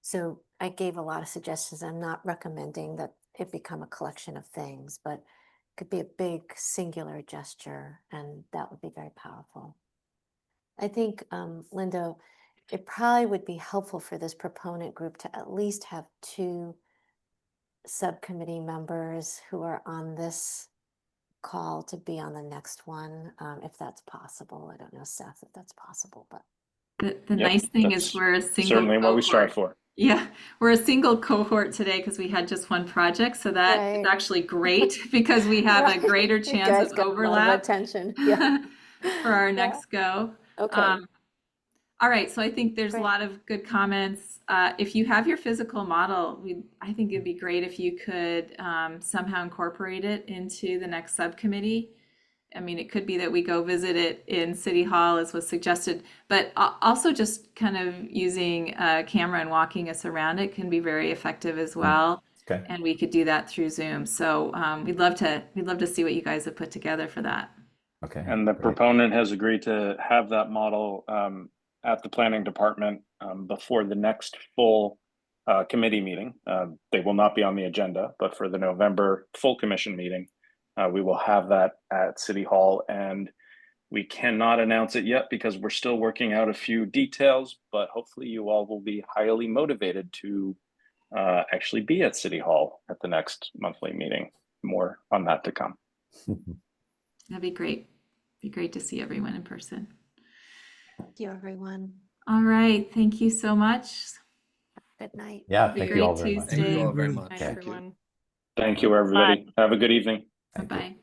[SPEAKER 6] So I gave a lot of suggestions. I'm not recommending that it become a collection of things, but it could be a big singular gesture, and that would be very powerful. I think, Linda, it probably would be helpful for this proponent group to at least have 2 subcommittee members who are on this call to be on the next one, if that's possible. I don't know, Seth, if that's possible, but.
[SPEAKER 4] The nice thing is we're a single
[SPEAKER 1] certainly
[SPEAKER 4] cohort.
[SPEAKER 1] what we strive for.
[SPEAKER 4] Yeah, we're a single cohort today because we had just one project. So that is actually great because we have a greater chance of overlap
[SPEAKER 6] attention.
[SPEAKER 4] for our next go.
[SPEAKER 6] Okay.
[SPEAKER 4] All right, so I think there's a lot of good comments. If you have your physical model, I think it'd be great if you could somehow incorporate it into the next subcommittee. I mean, it could be that we go visit it in City Hall as was suggested, but also just kind of using a camera and walking us around it can be very effective as well.
[SPEAKER 2] Okay.
[SPEAKER 4] And we could do that through Zoom. So we'd love to see what you guys have put together for that.
[SPEAKER 2] Okay.
[SPEAKER 1] And the proponent has agreed to have that model at the planning department before the next full committee meeting. They will not be on the agenda, but for the November full commission meeting, we will have that at City Hall, and we cannot announce it yet because we're still working out a few details, but hopefully you all will be highly motivated to actually be at City Hall at the next monthly meeting. More on that to come.
[SPEAKER 4] That'd be great. Be great to see everyone in person.
[SPEAKER 6] Thank you, everyone.
[SPEAKER 4] All right. Thank you so much.
[SPEAKER 6] Good night.
[SPEAKER 2] Yeah, thank you all very much.
[SPEAKER 3] Thank you all very much.
[SPEAKER 11] Bye, everyone.
[SPEAKER 1] Thank you, everybody. Have a good evening.
[SPEAKER 4] Bye-bye.